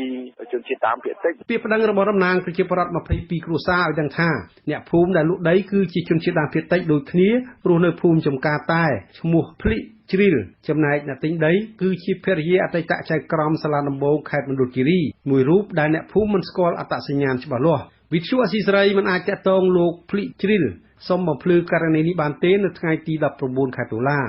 ជនជាតិដើមភាគតិចពាក្យប្តឹងរបស់តំណាងប្រជាពលរដ្ឋ22គ្រួសារឲ្យដឹងថាអ្នកភូមិដែលលក់ដីគឺជាជនជាតិដើមភាគតិចដូចគ្នារស់នៅភូមិចំការតែឈ្មោះភ្លិជ្រីលចំណែកអ្នកទិញដីគឺជាភរិយាអតីតចៅក្រមសាលាដំបងខេត្តមណ្ឌលគិរីមួយរូបដែលអ្នកភូមិមិនស្គាល់អត្តសញ្ញាណច្បាស់លាស់វិទ្យុអស៊ីសេរីមិនអាចតាក់ទងលោកភ្លិជ្រីលសូមបំភ្លឺករណីនេះបានទេនៅថ្ងៃទី19ខែតុលា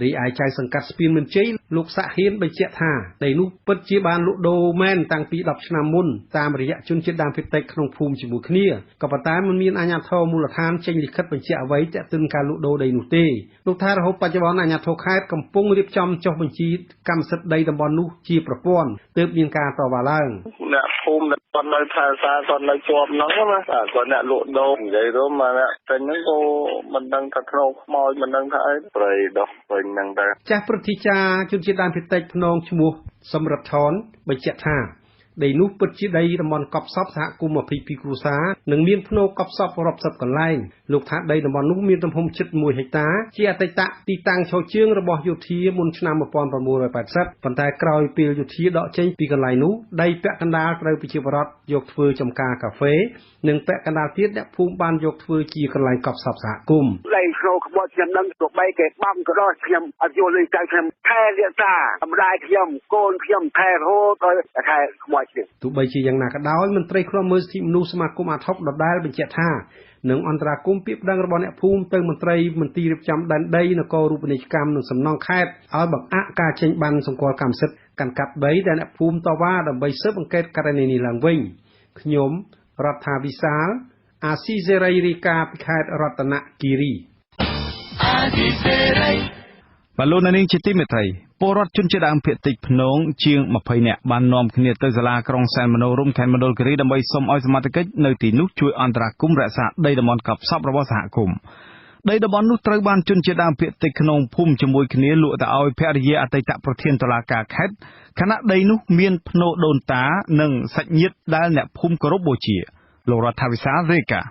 រីឯចៅសង្កាត់ស្ពានមានជ័យលោកសាក់ហ៊ានបញ្ជាក់ថាដីនោះពិតជាបានលក់ដូរមែនតាំងពី10ឆ្នាំមុនតាមរយៈជនជាតិដើមភាគតិចក្នុងភូមិជាមួយគ្នាក៏ប៉ុន្តែមិនមានអាជ្ញាធរមូលដ្ឋានចេញលិខិតបញ្ជាក់អ្វីទាក់ទិនការលក់ដូរដីនោះទេលោកថារហូតបច្ចុប្បន្នអាជ្ញាធរខេត្តកំពុងរៀបចំចុះបញ្ជីកម្មសិទ្ធិដីតំបន់នោះជាប្រព័ន្ធទើបមានការតវ៉ាឡើងអ្នកភូមិគាត់នៅថែសារគាត់នៅជាប់ហ្នឹងណាគាត់អ្នកលក់ដូរនិយាយទៅមកអ្នកទិញហ្នឹងក៏មិនដឹងថាធ្នូខ្មោចមិនដឹងថាអីប្រៃដោះវិញហ្នឹងដែរចាស់ព្រឹទ្ធាចារ្យជនជាតិដើមភាគតិចភ្នងឈ្មោះសំរិទ្ធថនបញ្ជាក់ថាដីនោះពិតជាដីតំបន់កប់សពសហគមន៍22គ្រួសារនិងមានភ្នូកប់សពរាប់សិបកន្លែងលោកថាដីតំបន់នោះមានទំហំជិត1ហិកតាជាអតីតទីតាំងឈរជើងរបស់យោធាមុនឆ្នាំ1980ប៉ុន្តែក្រោយពេលយោធាដកចេញពីកន្លែងនោះដីពាក់កណ្ដាលត្រូវប្រជាពលរដ្ឋយកធ្វើចំការកាហ្វេនិងពាក់កណ្ដាលទៀតអ្នកភូមិបានយកធ្វើជាកន្លែងកប់សពសហគមន៍ដីគ្រូក្បត់ខ្ញុំនឹងទៅបីគេបំក៏ដល់ខ្ញុំអត់យល់លេងចៅខ្ញុំថែរក្សាសម្រាប់ខ្ញុំកូនខ្ញុំថែរហូតដល់ថែខ្មោចទៀតទោះបីជាយ៉ាងណាក៏ដោយមន្ត្រីឃ្លាំមើលសិទ្ធិមនុស្សសមាគមអាត់ហុកដដែលបញ្ជាក់ថានឹងអន្តរាគមន៍ពាក្យប្តឹងរបស់អ្នកភូមិទៅមន្ត្រីមន្ទីររៀបចំដែនដីនគររូបនីយកម្មនិងសំណង់ខេត្តឲ្យបង្អាក់ការចេញបានសម្គាល់កម្មសិទ្ធិកាន់កាប់ដីដែលអ្នកភូមិតវ៉ាដើម្បីស៊ើបអង្កេតករណីនេះឡើងវិញខ្ញុំរដ្ឋាវិសាលអាស៊ីសេរីរាយការណ៍ពីខេត្តរតនគិរីអាស៊ីសេរីបលូននាងជាទីមេត្រីពលរដ្ឋជនជាតិដើមភាគតិចភ្នងជាង20នាក់បាននាំគ្នាទៅសាលាក្រុងសែនមនោរម្យខេត្តមណ្ឌលគិរីដើម្បីសុំឲ្យសមត្ថកិច្ចនៅទីនោះជួយអន្តរាគមន៍រក្សាដីតំបន់កប់សពរបស់សហគមន៍ដីតំបន់នោះត្រូវបានជនជាតិដើមភាគតិចក្នុងភូមិជាមួយគ្នាលក់ទៅឲ្យភរិយាអតីតប្រធានតុលាការខេត្តខណៈដីនោះមានភ្នូដូនតានិងសាច់ញាតិដែលអ្នកភូមិគោរពបូជាលោករដ្ឋាភិបាលរាយការណ៍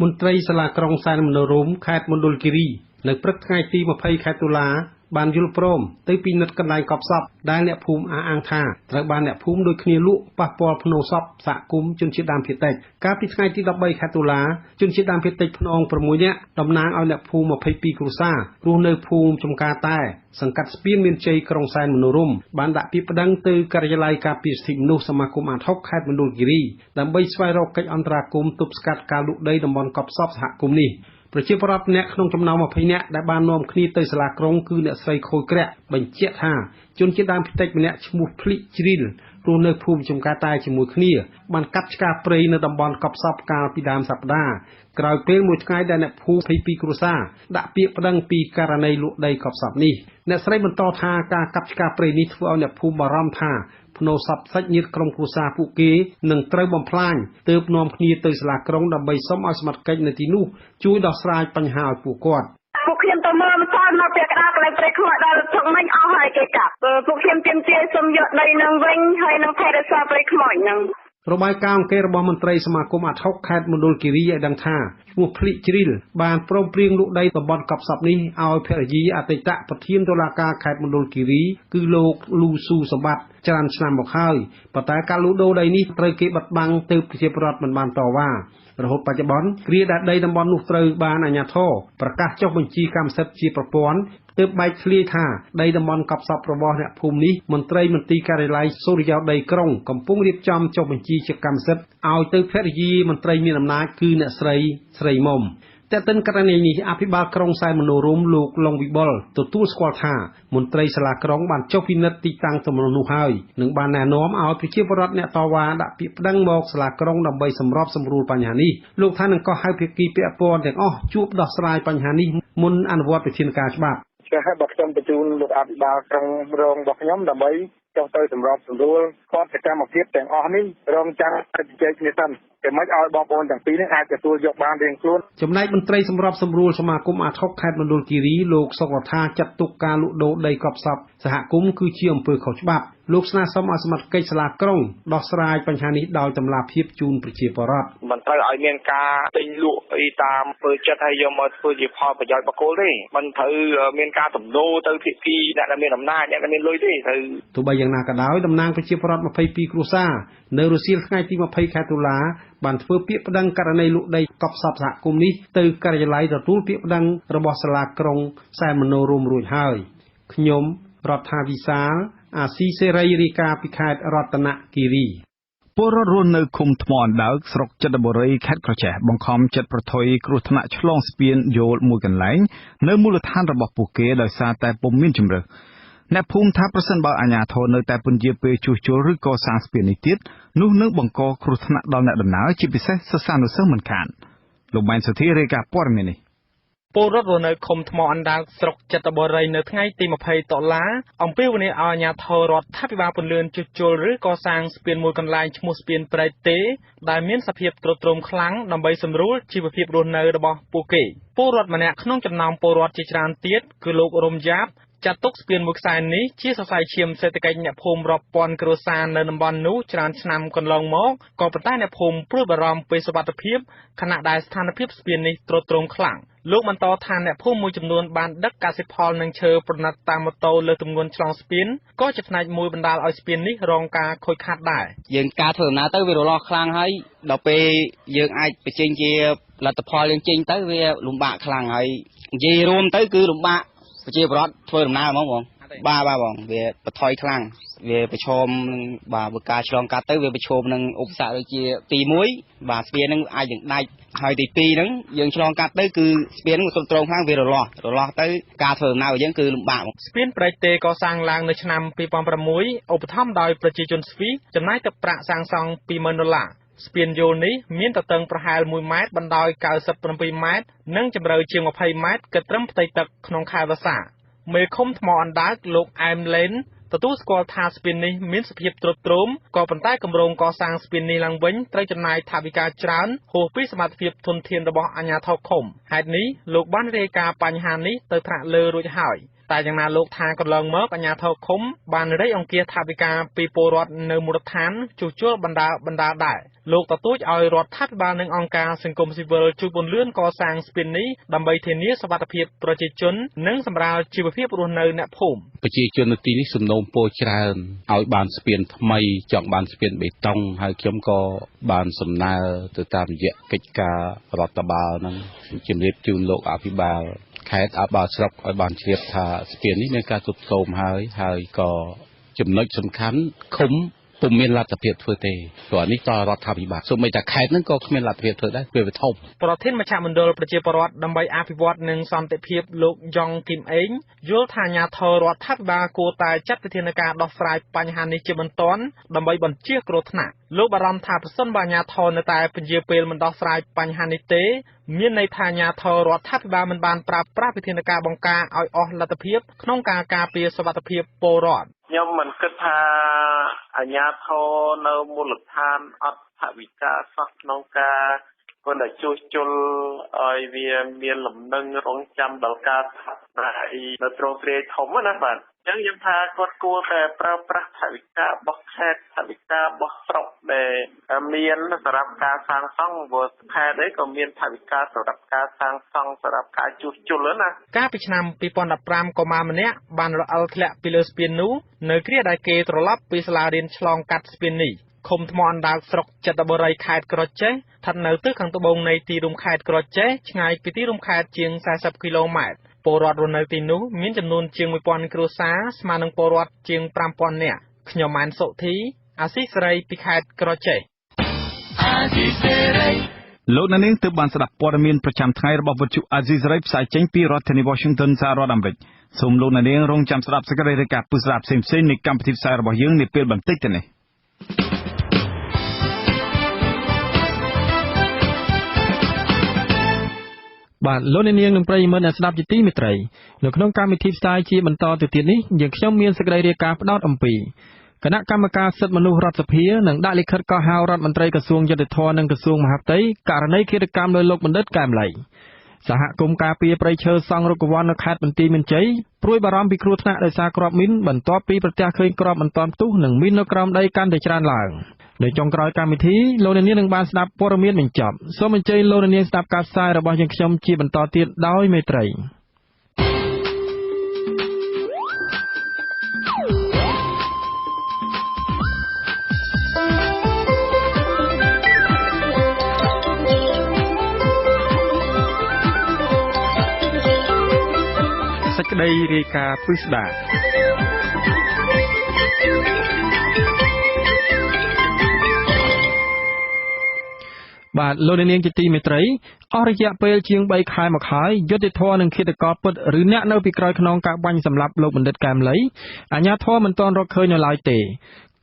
មន្ត្រីសាលាក្រុងសែនមនោរម្យខេត្តមណ្ឌលគិរីនៅព្រឹកថ្ងៃទី20ខែតុលាបានយល់ព្រមទៅពិនិត្យកន្លែងកប់សពដែលអ្នកភូមិអះអាងថាត្រូវបានអ្នកភូមិដូចគ្នាលក់ប៉ះពាល់ភ្នូសពសហគមន៍ជនជាតិដើមភាគតិចកាលពីថ្ងៃទី13ខែតុលាជនជាតិដើមភាគតិចភ្នង6នាក់តំណាងឲ្យអ្នកភូមិ22គ្រួសាររស់នៅភូមិចំការតែសង្កាត់ស្ពានមានជ័យក្រុងសែនមនោរម្យបានដាក់ពាក្យប្តឹងទៅការិយាល័យការពារសិទ្ធិមនុស្សសមាគមអាត់ហុកខេត្តមណ្ឌលគិរីដើម្បីស្វែងរកកិច្ចអន្តរាគមន៍ទប់ស្កាត់ការលក់ដីតំបន់កប់សពសហគមន៍នេះប្រជាពលរដ្ឋអ្នកក្នុងចំណោម20នាក់ដែលបាននាំគ្នាទៅសាលាក្រុងគឺអ្នកស្រីខូចក្រាក់បញ្ជាក់ថាជនជាតិដើមភាគតិចម្នាក់ឈ្មោះភ្លិជ្រីលរស់នៅភូមិចំការតែជាមួយគ្នាបានកាប់ឆ្ការព្រៃនៅតំបន់កប់សពកាលពីដើមសប្តាហ៍ក្រោយពេលមួយថ្ងៃដែលអ្នកភូមិ22គ្រួសារដាក់ពាក្យប្តឹងពីករណីលក់ដីកប់សពនេះអ្នកស្រីបន្តថាការកាប់ឆ្ការព្រៃនេះធ្វើឲ្យអ្នកភូមិបារម្ភថាភ្នូសពសាច់ញាតិក្រុមគ្រួសារពួកគេនឹងត្រូវបំផ្លាញទើបនាំគ្នាទៅសាលាក្រុងដើម្បីសុំឲ្យសមត្ថកិច្ចនៅទីនោះជួយដោះស្រាយបញ្ហាឲ្យពួកគាត់ពួកខ្ញុំទៅមើលមិនទាន់មកពីកណ្ដាលកន្លែងព្រៃខ្មោចដល់ថឹងមិញអស់ហើយគេកាប់ពួកខ្ញុំទាមទារសុំយកដីនឹងវិញហើយនឹងថែរក្សាព្រៃខ្មោចហ្នឹងរបាយការណ៍អង្គការរបស់មន្ត្រីសមាគមអាត់ហុកខេត្តមណ្ឌលគិរីឲ្យដឹងថាឈ្មោះភ្លិជ្រីលបានព្រមព្រៀងលក់ដីតំបន់កប់សពនេះឲ្យភរិយាអតីតប្រធានតុលាការខេត្តមណ្ឌលគិរីគឺលោកលូស៊ូសម្បត្តិច្រើនឆ្នាំមកហើយប៉ុន្តែការលក់ដូរដីនេះត្រូវគេបិទបាំងទើបប្រជាពលរដ្ឋមិនបានតវ៉ារហូតបច្ចុប្បន្នគ្រាដែលដីតំបន់នោះត្រូវបានអាជ្ញាធរប្រកាសចុះបញ្ជីកម្មសិទ្ធិជាប្រព័ន្ធទើបបែកធ្លាយថាដីតំបន់កប់សពរបស់អ្នកភូមិនេះមន្ត្រីមន្ទីរការិយាល័យសូរិយោដីក្រុងកំពុងរៀបចំចុះបញ្ជីជាកម្មសិទ្ធិឲ្យទៅភរិយាមន្ត្រីមានអំណាចគឺអ្នកស្រីមុំតែទិនករណីនេះអភិបាលក្រុងសែនមនោរម្យលោកឡុងវិបុលទទួលស្គាល់ថាមន្ត្រីសាលាក្រុងបានចុះពិនិត្យទីតាំងទំនល់នោះហើយនិងបានណែនាំឲ្យប្រជាពលរដ្ឋអ្នកតវ៉ាដាក់ពាក្យប្តឹងមកសាលាក្រុងដើម្បីសម្របសម្រួលបញ្ហានេះលោកថានឹងកោះហៅភាគីពាក់ព័ន្ធទាំងអស់ជួបដោះស្រាយបញ្ហានេះមុនអនុវត្តវិធានការច្បាប់ចា៎បើខ្ញុំបញ្ជូនលោកអភិបាលក្រុងរងរបស់ខ្ញុំដើម្បី ចុះទៅសម្របសម្រួលគាត់សកម្មភាពទាំងអស់នេះរងចាំតែជជែកគ្នាសិនតែមិនឲ្យបងប្អូនទាំងពីរនេះអាចទទួលយកបានរៀងខ្លួនចំណែកមន្ត្រីសម្របសម្រួលសមាគមអាត60ខេត្តមណ្ឌលគិរីលោកសុករដ្ឋាចាត់ទុកការលក់ដូរដីកប់សពសហគមន៍គឺជាអំពើខុសច្បាប់លោកស្នើសុំឲ្យសមាជិកសាលាក្រុងដោះស្រាយបញ្ហានេះដោយតម្លាភាពជូនប្រជាពលរដ្ឋមិនត្រូវឲ្យមានការទិញលក់អីតាមធ្វើចិត្តហើយយកមកធ្វើជាផលប្រយោជន៍បកគោលទេមិនត្រូវមានការទំនោរទៅភាគីអ្នកដែលមានអំណាចអ្នកដែលមានលុយទេត្រូវទោះបីយ៉ាងណាក៏ដោយតំណាងប្រជាពលរដ្ឋ22គ្រួសារនៅរសៀលថ្ងៃទី20ខែតុលាបានធ្វើពាក្យប្តឹងករណីលក់ដីកប់សពសហគមន៍នេះទៅការិយាល័យទទួលពាក្យប្តឹងរបស់សាលាក្រុងសែនមនោរម្យរួចហើយខ្ញុំរដ្ឋាភិបាលអាស៊ីសេរីរាយការណ៍ពីខេត្តរតនគិរីពលរដ្ឋរស់នៅឃុំថ្មអណ្ដើកស្រុកចិត្តបុរីខេត្តក្រចេះបង្ខំចិត្តប្រថុយគ្រោះថ្នាក់ឆ្លងស្ពានយោលមួយកន្លែងនៅមូលដ្ឋានរបស់ពួកគេដោយសារតែពុំមានជម្រើសអ្នកភូមិថាប្រសិនបើអាជ្ញាធរនៅតែពន្យាពេលជួសជុលឬក៏សាងស្ពាននេះទៀតនោះនឹងបង្កគ្រោះថ្នាក់ដល់អ្នកដំណើរជាពិសេសសិស្សានុសិស្សមិនខានលោកម៉ែនសុធីរាយការណ៍ព័ត៌មាននេះពលរដ្ឋរស់នៅឃុំថ្មអណ្ដើកស្រុកចិត្តបុរីនៅថ្ងៃទី20តុលាអំពីវនីឲ្យអាជ្ញាធររដ្ឋាភិបាលពន្លឿនជួសជុលឬកសាងស្ពានមួយកន្លែងឈ្មោះស្ពានព្រែកទេដែលមានសភាពទ្រុឌទ្រោមខ្លាំងដើម្បីសម្រួលជីវភាពរស់នៅរបស់ពួកគេពលរដ្ឋម្នាក់ក្នុងចំណោមពលរដ្ឋជាច្រើនទៀតគឺលោករំយ៉ាប់ចាត់ទុកស្ពានមួយខ្សែនេះជាសរសៃឈាមសេដ្ឋកិច្ចអ្នកភូមិរាប់ពាន់គ្រួសារនៅតំបន់នោះច្រើនឆ្នាំកន្លងមកក៏ប៉ុន្តែអ្នកភូមិព្រួយបារម្ភពីសុវត្ថិភាពខណៈដែលស្ថានភាពស្ពាននេះទ្រុឌទ្រោមខ្លាំងលោកបន្តថាអ្នកភូមិមួយចំនួនបានដឹកកសិផលនិងឈើប្រណិតតាមម៉ូតូលើទម្ងន់ឆ្លងស្ពានក៏ជាផ្នែកមួយបណ្ដាលឲ្យស្ពាននេះរងការខូចខាតដែរយើងការធ្វើដំណើរទៅវារលាស់ខ្លាំងហើយដល់ពេលយើងអាចបញ្ចេញជាលទ្ធផលយើងចេញទៅវាលំបាកខ្លាំងហើយនិយាយរួមទៅគឺលំបាកប្រជាពលរដ្ឋធ្វើដំណើរហ្មងបងបាទបងវាបន្ថយខ្លាំងវាប្រឈមនឹងបើការឆ្លងកាត់ទៅវាប្រឈមនឹងឧបសគ្គដូចជាទី1បាទស្ពាននឹងអាចនឹងដាច់ហើយទី2ហ្នឹងយើងឆ្លងកាត់ទៅគឺស្ពាននឹងទ្រុឌទ្រោមខ្លាំងវារលាស់ទៅការធ្វើដំណើររបស់យើងគឺលំបាកស្ពានព្រែកទេកសាងឡើងនៅឆ្នាំ2006ឧបត្ថម្ភដោយប្រជាជនស្វីសចំណាយទឹកប្រាក់សាងសង់$200,000ស្ពានយោលនេះមានទទឹងប្រហែល1ម៉ែត្របណ្ដោយ97ម៉ែត្រនិងជម្រៅជាង20ម៉ែត្រគិតត្រឹមផ្ទៃទឹកក្នុងខែវស្សាមេឃុំថ្មអណ្ដើកលោកអែមលេនទទួលស្គាល់ថាស្ពាននេះមានសភាពទ្រុឌទ្រោមក៏ប៉ុន្តែគម្រោងកសាងស្ពាននេះឡើងវិញត្រូវចំណាយថវិកាច្រើនហួសពីសមត្ថភាពធនធានរបស់អាជ្ញាធរឃុំហេតុនេះលោកបានរាយការណ៍បញ្ហានេះទៅថ្នាក់លើរួចហើយតែយ៉ាងណាលោកថាកន្លងមកអាជ្ញាធរឃុំបានរៃអង្គាសថវិកាពីពលរដ្ឋនៅមូលដ្ឋានជួសជុលបណ្ដាដែរលោកទទូចឲ្យរដ្ឋាភិបាលនិងអង្គការសង្គមស៊ីវិលជួយពន្លឿនកសាងស្ពាននេះដើម្បីធានាសុវត្ថិភាពប្រជាជននិងសម្រាលជីវភាពរស់នៅអ្នកភូមិប្រជាជននៅទីនេះសំណូមពរច្រើនឲ្យបានស្ពានថ្មីចង់បានស្ពានបេតុងហើយខ្ញុំក៏បានសំណើទៅតាមរយៈកិច្ចការរដ្ឋបាលនឹងជំរាបជូនលោកអភិបាលខេត្តអបាលស្រុកឲ្យបានជ្រាបថាស្ពាននេះមានការទ្រុឌទ្រោមហើយក៏ចំណុចសំខាន់ឃុំពុំមានលទ្ធភាពធ្វើទេព្រោះនេះតរដ្ឋាភិបាលសូម្បីតែខេត្តហ្នឹងក៏គ្មានលទ្ធភាពធ្វើដែរវាធំប្រធានមជ្ឈមណ្ឌលប្រជាពលរដ្ឋដើម្បីអភិវឌ្ឍនិងសន្តិភាពលោកយ៉ងគឹមអេងយល់ថាអាជ្ញាធររដ្ឋាភិបាលគួរតែចាត់វិធានការដោះស្រាយបញ្ហានេះជាបន្ទាន់ដើម្បីបញ្ជៀសគ្រោះថ្នាក់លោកបារម្ភថាប្រសិនបើអាជ្ញាធរនៅតែពន្យាពេលមិនដោះស្រាយបញ្ហានេះទេមានន័យថាអាជ្ញាធររដ្ឋាភិបាលមិនបានប្រើប្រាស់វិធានការបង្ការឲ្យអស់លទ្ធភាពក្នុងការការពារសុវត្ថិភាពពលរដ្ឋខ្ញុំមិនគិតថាអាជ្ញាធរនៅមូលដ្ឋានអត់ថវិកាសោះក្នុងការគាត់តែជួសជុលឲ្យវាមានលំនឹងរងចាំដល់ការថានៅត្រង់ព្រៃធំណាបាទអញ្ចឹងខ្ញុំថាគាត់គួរតែប្រើប្រាស់ថវិការបស់ខេត្តថវិការបស់ស្រុកដែលមានសម្រាប់ការសាងសង់ព្រោះខេត្តអីក៏មានថវិកាសម្រាប់ការសាងសង់សម្រាប់ការជួសជុលណាកាលពីឆ្នាំ2015កុមារម្នាក់បានរអិលធ្លាក់ពីលើស្ពាននោះនៅគ្រាដែលគេត្រឡប់ពីសាលារៀនឆ្លងកាត់ស្ពាននេះឃុំថ្មអណ្ដើកស្រុកចិត្តបុរីខេត្តក្រចេះស្ថិតនៅទិសខាងត្បូងនៃទីរួមខេត្តក្រចេះឆ្ងាយពីទីរួមខេត្តជាង40គីឡូម៉ែត្រពលរដ្ឋរស់នៅទីនោះមានចំនួនជាង 1000 គ្រួសារស្មើនឹងពលរដ្ឋជាង 5000 នាក់ខ្ញុំម៉ែនសុធីអាស៊ីសេរីពីខេត្តក្រចេះលោកនាងទើបបានស្ដាប់ព័ត៌មានប្រចាំថ្ងៃរបស់វិទ្យុអាស៊ីសេរីផ្សាយចេញពីរដ្ឋធានី Washington សហរដ្ឋអាមេរិកសូមលោកនាងរងចាំស្ដាប់សេចក្តីរាយការណ៍ពុស្ដាប់ផ្សេងៗនៃកម្មវិធីផ្សាយរបស់យើងនាពេលបន្តិចទៅនេះបាទលោកនាងនិងប្រិយមិត្តអ្នកស្ដាប់ជាទីមេត្រីនៅក្នុងកម្មវិធីផ្សាយជាបន្តទៅទៀតនេះយើងខ្ញុំមានសេចក្តីរាយការណ៍ផ្ដោតអំពី គណៈកម្មការសិទ្ធិមនុស្សរដ្ឋសភានឹងដាក់លិខិតកោះហៅរដ្ឋមន្ត្រីក្រសួងយុតិធម៌និងក្រសួងមហាផ្ទៃករណីឃាតកម្មលើលោកបណ្ឌិតកែមលីសហគមន៍ការពារព្រៃឈើសង់រុក្ខវ័ននៅខេត្តបន្ទាយមានជ័យព្រួយបារម្ភពីគ្រោះថ្នាក់ដោយសារគ្រាប់មីនបន្ទាប់ពីប្រទះឃើញគ្រាប់មិនទាន់ផ្ទុះនិងមីននៅក្រោមដីកាន់តែច្រើនឡើងនៅចុងក្រោយកម្មវិធីលោកអ្នកនាងនឹងបានស្ដាប់ព័ត៌មានបញ្ចប់សូមអញ្ជើញលោកអ្នកនាងស្ដាប់ការផ្សាយរបស់យើងខ្ញុំជាបន្តទៀតដោយមេត្រីសេចក្តីរាយការណ៍ពិស្ដាបាទលោកនាងជាទីមេត្រីអស់រយៈពេលជាង3ខែមកហើយយុត្តិធម៌និងឃាតករពិតឬអ្នកនៅពីក្រោយខ្នងការបាញ់សម្លាប់លោកបណ្ឌិតកែមលីអាជ្ញាធរមិនទាន់រកឃើញនៅឡើយទេ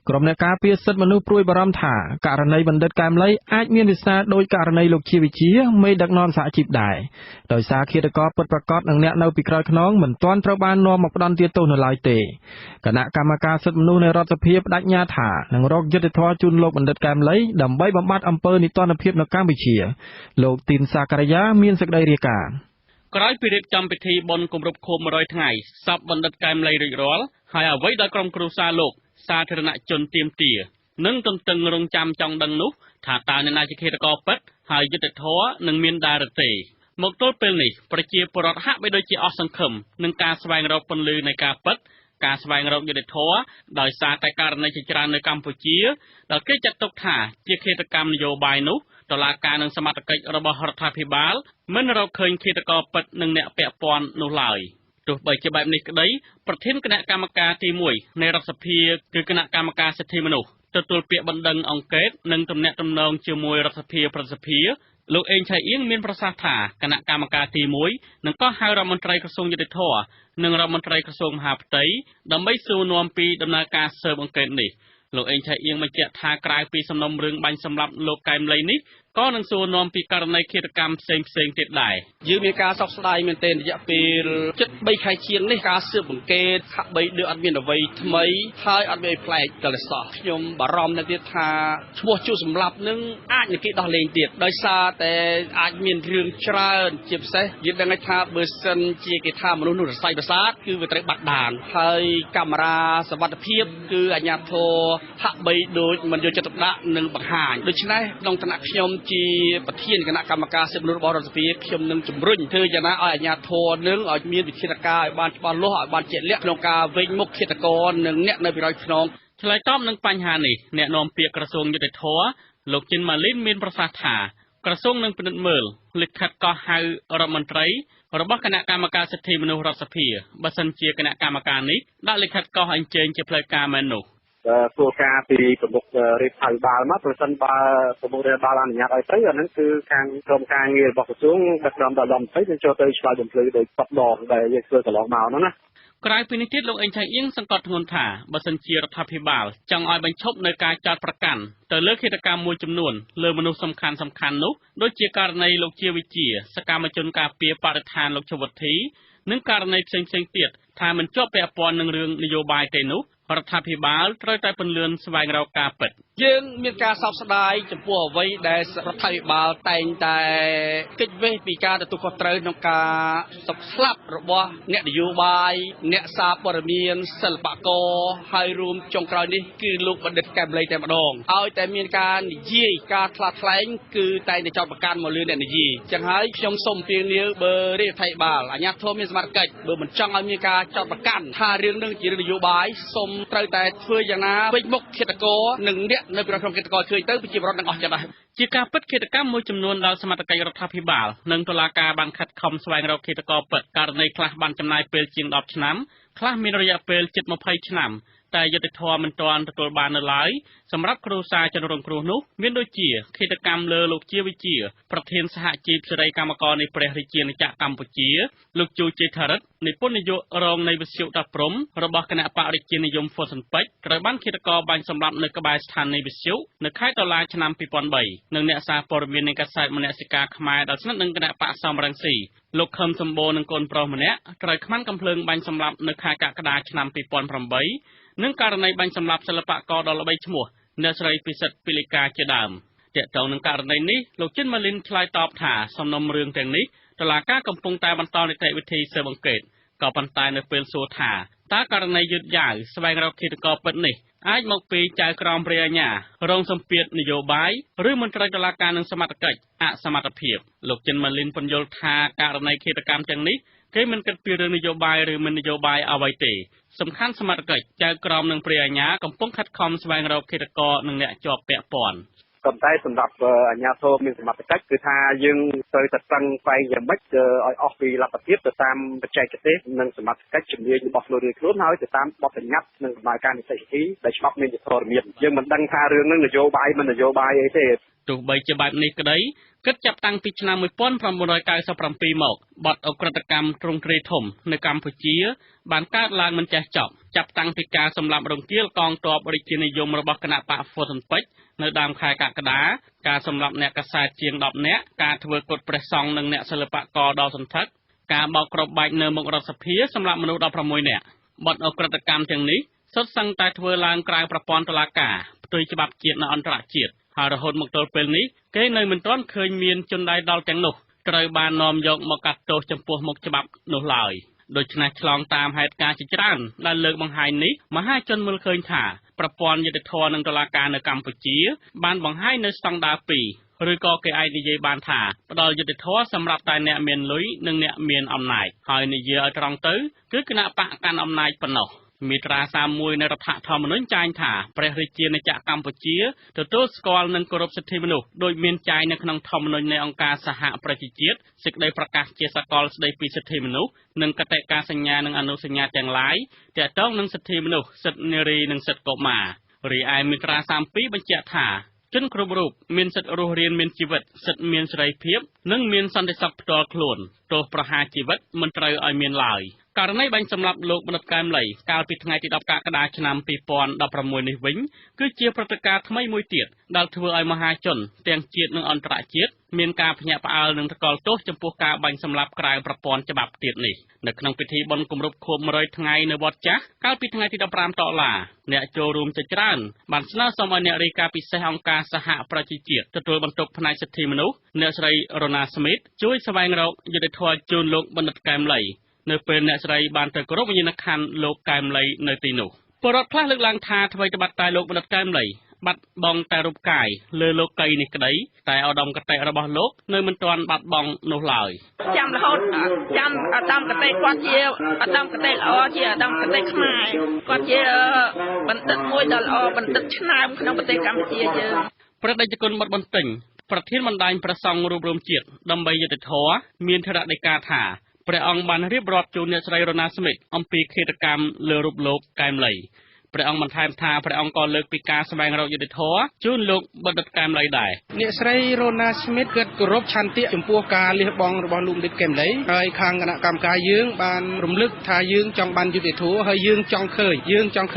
ក្រុមអ្នកការពារសិទ្ធិមនុស្សព្រួយបារម្ភថាករណីបណ្ឌិតកែមលីអាចមានវាសនាដោយករណីលោកជាវិជាមេដឹកនាំសហជីពដែរដោយសារឃាតករពិតប្រាកដនិងអ្នកនៅពីក្រោយខ្នងមិនទាន់ត្រូវបាននាំមកផ្ដន្ទាទោសនៅឡើយទេគណៈកម្មការសិទ្ធិមនុស្សនៃរដ្ឋសភាបដិញ្ញាថានឹងរកយុត្តិធម៌ជូនលោកបណ្ឌិតកែមលីដើម្បីបំបត្តិអំពើនីតិរដ្ឋភាពនៅកម្ពុជាលោកទីនសាករាយាមានសេចក្តីរាយការណ៍ក្រោយពីរៀបចំពិធីបុណ្យគម្រប់ខួប100ថ្ងៃសពបណ្ឌិតកែមលីរួចរាល់ហើយអ្វីដែលក្រុមគ្រួសារលោកសាធារណជនទាមទារនិងទន្ទឹងរង់ចាំចង់ដឹងនោះថាតើអ្នកណាជាឃាតករពិតហើយយុត្តិធម៌នឹងមានដែរឬទេមកទល់ពេលនេះប្រជាពលរដ្ឋហាក់បីដូចជាអស់សង្ឃឹមនឹងការស្វែងរកពន្លឺនៃការពិតការស្វែងរកយុត្តិធម៌ដោយសារតែករណីជាច្រើននៅកម្ពុជាដែលគេចាត់ទុកថាជាឃាតកម្មនយោបាយនោះតុលាការនិងសមត្ថកិច្ចរបស់រដ្ឋាភិបាលមិនរកឃើញឃាតករពិតនិងអ្នកពាក់ព័ន្ធនោះឡើយទោះបីជាបែបនេះក្តីប្រធានគណៈកម្មការទី1នៃរដ្ឋសភាគឺគណៈកម្មការសិទ្ធិមនុស្សទទួលពាក្យបណ្ដឹងអង្កេតនិងទំនាក់ទំនងជាមួយរដ្ឋសភាប្រសិទ្ធិលោកអេងឆៃអៀងមានប្រសាសន៍ថាគណៈកម្មការទី1នឹងក៏ហៅរដ្ឋមន្ត្រីក្រសួងយុតិធធម៌និងរដ្ឋមន្ត្រីក្រសួងមហាផ្ទៃដើម្បីសួរនាំពីដំណើរការស៊ើបអង្កេតនេះលោកអេងឆៃអៀងបញ្ជាក់ថាក្រៅពីសំណុំរឿងបាញ់សម្លាប់លោកកែមលីនេះក៏នឹងសួរនាំពីករណីឃាតកម្មផ្សេងទៀតដែរយើងមានការសោកស្ដាយមែនទែនរយៈពេលជិត3ខែជាងនេះការស៊ើបអង្កេតហាក់បីដូចអត់មានអ្វីថ្មីហើយអត់មានប្លែកកលសោះខ្ញុំបារម្ភនៅទៀតថាឈ្មោះជួសម្លាប់នឹងអាចនឹងគេដោះលែងទៀតដោយសារតែអាចមានរឿងច្រើនជាពិសេសយើងដឹងថាបើសិនជាគេថាមនុស្សនោះរស័យប្រសាទគឺវាត្រូវបាត់ដានហើយកាមេរ៉ាសវត្ថិភាពគឺអាជ្ញាធរហាក់បីដូចមិនយកចិត្តទុកដាក់នឹងបង្ហាញដូច្នេះក្នុងឋានៈខ្ញុំជាប្រធានគណៈកម្មការសិទ្ធិមនុស្សរបស់រដ្ឋសភាខ្ញុំនឹងជំរុញធ្វើយ៉ាងណាឲ្យអាជ្ញាធរនឹងឲ្យមានវិធានការឲ្យបានច្បាស់លាស់ឲ្យបានជាក់លាក់ក្នុងការវេញមុខឃាតករនិងអ្នកនៅពីក្រោយខ្នងឆ្លើយតបនឹងបញ្ហានេះអ្នកនាំពាក្យក្រសួងយុតិធធម៌លោកជិនម៉ាលីនមានប្រសាសន៍ថាក្រសួងនឹងពិនិត្យមើលលិខិតកោះហៅរដ្ឋមន្ត្រីរបស់គណៈកម្មការសិទ្ធិមនុស្សរដ្ឋសភាបើសិនជាគណៈកម្មការនេះដាក់លិខិតកោះអញ្ជើញជាផ្លូវការមែននោះគោលការណ៍ពីប្រមុខរដ្ឋាភិបាលមកប្រសិនបើប្រមុខរដ្ឋាភិបាលអនុញ្ញាតឲ្យទៅអាហ្នឹងគឺខាងក្រុមការងាររបស់ក្រសួងដឹកនាំដល់រដ្ឋមន្ត្រីនឹងចូលទៅឆ្លើយបំភ្លឺដោយបដងដែលយើងធ្វើកន្លងមកហ្នឹងណាក្រៅពីនេះទៀតលោកអេងឆៃអៀងសង្កត់ធ្ងន់ថាបើសិនជារដ្ឋាភិបាលចង់ឲ្យបញ្ឈប់នៅការចោទប្រកាន់ទៅលើឃាតកម្មមួយចំនួនលើមនុស្សសំខាន់នោះដូចជាករណីលោកជាវិជាសកម្មជនការពារបរិស្ថានលោកជវុធីនិងករណីផ្សេងទៀតថាមិនជាប់ពាក់ព័ន្ធនឹងរឿងនយោបាយទេនោះរដ្ឋាភិបាលត្រូវតែពន្លឿនស្វែងរកការពិតយើងមានការសោកស្ដាយចំពោះអ្វីដែលរដ្ឋាភិបាលតែងតែគេចវេះពីការទទួលខុសត្រូវក្នុងការស្លាប់របស់អ្នកនយោបាយអ្នកសារព័ត៌មានសិល្បករហើយរួមចុងក្រោយនេះគឺលោកបណ្ឌិតកែមលីតែម្ដងឲ្យតែមានការនិយាយការថ្លាថ្លែងគឺតែងតែចោទប្រកាន់មកលើអ្នកនិយាយចឹងហើយខ្ញុំសូមពៀងនាវបើរដ្ឋាភិបាលអាជ្ញាធរមានសមត្ថកិច្ចបើមិនចង់ឲ្យមានការចោទប្រកាន់ថារឿងនឹងជារឿងនយោបាយសូមត្រូវតែធ្វើយ៉ាងណាពេញមុខឃាតករនិងអ្នកនៅក្នុងក្រុមឃាតករឃើញទៅប្រជាពលរដ្ឋនឹងអស់ចិត្តដែរជាការពិតឃាតកម្មមួយចំនួនដល់សមត្ថកិច្ចរដ្ឋាភិបាលនិងតុលាការបានខិតខំស្វែងរកឃាតករពិតករណីខ្លះបានចំណាយពេលជាង10ឆ្នាំខ្លះមានរយៈពេលជិត20ឆ្នាំតែយុត្តិធម៌មិនទាន់ទទួលបាននៅឡើយសម្រាប់គ្រួសារជនរងគ្រោះនោះមានដូចជាឃាតកម្មលើលោកជាវិជាប្រធានសហជីពសេរីកម្មករនៃព្រះរាជាណាចក្រកម្ពុជាលោកជូជេថារិតនិពន្ធនាយករងនៃវិទ្យុតាព្រំរបស់គណៈបរិជានិយមហ្វុនស៊ិនពេជ្រត្រូវបានឃាតករបាញ់សម្លាប់នៅក្បែរស្ថានីយវិទ្យុនៅខែតុលាឆ្នាំ2003និងអ្នកសារព័ត៌មាននៃកាសែតមនសិការខ្មែរដែលស្និទ្ធនឹងគណៈបកសំរងស៊ី លោកខឹមសម្បូរនឹងកូនប្រុសម្នាក់ត្រូវខ្មាន់កំភ្លើងបាញ់សម្លាប់នៅខែកក្កដាឆ្នាំ 2008 និងករណីបាញ់សម្លាប់សិល្បករដ៏ល្បីឈ្មោះអ្នកស្រីពិសិដ្ឋពីលីកាជាដើមទាក់ទងនឹងករណីនេះលោកចិនម៉ាលីនឆ្លើយតបថាសំណុំរឿងទាំងនេះតុលាការកំពុងតែបន្តនីតិវិធីស៊ើបអង្កេតក៏ប៉ុន្តែនៅពេលសួរថាតើករណីយឺតយ៉ាវស្វែងរកឃាតករពិតនេះអាចមកពីចៅក្រមព្រះអាជ្ញារងសម្ពាធនយោបាយឬមន្ត្រីតុលាការនឹងសមត្ថកិច្ចអសមត្ថភាពលោកចិនម៉ាលីនបញ្យល់ថាករណីឃាតកម្មទាំងនេះគេមិនគិតពីរឿងនយោបាយឬមិននយោបាយអ្វីទេសំខាន់សមត្ថកិច្ចចៅក្រមនិងព្រះអាជ្ញាកំពុងខិតខំស្វែងរកឃាតករនិងអ្នកជាប់ពាក់ព័ន្ធប៉ុន្តែសម្រាប់អាជ្ញាធរមានសមត្ថកិច្ចគឺថាយើងត្រូវតែស្វែងយ៉ាងម៉េចឲ្យអស់ពីលទ្ធភាពទៅតាមបច្ចេកទេសនិងសមត្ថកិច្ចជំនាញរបស់ខ្លួនហើយទៅតាមបទបញ្ញត្តិនិងដំណើរការនីតិវិធីដែលច្បាប់មានជាធរមានយើងមិនដឹងថារឿងនឹងនយោបាយមិននយោបាយអីទេទោះបីជាបែបនេះក្តីគិតចាប់តាំងពីឆ្នាំ 1997 មកបទអក្រិតកម្មទ្រង់ទ្រាយធំនៅកម្ពុជាបានកើតឡើងមិនចេះចប់ចាប់តាំងពីការសម្លាប់រង្គាលកងទ័ពរាជានិយមរបស់គណៈបកហ្វូសិនពេជ្រនៅដើមខែកក្កដាការសម្លាប់អ្នកកាសែតជាង10នាក់ការធ្វើគុតព្រះសង្ឃនិងអ្នកសិល្បករដ៏សន្ធឹកការបោកគ្រាប់បែកនៅមុខរដ្ឋសភាសម្លាប់មនុស្ស16នាក់បទអក្រិតកម្មទាំងនេះសុទ្ធសឹងតែធ្វើឡើងក្រៅប្រព័ន្ធតុលាការផ្ទុយច្បាប់ជាតិនិងអន្តរជាតិហើយរហូតមកទល់ពេលនេះគេនៅមិនទាន់ឃើញមានជនដៃដល់ទាំងនោះត្រូវបាននាំយកមកកាត់ទោសចំពោះមុខច្បាប់នោះឡើយដូច្នេះឆ្លងតាមហេតុការណ៍ជាច្រើនដែលលើកបង្ហាញនេះមហាជនមើលឃើញថាប្រព័ន្ធយុត្តិធម៌និងតុលាការនៅកម្ពុជាបានបង្ហាញនៅស្តង់ដារ2ឬក៏គេអាចនិយាយបានថាផ្ដល់យុត្តិធម៌សម្រាប់តែអ្នកមានលុយនិងអ្នកមានអំណាចហើយនិយាយឲ្យត្រង់ទៅគឺគណៈបកកាន់អំណាចប៉ុណ្ណោះមាត្រា31នៃរដ្ឋធម្មនុញ្ញចែងថាព្រះរាជាណាចក្រកម្ពុជាទទួលស្គាល់និងគោរពសិទ្ធិមនុស្សដោយមានចែងនៅក្នុងធម្មនុញ្ញនៃអង្គការសហប្រជាជាតិសេចក្តីប្រកាសជាសកលស្តីពីសិទ្ធិមនុស្សនិងកតិកាសញ្ញានិងអនុសញ្ញាទាំងឡាយទាក់ទងនឹងសិទ្ធិមនុស្សសិទ្ធិនារីនិងសិទ្ធិកុមាររីឯមាត្រា32បញ្ជាក់ថាជនគ្រប់រូបមានសិទ្ធិរស់រានមានជីវិតសិទ្ធិមានសេរីភាពនិងមានសន្តិសុខផ្ទាល់ខ្លួនទោសប្រហារជីវិតមិនត្រូវឲ្យមានឡើយករណីបាញ់សម្លាប់លោកបណ្ឌិតកែមលីកាលពីថ្ងៃទី10កក្កដាឆ្នាំ2016នេះវិញគឺជាព្រឹត្តិការណ៍ថ្មីមួយទៀតដែលធ្វើឲ្យមហាជនទាំងជាតិនិងអន្តរជាតិមានការភ្ញាក់ផ្អើលនិងថ្កោលទោសចំពោះការបាញ់សម្លាប់ក្រៅប្រព័ន្ធច្បាប់ទៀតនេះនៅក្នុងពិធីបុណ្យគម្រប់ខួប100ថ្ងៃនៅវត្តចាស់កាលពីថ្ងៃទី15តុលាអ្នកចូលរួមជាច្រើនបានស្នើសុំឲ្យអ្នករាយការណ៍ពិសេសអង្គការសហប្រជាជាតិទទួលបន្ទុកផ្នែកសិទ្ធិមនុស្សអ្នកស្រីរ៉ូណាស្មីតជួយស្វែងរកយុត្តិធម៌ជូនលោកបណ្ឌិតកែមលីនៅពេលអ្នកស្រីបានទៅគោរពវិញ្ញាណក្ខន្ធលោកកែមលីនៅទីនោះពលរដ្ឋខ្លះលើកឡើងថាអ្វីត្បិតតែលោកបណ្ឌិតកែមលីបាត់បង់តែរូបកាយលើលោកីនេះក្តីតែឧត្តមគតិរបស់លោកនៅមិនទាន់បាត់បង់នោះឡើយចាំរហូតចាំឧត្តមគតិគាត់ជាឧត្តមគតិល្អជាឧត្តមគតិខ្មែរគាត់ជាបណ្ឌិតមួយដ៏ល្អបណ្ឌិតឆ្នើមក្នុងប្រទេសកម្ពុជាយើងព្រះតេជគុណបុត្របន្ទិញប្រធានបណ្ដាញព្រះសង្ឃរួបរวมជាតិដើម្បីយុត្តិធម៌មានធរណីកាថាព្រះអង្គបានរៀបរាប់ជូនអ្នកស្រីរ៉ូណាស្មីតអំពីឃាតកម្មលើរូបលោកកែមលីព្រះអង្គបន្ថែមថាព្រះអង្គក៏លើកពីការស្វែងរកយុត្តិធម៌ជូនលោកបណ្ឌិតកែមលីដែរអ្នកស្រីរ៉ូណាស្មីតគិតគោរពឆន្ទៈចំពោះការលះបង់របស់លោកបណ្ឌិតកែមលីហើយខាងគណៈកម្មការយើងបានរំលឹកថាយើងចង់បានយុត្តិធម៌ហើយយើងចង់ឃើ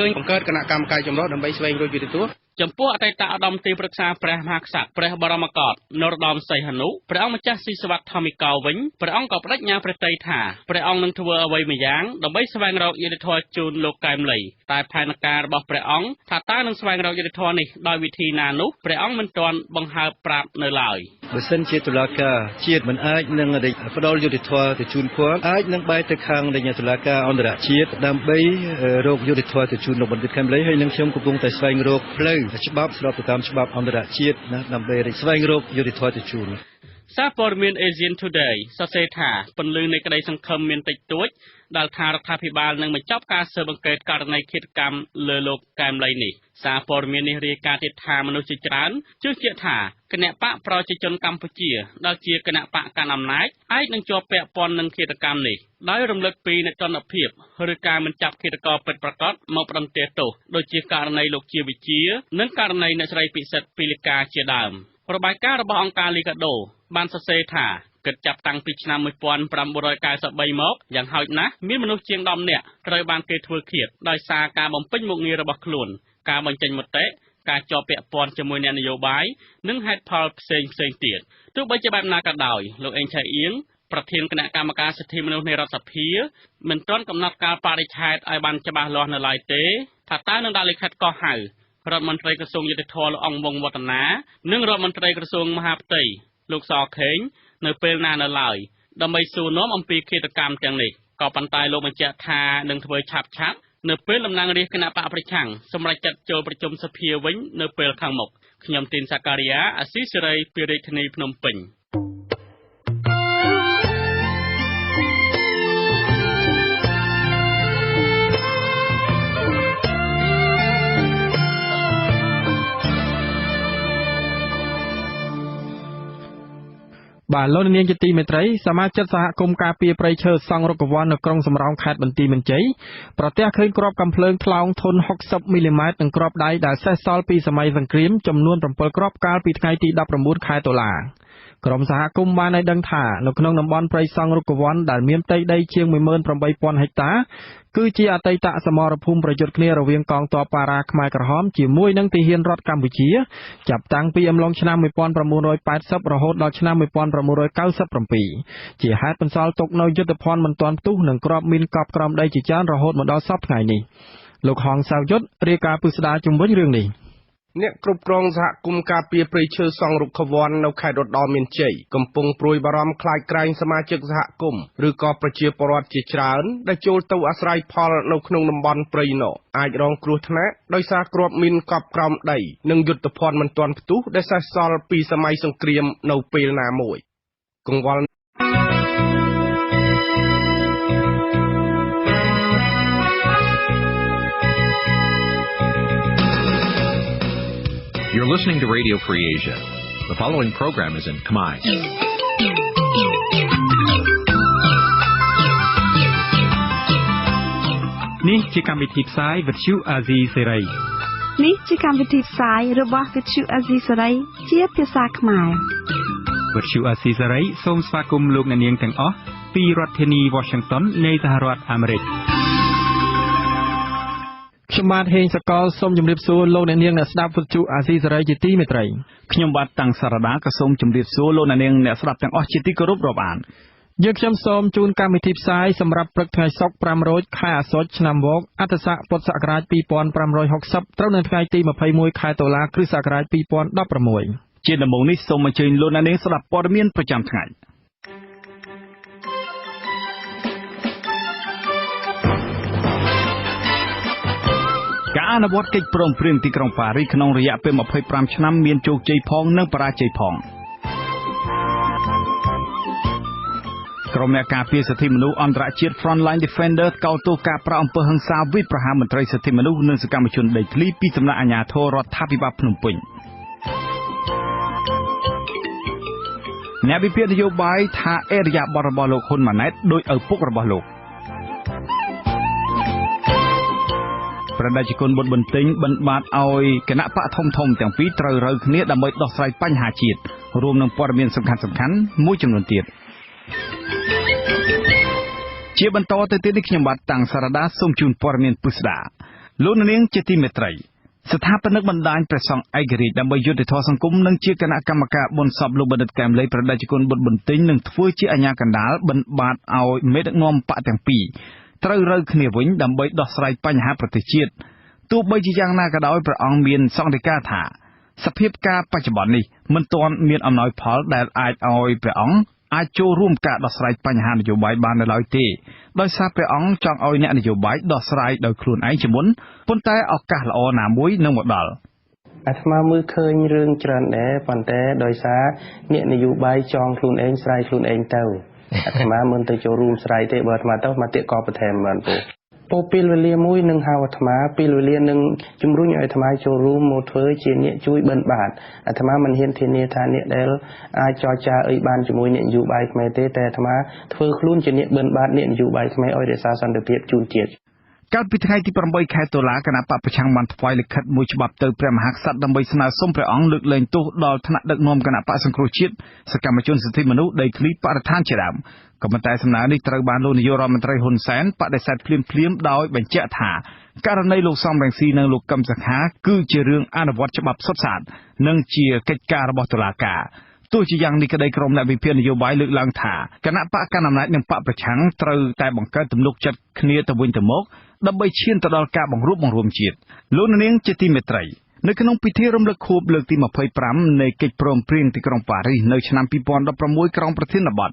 ញបង្កើតគណៈកម្មការចម្រុះដើម្បីស្វែងរកយុត្តិធម៌ចំពោះអតីតឧត្តមទីប្រឹក្សាព្រះមហាក្សត្រព្រះបរមកោដ្ឋនរោត្តមសីហនុព្រះអង្គម្ចាស់ស៊ីសវត្តធម្មិកោវិញព្រះអង្គក៏បដិញ្ញាព្រះតីថាព្រះអង្គនឹងធ្វើអ្វីម្យ៉ាងដើម្បីស្វែងរកយុត្តិធម៌ជូនលោកកែមលីតែផែនការរបស់ព្រះអង្គថាតើនឹងស្វែងរកយុត្តិធម៌នេះដោយវិធីណានោះព្រះអង្គមិនទាន់បង្ហើបប្រាប់នៅឡើយបើសិនជាតុលាការជាតិមិនអាចនឹងផ្ដល់យុត្តិធម៌ទៅជូនពលអាចនឹងបែរទៅខាងតុលាការអន្តរជាតិដើម្បីរកយុត្តិធម៌ទៅជូនលោកបណ្ឌិតកែមលីហើយនឹងខ្ញុំកំពុងតែស្វែងរកផ្លូវច្បាប់ស្របទៅតាមច្បាប់អន្តរជាតិណាដើម្បីស្វែងរកយុត្តិធម៌ទៅជូនសារព័ត៌មាន Asian Today សរសេរថាពន្លឺនៃក្តីសង្ឃឹមមានតិចតួចដែលថារដ្ឋាភិបាលនឹងបញ្ចប់ការស៊ើបអង្កេតករណីឃាតកម្មលើលោកកែមលីនេះសារព័ត៌មាននេះរាយការណ៍ទៀតថាមនុស្សជាច្រើនជឿជាក់ថាគណៈបកប្រជាជនកម្ពុជាដែលជាគណៈបកកាន់អំណាចអាចនឹងជាប់ពាក់ព័ន្ធនឹងឃាតកម្មនេះដោយរំលឹកពីនិតិនភាពឬការមិនចាប់ឃាតករពិតប្រាកដមកផ្ដន្ទាទោសដូចជាករណីលោកជាវិជានិងករណីអ្នកស្រីពិសិដ្ឋពីលីកាជាដើមរបាយការណ៍របស់អង្គការលីកាដូបានសរសេរថាគិតចាប់តាំងពីឆ្នាំ1993មកយ៉ាងហោចណាស់មានមនុស្សជាង10នាក់ត្រូវបានគេធ្វើឃាតដោយសារការបំពេញមុខងាររបស់ខ្លួនការបញ្ចេញមតិការជាប់ពាក់ព័ន្ធជាមួយអ្នកនយោបាយនិងហេតុផលផ្សេងទៀតទោះបីជាបែបណាក៏ដោយលោកអេងឆៃអៀង ប្រធានគណៈកម្មការសិទ្ធិមនុស្សនៃរដ្ឋសភាមិនទាន់កំណត់កាលបរិច្ឆេទឲ្យបានច្បាស់លាស់នៅឡើយទេថាតើនឹងដាក់លិខិតកោះហៅរដ្ឋមន្ត្រីក្រសួងយុតិធម៌លោកអង្គវងវឌ្ឍនានិងរដ្ឋមន្ត្រីក្រសួងមហាផ្ទៃលោកសខេងនៅពេលណានៅឡើយដើម្បីសួរនាំអំពីឃាតកម្មទាំងនេះក៏ប៉ុន្តែលោកបញ្ជាក់ថានឹងធ្វើឆាប់នៅពេលតំណាងរាស្ត្រគណៈបកប្រឆាំងសម្រាប់ចាត់ចូលប្រជុំសភាវិញនៅពេលខាងមុខខ្ញុំទីនសាការីយ៉ាអាស៊ីសេរីពីរាជធានីភ្នំពេញបាទលោកនាងជាទីមេត្រីសមាជិកសហគមន៍ការពារព្រៃឈើសង់រុក្ខវ័ននៅក្រុងសំរោងខេត្តបន្ទាយមានជ័យប្រទះឃើញគ្រាប់កាំភ្លើងថ្លោងធន់60មីលីម៉ែត្រនិងគ្រាប់ដៃដែលសេសសល់ពីសម័យសង្គ្រាមចំនួន7គ្រាប់កាលពីថ្ងៃទី19ខែតុលាក្រុមសហគមន៍បានឲ្យដឹងថានៅក្នុងតំបន់ព្រៃសង់រុក្ខវ័នដែលមានផ្ទៃដីជាង 18,000 ហិកតាគឺជាអតីតសមរភូមិប្រយុទ្ធគ្នារវាងកងទ័ពប៉ារ៉ាខ្មែរក្រហមជាមួយនឹងទាហានរដ្ឋកម្ពុជាចាប់តាំងពីអំឡុងឆ្នាំ1980រហូតដល់ឆ្នាំ1997ជាហេតុបន្សល់ទុកនៅយុទ្ធភ័ណ្ឌមិនទាន់ផ្ទុះនិងគ្រាប់មីនកប់ក្រោមដីជាច្រើនរហូតមកដល់សប្តាហ៍នេះលោកហងសាវយុទ្ធរាយការណ៍ពិស្ដារជំវិញរឿងនេះអ្នកគ្រប់គ្រងសហគមន៍ការពារព្រៃឈើសង់រុក្ខវ័ននៅខេត្តរតនមានជ័យកំពុងព្រួយបារម្ភខ្លាចក្រែងសមាជិកសហគមន៍ឬក៏ប្រជាពលរដ្ឋជាច្រើនដែលចូលទៅអាស្រ័យផលនៅក្នុងតំបន់ព្រៃនោះអាចរងគ្រោះថ្នាក់ដោយសារគ្រាប់មីនកប់ក្រោមដីនិងយុទ្ធភ័ណ្ឌមិនទាន់ផ្ទុះដែលសេសសល់ពីសម័យសង្គ្រាមនៅពេលណាមួយកង្វល់ You're listening to Radio Free Asia. The following program is in Khmer. នេះជាកម្មវិធីផ្សាយ Vuthu Azizi Serai នេះជាកម្មវិធីផ្សាយរបស់ Vuthu Azizi Serai ជាភាសាខ្មែរ Vuthu Azizi Serai សូមស្វាគមន៍លោកអ្នកនាងទាំងអស់ពីរដ្ឋធានី Washington នៃសហរដ្ឋអាមេរិកខ្ញុំបាទហេងសកលសូមជម្រាបសួរលោកអ្នកនាងអ្នកស្ដាប់វិទ្យុអាស៊ីសេរីជាទីមេត្រីខ្ញុំបាទតាំងសារដាក៏សូមជម្រាបសួរលោកអ្នកនាងអ្នកស្ដាប់ទាំងអស់ជាទីគោរពរាប់អានយើងខ្ញុំសូមជូនកម្មវិធីផ្សាយសម្រាប់ព្រឹកថ្ងៃសុក្រ5រោចខែអាសត់ឆ្នាំវកអត្តស័កពុទ្ធសករាជ2560ត្រូវនៅថ្ងៃទី21ខែតុលាគ្រិស្តសករាជ2016ជាដំបូងនេះសូមអញ្ជើញលោកអ្នកនាងស្ដាប់ព័ត៌មានប្រចាំថ្ងៃការអនុវត្តកិច្ចព្រមព្រៀងទីក្រុងប៉ារីសក្នុងរយៈពេល25ឆ្នាំមានជោគជ័យផងនិងបរាជ័យផងក្រុមអ្នកការពារសិទ្ធិមនុស្សអន្តរជាតិ Frontline Defender កោតទោសការប្រាអំពើហិង្សាវិប្រហារមន្ត្រីសិទ្ធិមនុស្សនិងសកម្មជនដីធ្លីពីសំណាក់អាជ្ញាធររដ្ឋាភិបាលភ្នំពេញអ្នកវិភាគនយោបាយថាអេរយាប័តរបស់លោកហ៊ុនម៉ាណែតដោយឪពុករបស់លោកប្រដេជគុណបុត្របន្ទិញបិណ្ឌបាតឲ្យគណៈបកធំទាំងពីរត្រូវរើគ្នាដើម្បីដោះស្រាយបញ្ហាជាតិរួមនឹងព័ត៌មានសំខាន់មួយចំនួនទៀតជាបន្តទៅទៀតនេះខ្ញុំបាទតាំងសារដាសូមជូនព័ត៌មានពិស្ដាលោកនាងជាទីមេត្រីស្ថាបនិកបណ្ដាញព្រះសង្ឃឯករាជ្យដើម្បីយុត្តិធម៌សង្គមនិងជាគណៈកម្មការបុណ្យសពលោកបណ្ឌិតកែមលីប្រដេជគុណបុត្របន្ទិញនឹងធ្វើជាអាជ្ញាកណ្ដាលបិណ្ឌបាតឲ្យមេដឹកនាំបកទាំងពីរត្រូវរើគ្នាវិញដើម្បីដោះស្រាយបញ្ហាប្រទេសជាតិទោះបីជាយ៉ាងណាក៏ដោយព្រះអង្គមានសង្កេតការណ៍ថាសភាពការបច្ចុប្បន្ននេះមិនទាន់មានអំណោយផលដែលអាចឲ្យព្រះអង្គអាចចូលរួមការដោះស្រាយបញ្ហានយោបាយបាននៅឡើយទេដោយសារព្រះអង្គចង់ឲ្យអ្នកនយោបាយដោះស្រាយដោយខ្លួនឯងជាមុនប៉ុន្តែឱកាសល្អណាមួយនឹងមកដល់អាត្មាមើលឃើញរឿងច្រើនដែរប៉ុន្តែដោយសារអ្នកនយោបាយចង់ខ្លួនឯងស្រាយខ្លួនឯងទៅអាត្មាមិនទៅចូលរួមស្រាយទេបើអាត្មាទៅមកទៀតក៏បន្ថែមបានពោពេលវេលាមួយនឹងហៅអាត្មាពេលវេលានឹងជំរុញឲ្យអាត្មាចូលរួមមកធ្វើជាអ្នកជួយបិណ្ឌបាតអាត្មាមិនហ៊ានធានាថាអ្នកដែលអាចចរចាអីបានជាមួយអ្នកនយោបាយខ្មែរទេតែអាត្មាធ្វើខ្លួនជាអ្នកបិណ្ឌបាតអ្នកនយោបាយខ្មែរឲ្យរក្សាសន្តិភាពជូនជាតិកាលពីថ្ងៃទី8ខែតុលាគណៈបកប្រឆាំងបានថ្វាយលិខិតមួយច្បាប់ទៅព្រះមហាក្សត្រដើម្បីស្នើសុំព្រះអង្គលើកលែងទោសដល់ថ្នាក់ដឹកនាំគណៈបកសង្គ្រោះជាតិសកម្មជនសិទ្ធិមនុស្សដីធ្លីបរិស្ថានជាដើមក៏ប៉ុន្តែសំណើនេះត្រូវបានលោកនាយករដ្ឋមន្ត្រីហ៊ុនសែនបដិសេធភ្លាមដោយបញ្ជាក់ថាករណីលោកសំរងស៊ីនិងលោកកឹមសុខាគឺជារឿងអនុវត្តច្បាប់សុទ្ធសាធនិងជាកិច្ចការរបស់តុលាការ ទោះជាយ៉ាងនេះក្តីក្រុមអ្នកវិភាគនយោបាយលើកឡើងថាគណៈបកកណ្ដាលអំណាចនិងបកប្រឆាំងត្រូវតែបង្កើតទំនុកចិត្តគ្នាទៅវិញទៅមកដើម្បីឈានទៅដល់ការបង្រួបបង្រួមជាតិលោកនាងជាទីមេត្រីនៅក្នុងពិធីរំលឹកខួបលើកទី25នៃកិច្ចព្រមព្រៀងទីក្រុងប៉ារីសនៅឆ្នាំ2016ក្រោមប្រធានបទ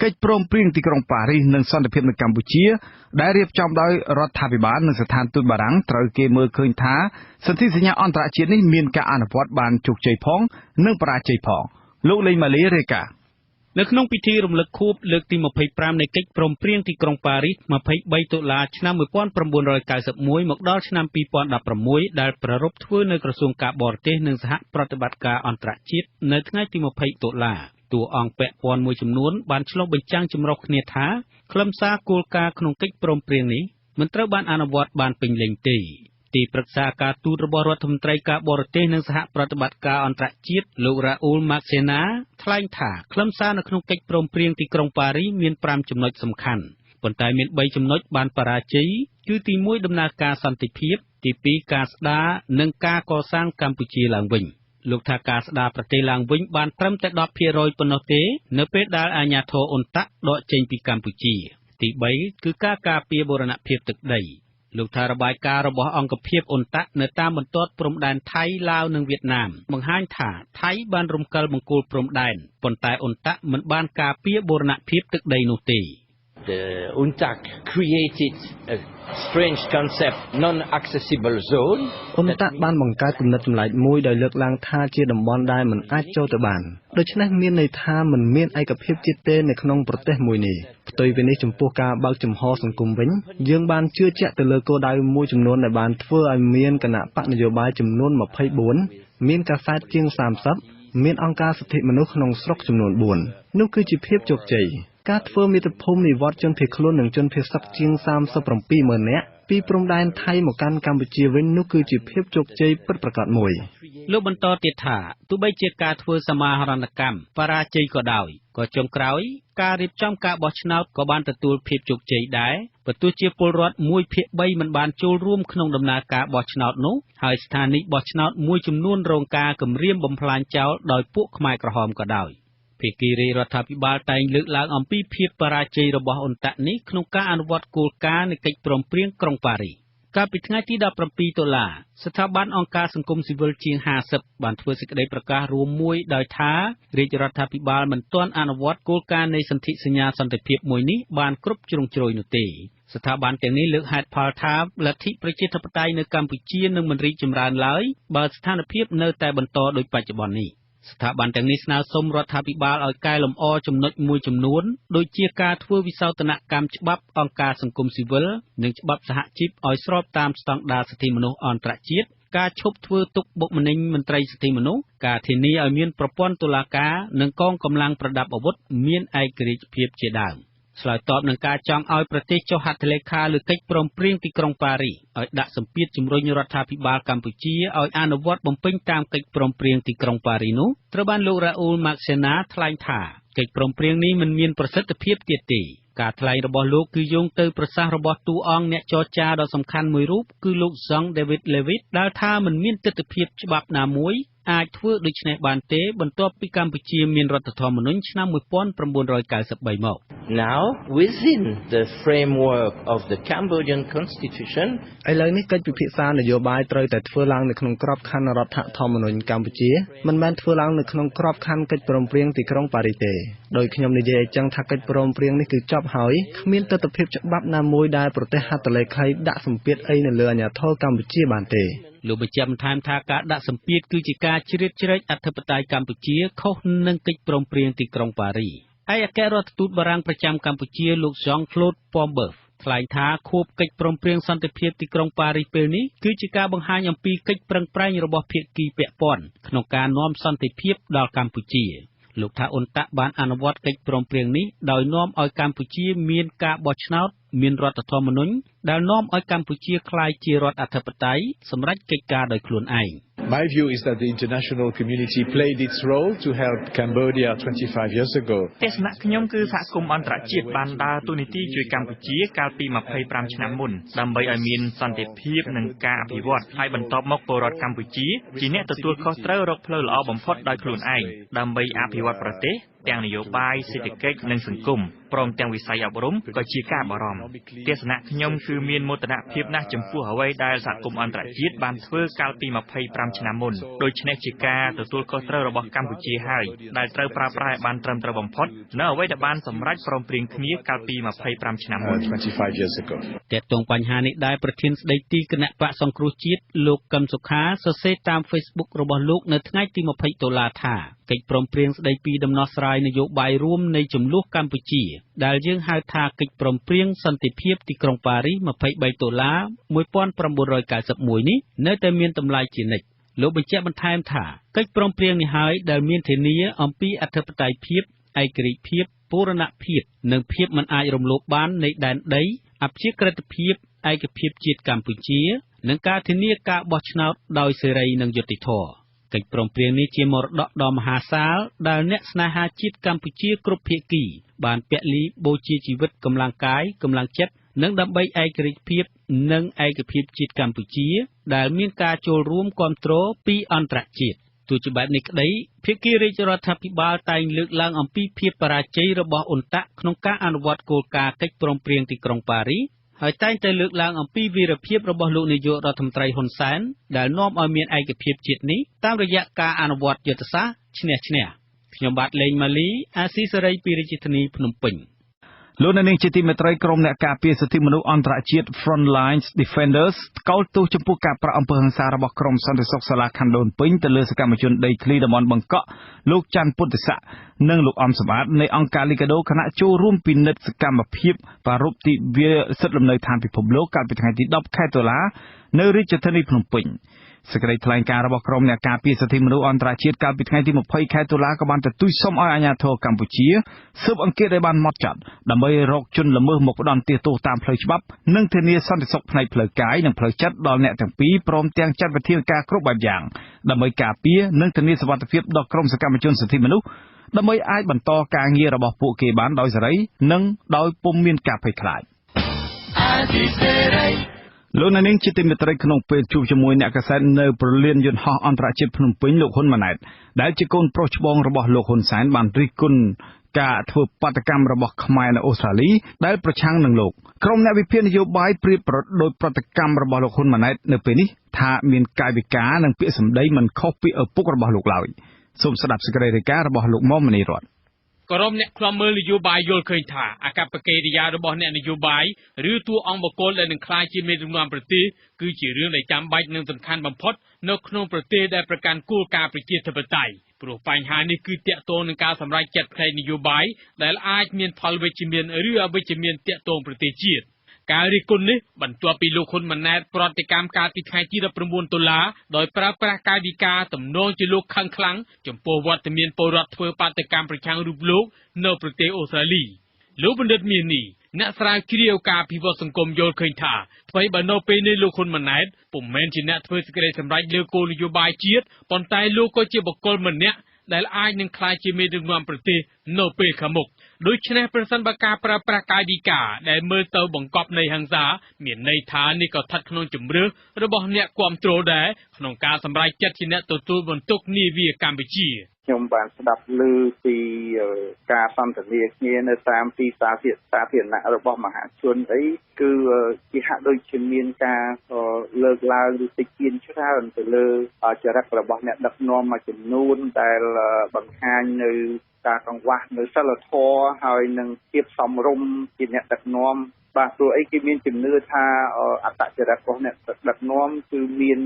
កិច្ចព្រមព្រៀងទីក្រុងប៉ារីសនិងសន្តិភាពនៅកម្ពុជាដែលរៀបចំដោយរដ្ឋាភិបាលនិងស្ថានទូតបារាំងត្រូវគេមើលឃើញថាសន្ធិសញ្ញាអន្តរជាតិនេះមានការអនុវត្តបានជោគជ័យផងនិងបរាជ័យផងលោកលេងម៉ាលីរាយការណ៍នៅក្នុងពិធីរំលឹកខួបលើកទី25នៃកិច្ចព្រមព្រៀងទីក្រុងប៉ារីស23តុលាឆ្នាំ1991មកដល់ឆ្នាំ2016ដែលប្រារព្ធធ្វើនៅក្រសួងការបរទេសនិងសហប្រតិបត្តិការអន្តរជាតិនៅថ្ងៃទី20តុលាតួអង្គពាក់ព័ន្ធមួយចំនួនបានឆ្លុះបញ្ចាំងចម្រុះគ្នាថាខ្លឹមសារគោលការណ៍ក្នុងកិច្ចព្រមព្រៀងនេះមិនត្រូវបានអនុវត្តបានពេញលេញទេទីប្រឹក្សាការទូតរបស់រដ្ឋមន្ត្រីការបរទេសនិងសហប្រតិបត្តិការអន្តរជាតិលោករ៉ាអ៊ូលម៉ាក់សេណាថ្លែងថាខ្លឹមសារនៅក្នុងកិច្ចព្រមព្រៀងទីក្រុងប៉ារីសមាន5ចំណុចសំខាន់ប៉ុន្តែមាន3ចំណុចបានបរាជ័យគឺទី1ដំណើរការសន្តិភាពទី2ការស្ដារនិងការកសាងកម្ពុជាឡើងវិញលោកថាការស្ដារប្រទេសឡើងវិញបានត្រឹមតែ 10% ប៉ុណ្ណោះទេនៅពេលដែលអាជ្ញាធរអ៊ុនតាក់ដកចេញពីកម្ពុជាទី3គឺការការពារបូរណភាពទឹកដីលោកថារបាយការណ៍របស់អង្គភាពអ៊ុនតាក់នៅតាមបន្ទាត់ព្រំដែនថៃឡាវនិងវៀតណាមបង្ហាញថាថៃបានរំកិលបង្គោលព្រំដែនប៉ុន្តែអ៊ុនតាក់មិនបានការពារបូរណភាពទឹកដីនោះទេThe UNTAC created a strange concept non-accessible zone អ៊ុនតាក់បានបង្កើតគំនិតចម្លែកមួយដោយលើកឡើងថាជាតំបន់ដែលមិនអាចចូលទៅបានដូច្នេះមានន័យថាមិនមានឯកភាពជាតិទេនៅក្នុងប្រទេសមួយនេះផ្ទុយពីនេះចំពោះការបើកចំហសង្គមវិញយើងបានជឿជាក់ទៅលើគោលដៅមួយចំនួនដែលបានធ្វើឲ្យមានគណៈបកនយោបាយចំនួន24មានកាសែតជាង30មានអង្គការសិទ្ធិមនុស្សក្នុងស្រុកចំនួន4នោះគឺជាភាពជោគជ័យការធ្វើមាតុភូមិនិវត្តជនភៀសខ្លួននិងជនភៀសសឹកជាង37,000 នាក់ពីព្រំដែនថៃមកកាន់កម្ពុជាវិញនោះគឺជាភាពជោគជ័យពិតប្រាកដមួយលោកបន្តទៀតថាទោះបីជាការធ្វើសមាហរណកម្មបរាជ័យក៏ដោយក៏ចុងក្រោយការរៀបចំការបោះឆ្នោតក៏បានទទួលភាពជោគជ័យដែរបើទោះជាពលរដ្ឋ1/3មិនបានចូលរួមក្នុងដំណើរការបោះឆ្នោតនោះហើយស្ថានីយបោះឆ្នោតមួយចំនួនរងការគំរាមបំផ្លាញចោលដោយពួកខ្មែរក្រហមក៏ដោយភាគីរាជរដ្ឋាភិបាលតែងលើកឡើងអំពីភាពបរាជ័យរបស់អ៊ុនតាក់នេះក្នុងការអនុវត្តគោលការណ៍នៃកិច្ចព្រមព្រៀងក្រុងប៉ារីសកាលពីថ្ងៃទី17តុលាស្ថាប័នអង្គការសង្គមស៊ីវិលជាង50បានធ្វើសេចក្តីប្រកាសរួមមួយដោយថារាជរដ្ឋាភិបាលមិនទាន់អនុវត្តគោលការណ៍នៃសន្ធិសញ្ញាសន្តិភាពមួយនេះបានគ្រប់ជ្រុងជ្រោយនោះទេស្ថាប័នទាំងនេះលើកហេតុផលថាលទ្ធិប្រជាធិបតេយ្យនៅកម្ពុជានឹងមិនរីកចម្រើនឡើយបើស្ថានភាពនៅតែបន្តដូចបច្ចុប្បន្ននេះស្ថាប័នទាំងនេះស្នើសុំរដ្ឋាភិបាលឲ្យកែលម្អចំណុចមួយចំនួនដូចជាការធ្វើវិសោធនកម្មច្បាប់អង្គការសង្គមស៊ីវិលនិងច្បាប់សហជីពឲ្យស្របតាមស្តង់ដារសិទ្ធិមនុស្សអន្តរជាតិការឈប់ធ្វើទុកបុកម្នេញមន្ត្រីសិទ្ធិមនុស្សការធានាឲ្យមានប្រព័ន្ធតុលាការនិងកងកម្លាំងប្រដាប់អាវុធមានឯករាជ្យភាពជាដើមឆ្លើយតបនឹងការចង់ឲ្យប្រទេសចុះហត្ថលេខាលើកិច្ចព្រមព្រៀងទីក្រុងប៉ារីសឲ្យដាក់សម្ពាធជំរុញរដ្ឋាភិបាលកម្ពុជាឲ្យអនុវត្តបំពេញតាមកិច្ចព្រមព្រៀងទីក្រុងប៉ារីសនោះត្រូវបានលោករ៉ាអ៊ូលម៉ាក់សេណាថ្លែងថាកិច្ចព្រមព្រៀងនេះមិនមានប្រសិទ្ធភាពទៀតទេការថ្លែងរបស់លោកគឺយោងទៅប្រសាសន៍របស់តួអង្គអ្នកចរចាដ៏សំខាន់មួយរូបគឺលោក Jean David Levitt ដែលថាមិនមានទិដ្ឋភាពច្បាប់ណាមួយអាចធ្វើដូច្នេះបានទេបន្ទាប់ពីកម្ពុជាមានរដ្ឋធម្មនុញ្ញឆ្នាំ1993មក Now within the framework of the Cambodian constitution ឥឡូវនេះកិច្ចពិភាក្សានយោបាយត្រូវតែធ្វើឡើងនៅក្នុងក្របខ័ណ្ឌរដ្ឋធម្មនុញ្ញកម្ពុជាមិនមែនធ្វើឡើងនៅក្នុងក្របខ័ណ្ឌកិច្ចព្រមព្រៀងទីក្រុងប៉ារីសទេដោយខ្ញុំនិយាយឲ្យចឹងថាកិច្ចព្រមព្រៀងនេះគឺចប់ហើយគ្មានទិដ្ឋភាពច្បាប់ណាមួយដែលប្រទេសហត្ថលេខីដាក់សម្ពាធអីនៅលើអាជ្ញាធរកម្ពុជាបានទេលោកបញ្ជាក់បន្ថែមថាការដាក់សម្ពាធគឺជាការជ្រៀតជ្រែកអធិបតេយ្យកម្ពុជាខុសនឹងកិច្ចព្រមព្រៀងទីក្រុងប៉ារីសឯអគ្គរដ្ឋទូតបារាំងប្រចាំកម្ពុជាលោក Jean-Claude Pombeuf ថ្លែងថាខួបកិច្ចព្រមព្រៀងសន្តិភាពទីក្រុងប៉ារីសពេលនេះគឺជាការបង្ហាញអំពីកិច្ចប្រឹងប្រែងរបស់ភាគីពាក់ព័ន្ធក្នុងការនាំសន្តិភាពដល់កម្ពុជាលោកថាអ៊ុនតាក់បានអនុវត្តកិច្ចព្រមព្រៀងនេះដោយនាំឲ្យកម្ពុជាមានការបោះឆ្នោតមានរដ្ឋធម្មនុញ្ញដែលនាំឲ្យកម្ពុជាក្លាយជារដ្ឋអធិបតេយ្យសម្រាប់កិច្ចការដោយខ្លួនឯង My view is that the international community played its role to help Cambodia 25 years ago. ទស្សនៈខ្ញុំគឺសហគមន៍អន្តរជាតិបានដើរតួនាទីជួយកម្ពុជាកាលពី25ឆ្នាំមុនដើម្បីឲ្យមានសន្តិភាពនិងការអភិវឌ្ឍហើយបន្ទាប់មកពលរដ្ឋកម្ពុជាជាអ្នកទទួលខុសត្រូវរកផ្លូវល្អបំផុតដោយខ្លួនឯងដើម្បីអភិវឌ្ឍប្រទេសទាំងនយោបាយសេដ្ឋកិច្ចនិងសង្គមព្រមទាំងវិស័យអប់រំក៏ជាការបារម្ភទស្សនៈខ្ញុំគឺមានមោទនភាពណាស់ចំពោះអ្វីដែលសហគមន៍អន្តរជាតិបានធ្វើកាលពី25ឆ្នាំមុនដូច្នេះជាការទទួលខុសត្រូវរបស់កម្ពុជាហើយដែលត្រូវប្រើប្រាស់ឲ្យបានត្រឹមត្រូវបំផុតនៅអ្វីដែលបានសម្រេចព្រមព្រៀងគ្នាកាលពី25ឆ្នាំមុន 25 years ago ទាក់ទងបញ្ហានេះដែរប្រធានស្ដីទីគណៈបកសង្គ្រោះជាតិលោកកឹមសុខាសរសេរតាម Facebook របស់លោកនៅថ្ងៃទី20ដុល្លារថាកិច្ចព្រមព្រៀងស្ដីពីដំណោះស្រាយនយោបាយរួមនៃចំនួនកម្ពុជាដែលយើងហៅថាកិច្ចព្រមព្រៀងសន្តិភាពទីក្រុងប៉ារីស23ដុល្លារ1991នេះនៅតែមានតម្លៃជានិច្ចលោកបញ្ជាក់បន្ថែមថាកិច្ចព្រមព្រៀងនេះហើយដែលមានធានាអំពីអធិបតេយ្យភាពឯករាជ្យភាពបូរណភាពនិងភាពមិនអាចរំលោភបាននៃដែនដីអព្យាក្រឹតភាពឯកភាពជាតិកម្ពុជានិងការធានាការបោះឆ្នោតដោយសេរីនិងយុត្តិធម៌កិច្ចព្រមព្រៀងនេះជាមរតកដ៏មហាសាលដែលអ្នកស្នេហាជាតិកម្ពុជាគ្រប់ភាគីបានពលីបូជាជីវិតកម្លាំងកាយកម្លាំងចិត្តនិងដើម្បីឯករាជ្យភាពនិងឯកភាពជាតិកម្ពុជាដែលមានការចូលរួមគាំទ្រពីអន្តរជាតិទោះជាបែបនេះក្តីភាគីរាជរដ្ឋាភិបាលតែងលើកឡើងអំពីភាពបរាជ័យរបស់អ៊ុនតាក់ក្នុងការអនុវត្តគោលការណ៍កិច្ចព្រមព្រៀងទីក្រុងប៉ារីសហើយតែងតែលើកឡើងអំពីវីរភាពរបស់លោកនាយករដ្ឋមន្ត្រីហ៊ុនសែនដែលនាំឲ្យមានឯកភាពជាតិនេះតាមរយៈការអនុវត្តយុទ្ធសាស្ត្រឈ្នះឈ្នះខ្ញុំបាទលេងម៉ាលីអាស៊ីសេរីពីរាជធានីភ្នំពេញលោកនាងជាទីមេត្រីក្រុមអ្នកការពារសិទ្ធិមនុស្សអន្តរជាតិ Frontline Defenders ថ្កោលទោសចំពោះការប្រាក់អំពើហិង្សារបស់ក្រុមសន្តិសុខសាលាខណ្ឌដូនពេញទៅលើសកម្មជនដីធ្លីតំបន់បង្កក់លោកច័ន្ទពុទ្ធិស័កនិងលោកអំសម្បត្តិនៃអង្គការលីកាដូគណៈចូលរួមពិនិត្យសកម្មភាពប្រារព្ធទិវាសិទ្ធិលំនៅឋានពិភពលោកកាលពីថ្ងៃទី10ខែតុលានៅរាជធានីភ្នំពេញសេចក្តីថ្លែងការណ៍របស់ក្រុមអ្នកការពារសិទ្ធិមនុស្សអន្តរជាតិកាលពីថ្ងៃទី20ខែតុលាក៏បានទទូចសុំឲ្យអាជ្ញាធរកម្ពុជាស៊ើបអង្កេតឲ្យបានហ្មត់ចត់ដើម្បីរកជនល្មើសមកផ្ដន្ទាទោសតាមផ្លូវច្បាប់និងធានាសន្តិសុខផ្នែកផ្លូវកាយនិងផ្លូវចិត្តដល់អ្នកទាំងពីរព្រមទាំងចាត់វិធានការគ្រប់បែបយ៉ាងដើម្បីការពារនិងធានាសុវត្ថិភាពដល់ក្រុមសកម្មជនសិទ្ធិមនុស្សដើម្បីអាចបន្តការងាររបស់ពួកគេបានដោយសេរីនិងដោយពុំមានការភ័យខ្លាចលោកនាងជាទីមេត្រីក្នុងពេលជួបជាមួយអ្នកកាសែតនៅប្រលានយន្តហោះអន្តរជាតិភ្នំពេញលោកហ៊ុនម៉ាណែតដែលជាកូនប្រុសច្បងរបស់លោកហ៊ុនសែនបានរិះគន់ការធ្វើបាតកម្មរបស់ខ្មែរនៅអូស្ត្រាលីដែលប្រឆាំងនឹងលោកក្រុមអ្នកវិភាគនយោបាយប្រៀបប្រដូចប្រតិកម្មរបស់លោកហ៊ុនម៉ាណែតនៅពេលនេះថាមានកាយវិការនិងពាក្យសម្ដីមិនខុសពីឪពុករបស់លោកឡើយសូមស្ដាប់សេចក្តីរាយការណ៍របស់លោកមុំមនីរតន៍ក្រុមអ្នកខ្លាំមើលនយោបាយយល់ឃើញថាអាកប្បកិរិយារបស់អ្នកនយោបាយឬតួអង្គបុគ្គលដែលនឹងក្លាយជាមេដឹកនាំប្រទេសគឺជារឿងដែលចាំបាច់និងសំខាន់បំផុតនៅក្នុងប្រទេសដែលប្រកាន់គោលការណ៍ប្រជាធិបតេយ្យព្រោះបញ្ហានេះគឺទាក់ទងនឹងការសម្រេចចិត្តផ្នែកនយោបាយដែលអាចមានផលវិជ្ជមានឬអវិជ្ជមានទាក់ទងប្រទេសជាតិការរិះគន់នេះបន្ទាប់ពីលោកហ៊ុនម៉ាណែតប្រតិកម្មកាលពីថ្ងៃទី19ដុល្លារដោយប្រើប្រាស់កាយវិការទំនងជាលោកខឹងខ្លាំងចំពោះវត្តមានពលរដ្ឋធ្វើបាតកម្មប្រឆាំងរូបលោកនៅប្រទេសអូស្ត្រាលីលោកបណ្ឌិតមាននីអ្នកស្រាវជ្រាវការអភិវឌ្ឍសង្គមយល់ឃើញថាថ្មីបើនៅពេលនេះលោកហ៊ុនម៉ាណែតពុំមែនជាអ្នកធ្វើសេចក្តីសម្រេចលើគោលនយោបាយជាតិប៉ុន្តែលោកក៏ជាបុគ្គលម្នាក់ដែលអាចនឹងក្លាយជាមេដឹកនាំប្រទេសនៅពេលខាងមុខដូច្នេះប្រសិនបើការប្រើប្រាស់កាយវិការដែលមើលទៅបង្កប់នៃហិង្សាមានន័យថានេះក៏ស្ថិតក្នុងជំរឿសរបស់អ្នកគ្រប់គ្រងដែរក្នុងការសម្រេចចិត្តជាអ្នកទទួលបន្ទុកនាវាកម្ពុជាខ្ញុំបានស្ដាប់ឮពីការសន្ទនាគ្នានៅតាមទីសាធារណៈរបស់មហាជនអីគឺជាហាក់ដូចជាមានការលើកឡើងឬតិចទៀនច្រើនទៅលើចរិតរបស់អ្នកដឹកនាំមួយចំនួនដែលបង្ហាញនៅការកង្វះនៅសិលធម៌ហើយនឹងភាពសមរម្យជាអ្នកដឹកនាំបាទព្រោះអីគេមានជំនឿថាអត្តចរិតរបស់អ្នកដឹកនាំគឺមាន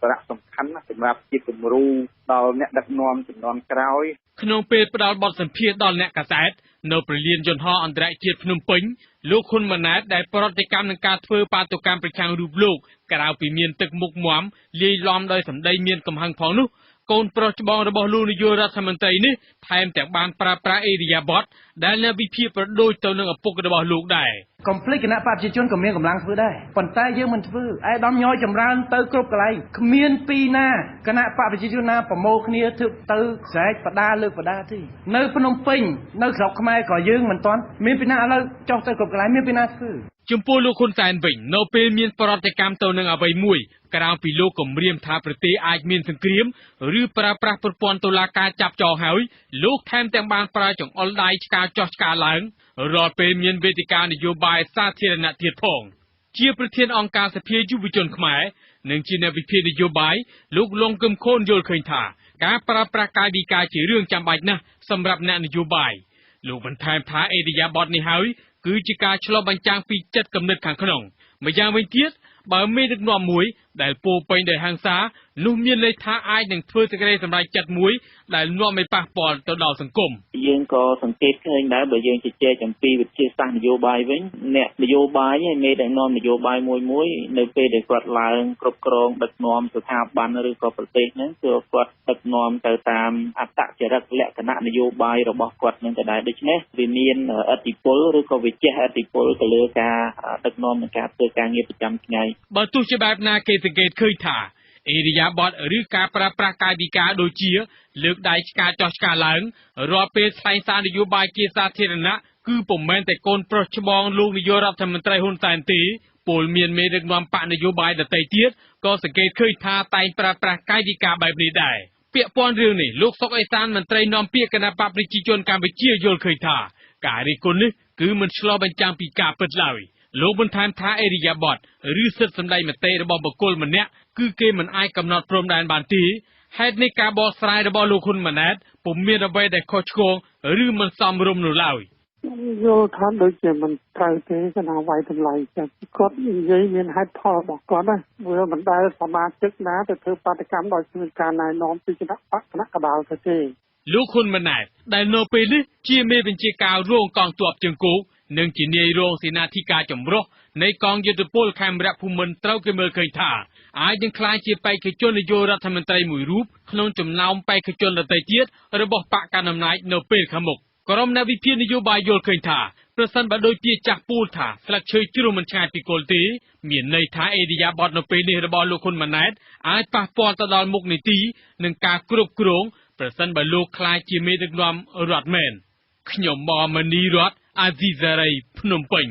សារៈសំខាន់ណាស់សម្រាប់ជាគំរូដល់អ្នកដឹកនាំជំនាន់ក្រោយក្នុងពេលផ្ដល់បទសម្ភាសន៍ដល់អ្នកកាសែតនៅប្រលានយន្តហោះអន្តរជាតិភ្នំពេញលោកហ៊ុនម៉ាណែតដែលប្រតិកម្មនឹងការធ្វើបាតុកម្មប្រឆាំងរូបលោកក្រៅពីមានទឹកមុខមាំលាយឡំដោយសម្ដីមានកំហឹងផងនោះកូនប្រុសច្បងរបស់លោកនាយករដ្ឋមន្ត្រីនេះថែមទាំងបានប្រើប្រាស់អេរិយាបថ ដែលអ្នកវិភាគប្រដូចទៅនឹងឪពុករបស់លោកដែរ កុំភ្លេចគណៈបព្វជិជនក៏មានកម្លាំងធ្វើដែរប៉ុន្តែយើងមិនធ្វើឯកឧត្តមញយចម្រើនទៅគ្រប់កន្លែងគ្មានពីណាគណៈបព្វជិជនណាប្រមូលគ្នាធ្វើទៅស្រែកបដាលើកបដាទេនៅភ្នំពេញនៅស្រុកខ្មែរក៏យើងមិនទាន់មានពីណាឥឡូវចុះទៅគ្រប់កន្លែងមានពីណាធ្វើ ចំពោះលោកហ៊ុនសែនវិញនៅពេលមានប្រតិកម្មទៅនឹងអ្វីមួយក្រៅពីលោកគម្រាមថាប្រទេសអាចមានសង្គ្រាមឬប្រើប្រាស់ប្រព័ន្ធតុលាការចាប់ចោលហើយលោកថែមទាំងបានប្រើចង្អុលដៃឆ្កាចោះឆ្កាឡើងរាល់ពេលមានវេទិកានយោបាយសាធារណៈទៀតផងជាប្រធានអង្គការសភាយុវជនខ្មែរនិងជាអ្នកវិភាគនយោបាយលោកលងកឹមខូនយល់ឃើញថាការប្រើប្រាស់កាយវិការជារឿងចាំបាច់ណាស់សម្រាប់អ្នកនយោបាយលោកបន្ថែមថាអេរិយាបថនេះហើយគឺជាការឆ្លុះបញ្ចាំងពីចិត្តគំនិតខាងក្នុងម្យ៉ាងវិញទៀតបើមេដឹកនាំមួយដែលពោពេញដោយហិង្សានោះមានន័យថាអាចនឹងធ្វើសេចក្តីសម្រេចចិត្តមួយដែលនាំឲ្យប៉ះពាល់ទៅដល់សង្គម យើងក៏សង្កេតឃើញដែរបើយើងជជែកអំពីវិទ្យាសាស្ត្រនយោបាយវិញអ្នកនយោបាយមេដឹកនាំនយោបាយមួយនៅពេលដែលគាត់ឡើងគ្រប់គ្រងដឹកនាំស្ថាប័នឬក៏ប្រទេសហ្នឹងគឺគាត់ដឹកនាំទៅតាមអត្តចរិតលក្ខណៈនយោបាយរបស់គាត់នឹងក៏ដែរដូច្នេះវាមានឥទ្ធិពលឬក៏វាជះឥទ្ធិពលទៅលើការដឹកនាំនិងការធ្វើការងារប្រចាំថ្ងៃ បើទោះជាបែបណាគេសង្កេតឃើញថាអេរិយាបថឬការប្រើប្រាស់កាយវិការដូចជាលើកដៃឆ្កាចោះឆ្កាឡើងរាល់ពេលថ្លែងសារនយោបាយជាសាធារណៈគឺពុំមែនតែកូនប្រុសច្បងលោកនាយករដ្ឋមន្ត្រីហ៊ុនសែនទេពលមានមេដឹកនាំបកនយោបាយដទៃទៀតក៏សង្កេតឃើញថាតែងប្រើប្រាស់កាយវិការបែបនេះដែរពាក់ព័ន្ធរឿងនេះលោកសុកអេសានមន្ត្រីនាំពាក្យគណៈបកប្រជាជនកម្ពុជាយល់ឃើញថាការរិះគន់នេះគឺមិនឆ្លុះបញ្ចាំងពីការពិតឡើយ លោកបន្ថែមថាអេរិយាបថឬសិទ្ធិសម្ដែងមតិរបស់បុគ្គលម្នាក់គឺគេមិនអាចកំណត់ព្រំដែនបានទេហេតុនេះការបកស្រាយរបស់លោកហ៊ុនម៉ាណែតពុំមានអ្វីដែលខុសឆ្គងឬមិនសមរម្យនោះឡើយ យល់ថាដូចជាមិនត្រូវទេគណៈវាយតម្លៃចឹងគាត់និយាយមានហេតុផលរបស់គាត់ណាវាមិនដែលសមាជិកណាទៅធ្វើបាតកម្មដោយគ្មានការណែនាំពីគណៈបកគណៈកណ្ដាលទៅទេ លោកហ៊ុនម៉ាណែតដែលនៅពេលនេះជាមេបញ្ជាការរងកងទ័ពជើងគោកនិងជានាយរងសេនាធិការចម្រុះនៃកងយុទ្ធពលខេមរៈភូមិន្ទត្រូវគេមើលឃើញថាអាចនឹងក្លាយជាបេក្ខជននាយករដ្ឋមន្ត្រីមួយរូបក្នុងចំណោមបេក្ខជនដទៃទៀតរបស់បកកណ្ដាលអំណាចនៅពេលខាងមុខក្រុមអ្នកវិភាគនយោបាយយល់ឃើញថាប្រសិនបើដូចជាចាស់ពូលថាស្លឹកឈើជ្រុះមិនឆ្ងាយពីគល់ទេមានន័យថាអេរិយាបថនៅពេលនេះរបស់លោកហ៊ុនម៉ាណែតអាចប៉ះពាល់ទៅដល់មុខនីតិនិងការគ្រប់គ្រងប្រសិនបើលោកក្លាយជាមេដឹកនាំរដ្ឋមែនខ្ញុំមមនីរតអាស៊ីសេរីភ្នំពេញ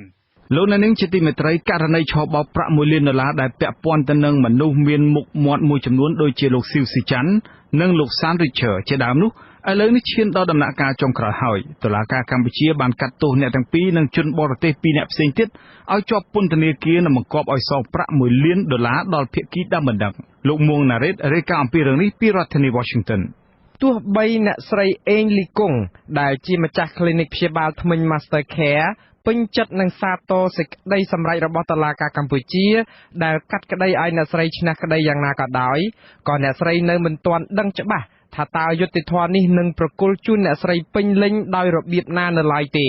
លោកអ្នកនាងជាទីមេត្រីករណីឆបោកប្រាក់$1 លានដែលពាក់ព័ន្ធទៅនឹងមនុស្សមានមុខមាត់មួយចំនួនដូចជាលោកស៊ីវស៊ីចាន់និងលោកសានរីឈើជាដើមនោះឥឡូវនេះឈានដល់ដំណាក់កាលចុងក្រោយហើយតុលាការកម្ពុជាបានកាត់ទោសអ្នកទាំងពីរនិងជនបរទេស2នាក់ផ្សេងទៀតឲ្យជាប់ពន្ធនាគារនិងបង្គាប់ឲ្យសងប្រាក់$1 លានដល់ភាគីដើមបណ្ដឹងលោកមួងណារ៉េតរាយការណ៍អំពីរឿងនេះពីរដ្ឋធានី Washington ទោះបីអ្នកស្រីអេងលីកុងដែលជាម្ចាស់ clinic ព្យាបាលធ្មេញ Master Care ពេញចិត្តនឹងសាទរសេចក្តីសម្រេចរបស់តុលាការកម្ពុជាដែលកាត់ក្តីឲ្យអ្នកស្រីឈ្នះក្តីយ៉ាងណាក៏ដោយក៏អ្នកស្រីនៅមិនទាន់ដឹងច្បាស់ថាតើយុត្តិធម៌នេះនឹងប្រគល់ជូនអ្នកស្រីពេញលេញដោយរបៀបណានៅឡើយទេ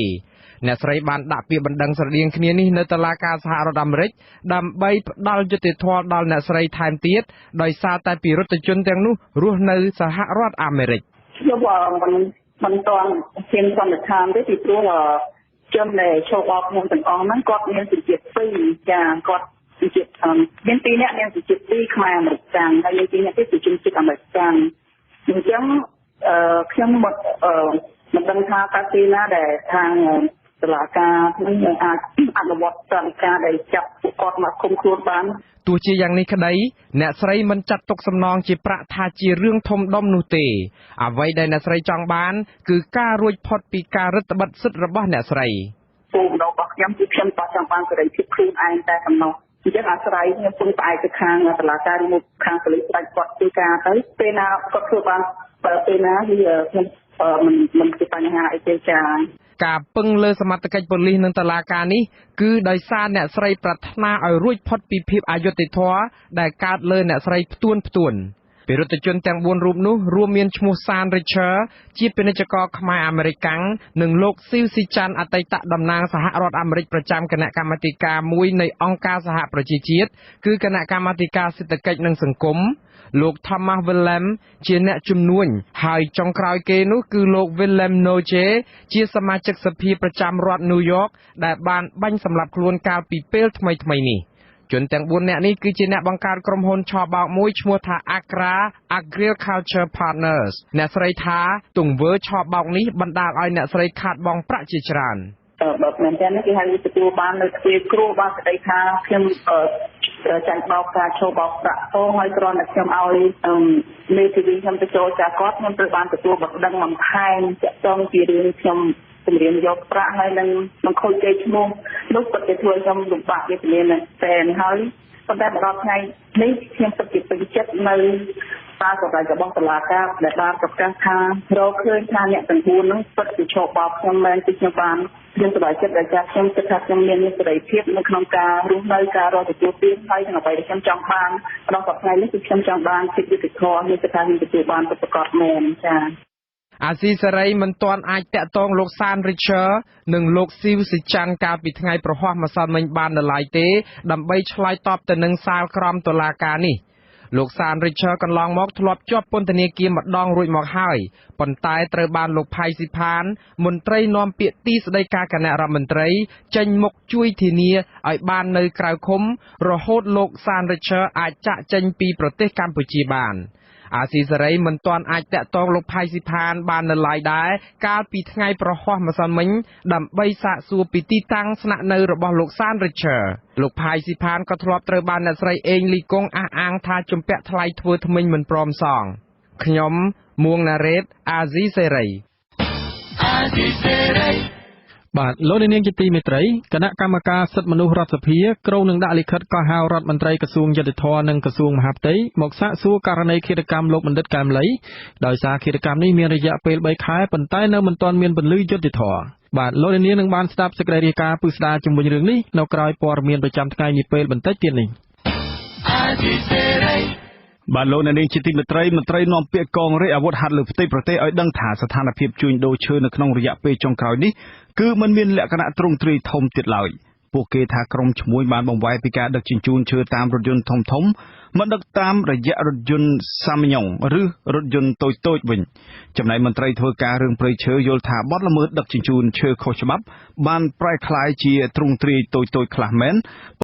អ្នកស្រីបានដាក់ពាក្យបណ្ដឹងស្រដៀងគ្នានេះនៅតុលាការសហរដ្ឋអាមេរិកដើម្បីផ្ដល់យុត្តិធម៌ដល់អ្នកស្រីថែមទៀតដោយសារតែពិរុទ្ធជនទាំងនោះរស់នៅសហរដ្ឋអាមេរិក ខ្ញុំមិនទាន់ហ៊ានសន្និដ្ឋានទេពីព្រោះជនដែលចូលបោកខ្ញុំទាំងអស់ហ្នឹងគាត់មានសេចក្តី2ចាគាត់សេចក្តីមាន2នាក់មានសេចក្តី2ខ្មែរអាមេរិកកាំងហើយមាន2នាក់ទៀតជាជនជាតិអាមេរិកកាំងអញ្ចឹងខ្ញុំមិនដឹងថាតើទីណាដែលខាងតុលាការនឹងអាចអនុវត្តតាមការដែលចាប់ពួកគាត់មកឃុំខ្លួនបាន ទោះជាយ៉ាងនេះក្តីអ្នកស្រីមិនចាត់ទុកសំណងជាប្រាក់ថាជារឿងធំដុំនោះទេអ្វីដែលអ្នកស្រីចង់បានគឺការរួចផុតពីការរឹតបន្តឹងសិទ្ធិរបស់អ្នកស្រី គោលបំណងរបស់ខ្ញុំគឺខ្ញុំចង់បានសេរីភាពខ្លួនឯងតែប៉ុណ្ណោះអញ្ចឹងអាស្រ័យខ្ញុំពឹងផ្អែកទៅខាងតុលាការឬខាងប៉ូលីសដាច់គាត់ធ្វើការទៅពេលណាគាត់ធ្វើបានពេលណាគឺខ្ញុំមិនជាបញ្ហាអីទេចា ការពឹងលើសមត្ថកិច្ចប៉ូលីសនិងតុលាការនេះគឺដោយសារអ្នកស្រីប្រាថ្នាឲ្យរួចផុតពីភាពអយុត្តិធម៌ដែលកើតលើអ្នកស្រីផ្ទួន ពាណិជ្ជជនទាំង4រូបនោះរួមមានឈ្មោះសានរិឈើជាពាណិជ្ជករខ្មែរអាមេរិកាំងនិងលោកស៊ីវស៊ីចាន់អតីតតំណាងសហរដ្ឋអាមេរិកប្រចាំគណៈកម្មាធិការមួយនៃអង្គការសហប្រជាជាតិគឺគណៈកម្មាធិការសេដ្ឋកិច្ចនិងសង្គមលោក Thomas Willem ជាអ្នកជំនួញហើយចុងក្រោយគេនោះគឺលោក Willem Noje ជាសមាជិកសភាប្រចាំរដ្ឋ New York ដែលបានបាញ់សម្លាប់ខ្លួនកាលពីពេលថ្មីៗនេះជនទាំង4នាក់នេះគឺជាអ្នកបង្កើតក្រុមហ៊ុនឆបោកមួយឈ្មោះថា Agra Agriculture Partners អ្នកស្រីថាទង្វើឆបោកនេះបណ្ដាលឲ្យអ្នកស្រីខាតបង់ប្រាក់ជាច្រើនបើមែនតើគេហៅទទួលបាននៅទ្វារគ្រូបានស្ដីថាខ្ញុំចាញ់បោកការឈោបោកប្រាក់ទៅហើយគ្រាន់តែខ្ញុំឲ្យមេធាវីខ្ញុំទៅចូលចាគាត់ខ្ញុំត្រូវបានទទួលបដិងបន្ថែមចាក់ចងពីរឿងខ្ញុំជំរាបយកប្រាក់ហើយនឹងមិនខូចគេឈ្មោះនោះពិតជាធ្វើខ្ញុំលំបាកវេទនាមែនតែហើយប៉ុន្តែមកដល់ថ្ងៃនេះខ្ញុំពិតជាពេញចិត្តនៅការសម្រេចរបស់តុលាការដែលបានប្រកាសថារកឃើញថាអ្នកទាំង4នោះពិតជាឈប់បោកខ្ញុំមែនគឺខ្ញុំបានខ្ញុំសប្បាយចិត្តដែលចាស់ខ្ញុំគិតថាខ្ញុំមានសេរីភាពនៅក្នុងការរស់នៅការរកទទួលទានហើយទាំងអ្វីដែលខ្ញុំចង់បានក្នុងសប្តាហ៍នេះគឺខ្ញុំចង់បានភាពយុត្តិធម៌នេះគឺថាខ្ញុំទទួលបានប្រកបមែនចា៎អាស៊ីសេរីមិនទាន់អាចតាក់ទងលោកសានរិឈើនិងលោកស៊ីវស៊ីចាន់កាលពីថ្ងៃប្រហ័សម្សិលមិញបាននៅឡើយទេដើម្បីឆ្លើយតបទៅនឹងសាលក្រមតុលាការនេះលោកសានរិឈើកន្លងមកធ្លាប់ជាប់ពន្ធនាគារម្ដងរួចមកហើយប៉ុន្តែត្រូវបានលោកផៃស៊ីផានមន្ត្រីនាំពាក្យទីស្តីការគណៈរដ្ឋមន្ត្រីចេញមុខជួយធានាឲ្យបាននៅក្រៅឃុំរហូតលោកសានរិឈើអាចចាកចេញពីប្រទេសកម្ពុជាបានអាស៊ីសេរីមិនទាន់អាចតាក់ទងលោកផៃស៊ីផានបាននៅឡើយដែរកាលពីថ្ងៃប្រហ័សម្សិលមិញដើម្បីសាកសួរពីទីតាំងស្នាក់នៅរបស់លោកសានរិឈើលោកផៃស៊ីផានក៏ធ្លាប់ត្រូវបានអ្នកស្រីអេងលីកុងអះអាងថាជំពាក់ថ្លៃធ្វើថ្មិញមិនព្រមសងខ្ញុំមួងណារ៉េតអាស៊ីសេរីបាទលោកនាងជាទីមេត្រីគណៈកម្មការសិទ្ធិមនុស្សរដ្ឋសភាក្រុងនឹងដាក់លិខិតកោះហៅរដ្ឋមន្ត្រីក្រសួងយុតិធម៌និងក្រសួងមហាផ្ទៃមកសាកសួរករណីឃាតកម្មលោកបណ្ឌិតកែមលីដោយសារឃាតកម្មនេះមានរយៈពេល3ខែប៉ុន្តែនៅមិនទាន់មានពន្លឺយុតិធម៌បាទលោកនាងនឹងបានស្ដាប់សេចក្តីរាយការណ៍ពិស្ដារជាមួយរឿងនេះនៅក្រោយព័ត៌មានប្រចាំថ្ងៃនេះពេលបន្តិចទៀតនេះបាទលោកនាងជាទីមេត្រីមន្ត្រីនាំពាក្យកងរាជអាវុធហត្ថលើផ្ទៃប្រទេសឲ្យដឹងថាស្ថានភាពជួញដូរឈើនៅក្នុងរយៈពេលចុងក្រោយនេះគឺមិនមានលក្ខណៈទ្រង់ទ្រាយធំទៀតឡើយពួកគេថាក្រុមឈ្មួញបានបង្វែរពីការដឹកជញ្ជូនឈើតាមរថយន្តធំមកដឹកតាមរយៈរថយន្តសាមញ្ញឬរថយន្តតូចវិញចំណែកមន្ត្រីធ្វើការរឿងព្រៃឈើយល់ថាបទល្មើសដឹកជញ្ជូនឈើខុសច្បាប់បានប្រែក្លាយជាទ្រង់ទ្រាយតូចខ្លះមែន